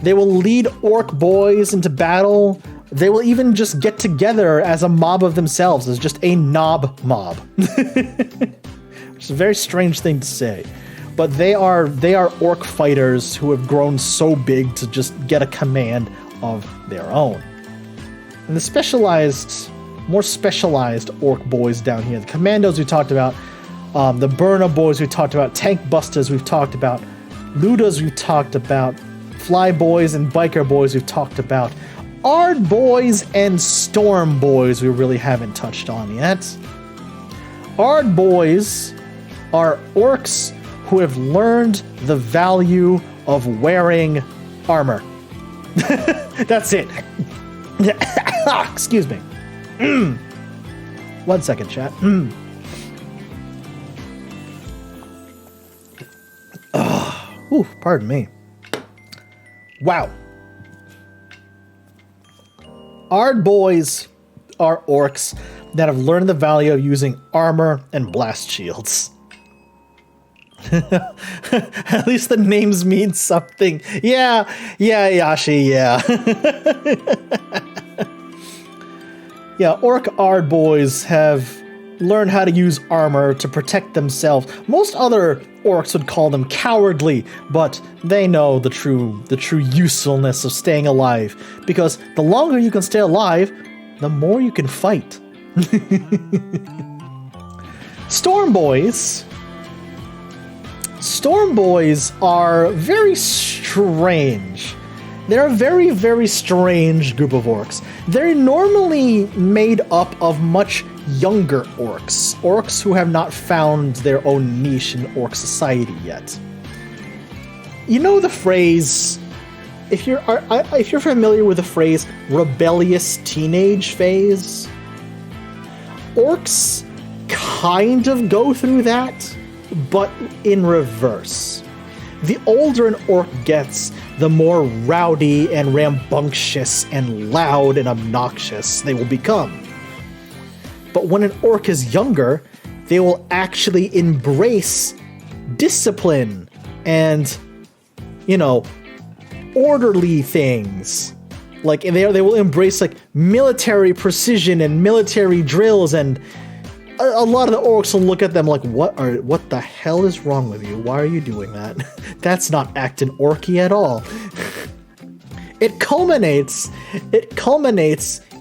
They will lead orc boys into battle. They will even just get together as a mob of themselves, as just a knob mob. Which is a very strange thing to say. But they are orc fighters who have grown so big to just get a command of their own. And the more specialized orc boys down here, the commandos we talked about, the burner boys we talked about, tank busters we've talked about, looters we've talked about, fly boys and biker boys we've talked about, ard boys and storm boys we really haven't touched on yet. Ard boys are orcs who have learned the value of wearing armor. That's it. Excuse me. 1 second, chat. Ooh, pardon me. Wow. Ard boys are orcs that have learned the value of using armor and blast shields. At least the names mean something. Yeah, Yashi, yeah. Yeah, orc ard boys have learned how to use armor to protect themselves. Most other orcs would call them cowardly, but they know the true usefulness of staying alive, because the longer you can stay alive, the more you can fight. Storm boys are very strange. They're a very, very strange group of orcs. They're normally made up of much younger orcs. Orcs who have not found their own niche in orc society yet. You know the phrase, if you're familiar with the phrase rebellious teenage phase, orcs kind of go through that, but in reverse. The older an orc gets, the more rowdy and rambunctious and loud and obnoxious they will become. But when an orc is younger, they will actually embrace discipline and, orderly things. Like, they will embrace, like, military precision and military drills, and a lot of the orcs will look at them like, what the hell is wrong with you? Why are you doing that? That's not acting orky at all. It culminates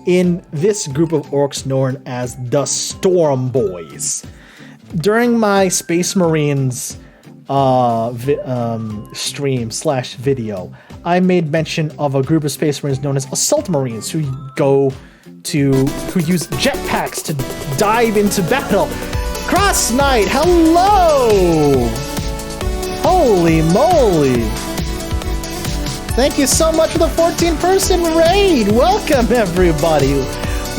in this group of orcs known as the Storm Boys. During my Space Marines stream/video, I made mention of a group of Space Marines known as Assault Marines who use jetpacks to dive into battle. Cross Knight, hello! Holy moly! Thank you so much for the 14-person raid! Welcome, everybody!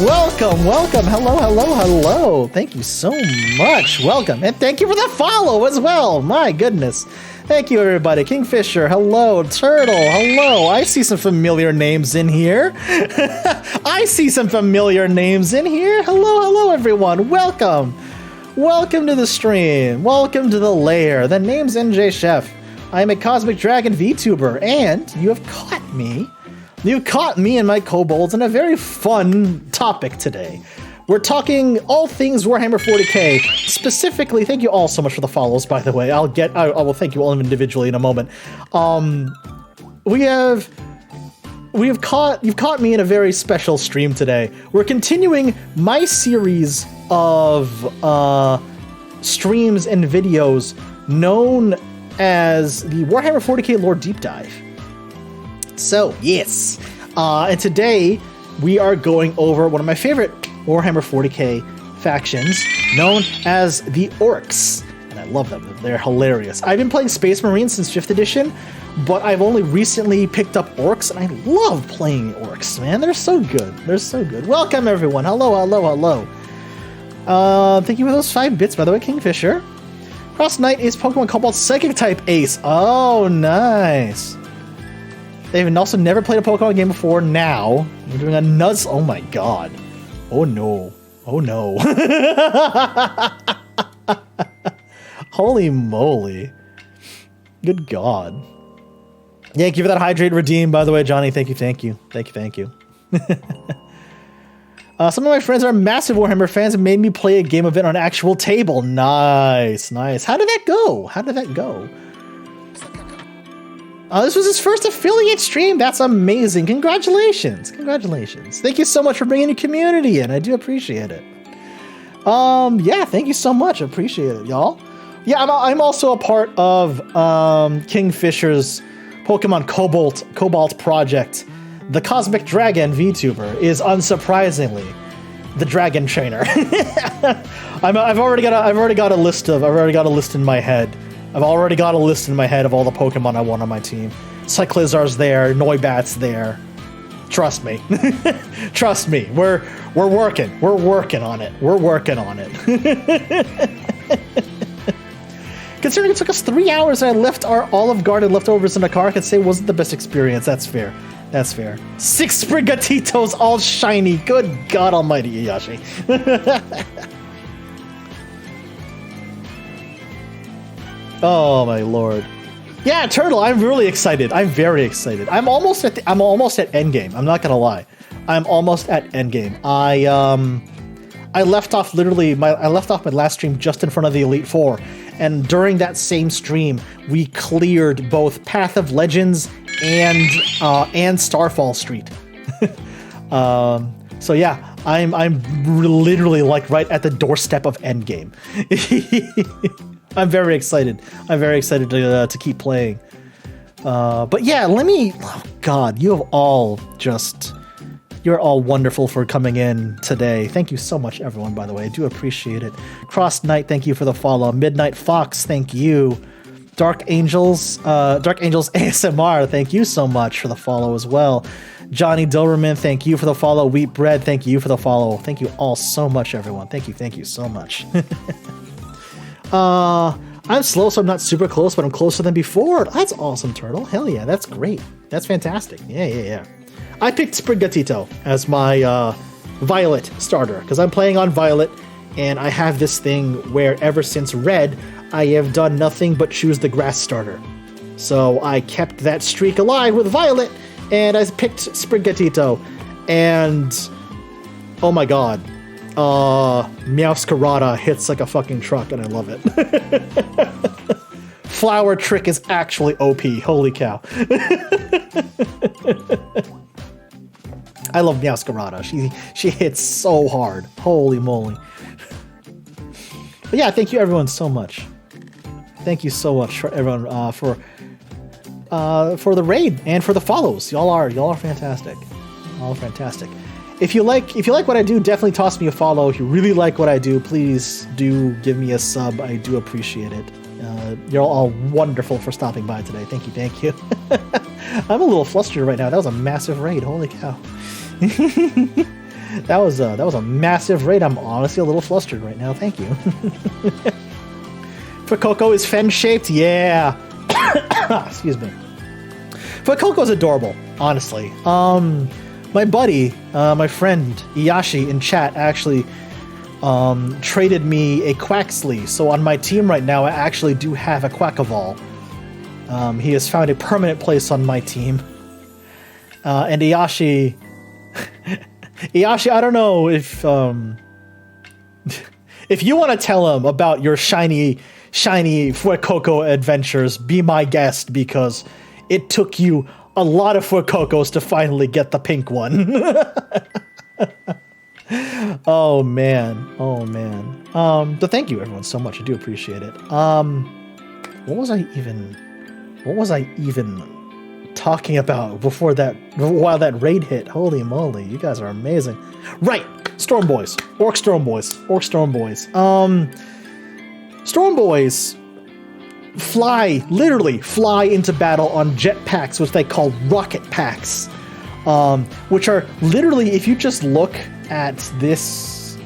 Welcome! Hello! Thank you so much! Welcome! And thank you for the follow as well! My goodness! Thank you, everybody. Kingfisher, hello. Turtle, hello. I see some familiar names in here. Hello, everyone. Welcome to the stream. Welcome to the lair. The name's NJChef. I am a Cosmic Dragon VTuber, and you have caught me. You caught me and my kobolds in a very fun topic today. We're talking all things Warhammer 40K. Specifically, thank you all so much for the follows, by the way. I will thank you all individually in a moment. You've caught me in a very special stream today. We're continuing my series of streams and videos known as the Warhammer 40K Lore Deep Dive. So, yes. And today, we are going over one of my favorite Warhammer 40K factions, known as the Orks. And I love them. They're hilarious. I've been playing Space Marines since 5th edition, but I've only recently picked up Orks, and I love playing Orks, man. They're so good. They're so good. Welcome, everyone. Hello, hello, hello. Thank you for those 5 bits, by the way, Kingfisher. Cross Knight is Pokemon Cobalt Psychic type Ace. Oh, nice. They've also never played a Pokemon game before. Now we're doing a nuts. Oh my god. Oh no. Oh no. Holy moly. Good god. Thank you for that hydrate redeem, by the way, Johnny. Thank you, thank you. Thank you, thank you. Some of my friends are massive Warhammer fans and made me play a game of it on an actual table. Nice, nice. How did that go? How did that go? This was his first affiliate stream. That's amazing. Congratulations. Congratulations. Thank you so much for bringing your community in. I do appreciate it. Yeah, thank you so much. I appreciate it, y'all. Yeah, I'm also a part of Kingfisher's Pokemon Cobalt project. The Cosmic Dragon VTuber is unsurprisingly the Dragon Trainer. I've already got a list in my head. I've already got a list in my head of all the Pokemon I want on my team. Cyclizar's there, Noibat's there. Trust me. Trust me. We're working. We're working on it. We're working on it. Considering it took us 3 hours and I left our Olive Garden leftovers in the car, I could say it wasn't the best experience. That's fair. That's fair. 6 Sprigatitos all shiny. Good God almighty, Iyashi. Oh my lord. Yeah, Turtle, I'm really excited. I'm very excited. I'm almost at endgame. I'm not gonna lie. I'm almost at endgame. I left off my last stream just in front of the Elite Four, and during that same stream, we cleared both Path of Legends and Starfall Street. So yeah, I'm literally like right at the doorstep of endgame. I'm very excited. I'm very excited to keep playing. But yeah, oh God, you're all wonderful for coming in today. Thank you so much, everyone, by the way. I do appreciate it. Cross Knight, thank you for the follow. Midnight Fox, thank you. Dark Angels ASMR, thank you so much for the follow as well. Johnny Dillerman, thank you for the follow. Wheat Bread, thank you for the follow. Thank you all so much, everyone. Thank you so much. I'm slow, so I'm not super close, but I'm closer than before. That's awesome, Turtle. Hell yeah, that's great. That's fantastic. Yeah. I picked Sprigatito as my Violet starter, because I'm playing on Violet, and I have this thing where ever since Red, I have done nothing but choose the grass starter. So I kept that streak alive with Violet, and I picked Sprigatito, and oh my god. Meowscarada hits like a fucking truck, and I love it. Flower Trick is actually OP. Holy cow. I love Meowscarada. She hits so hard. Holy moly. But yeah, thank you everyone so much. Thank you so much for everyone for the raid and for the follows. Y'all are fantastic. All fantastic. If you like what I do, definitely toss me a follow. If you really like what I do, please do give me a sub. I do appreciate it. You're all wonderful for stopping by today. Thank you. I'm a little flustered right now. That was a massive raid. Holy cow. That was a massive raid. I'm honestly a little flustered right now. Thank you. Fuecoco is fen-shaped? Yeah. Excuse me. Fuecoco's adorable, honestly. My buddy, my friend Iyashi in chat actually traded me a Quaxley. So on my team right now, I actually do have a Quackavol. He has found a permanent place on my team. And Iyashi... Iyashi, I don't know if you want to tell him about your shiny Fuecoco adventures, be my guest, because it took you a lot of Fuecocos to finally get the pink one. Oh man. But thank you everyone so much. I do appreciate it. What was I even talking about before that, while that raid hit? Holy moly, you guys are amazing. Right, Storm Boys. Orc Storm Boys. Storm Boys literally fly into battle on jetpacks, which they call rocket packs. Which are literally, if you just look at this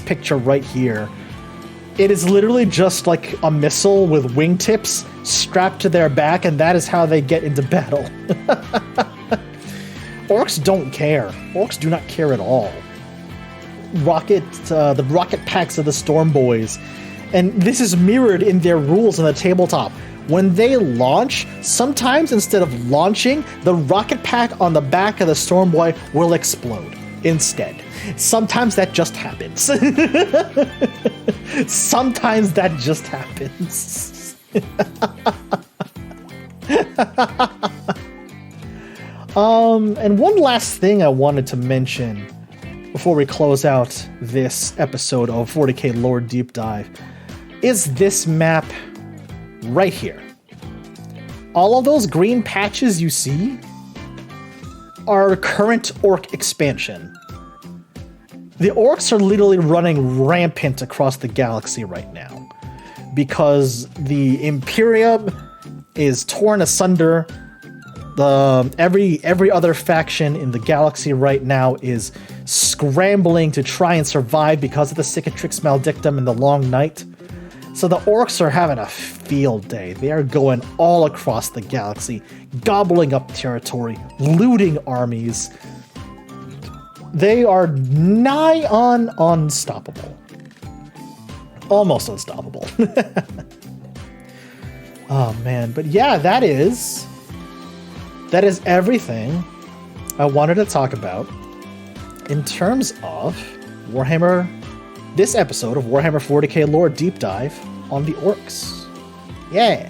picture right here, it is literally just like a missile with wingtips strapped to their back, and that is how they get into battle. Orcs don't care. Orcs do not care at all. The rocket packs of the Storm Boys, and this is mirrored in their rules on the tabletop. When they launch, sometimes instead of launching, the rocket pack on the back of the Storm Boy will explode instead. Sometimes that just happens. Sometimes that just happens. And one last thing I wanted to mention before we close out this episode of 40K Lore Deep Dive is this map right here. All of those green patches you see are current Orc expansion. The Orcs are literally running rampant across the galaxy right now because the Imperium is torn asunder. Every other faction in the galaxy right now is scrambling to try and survive because of the Cicatrix Maledictum and the Long Night. So the Orcs are having a field day. They are going all across the galaxy, gobbling up territory, looting armies. They are nigh on unstoppable. Almost unstoppable. Oh man, but yeah, that is everything I wanted to talk about in terms of Warhammer, this episode of Warhammer 40K Lore Deep Dive on the Orcs. Yeah.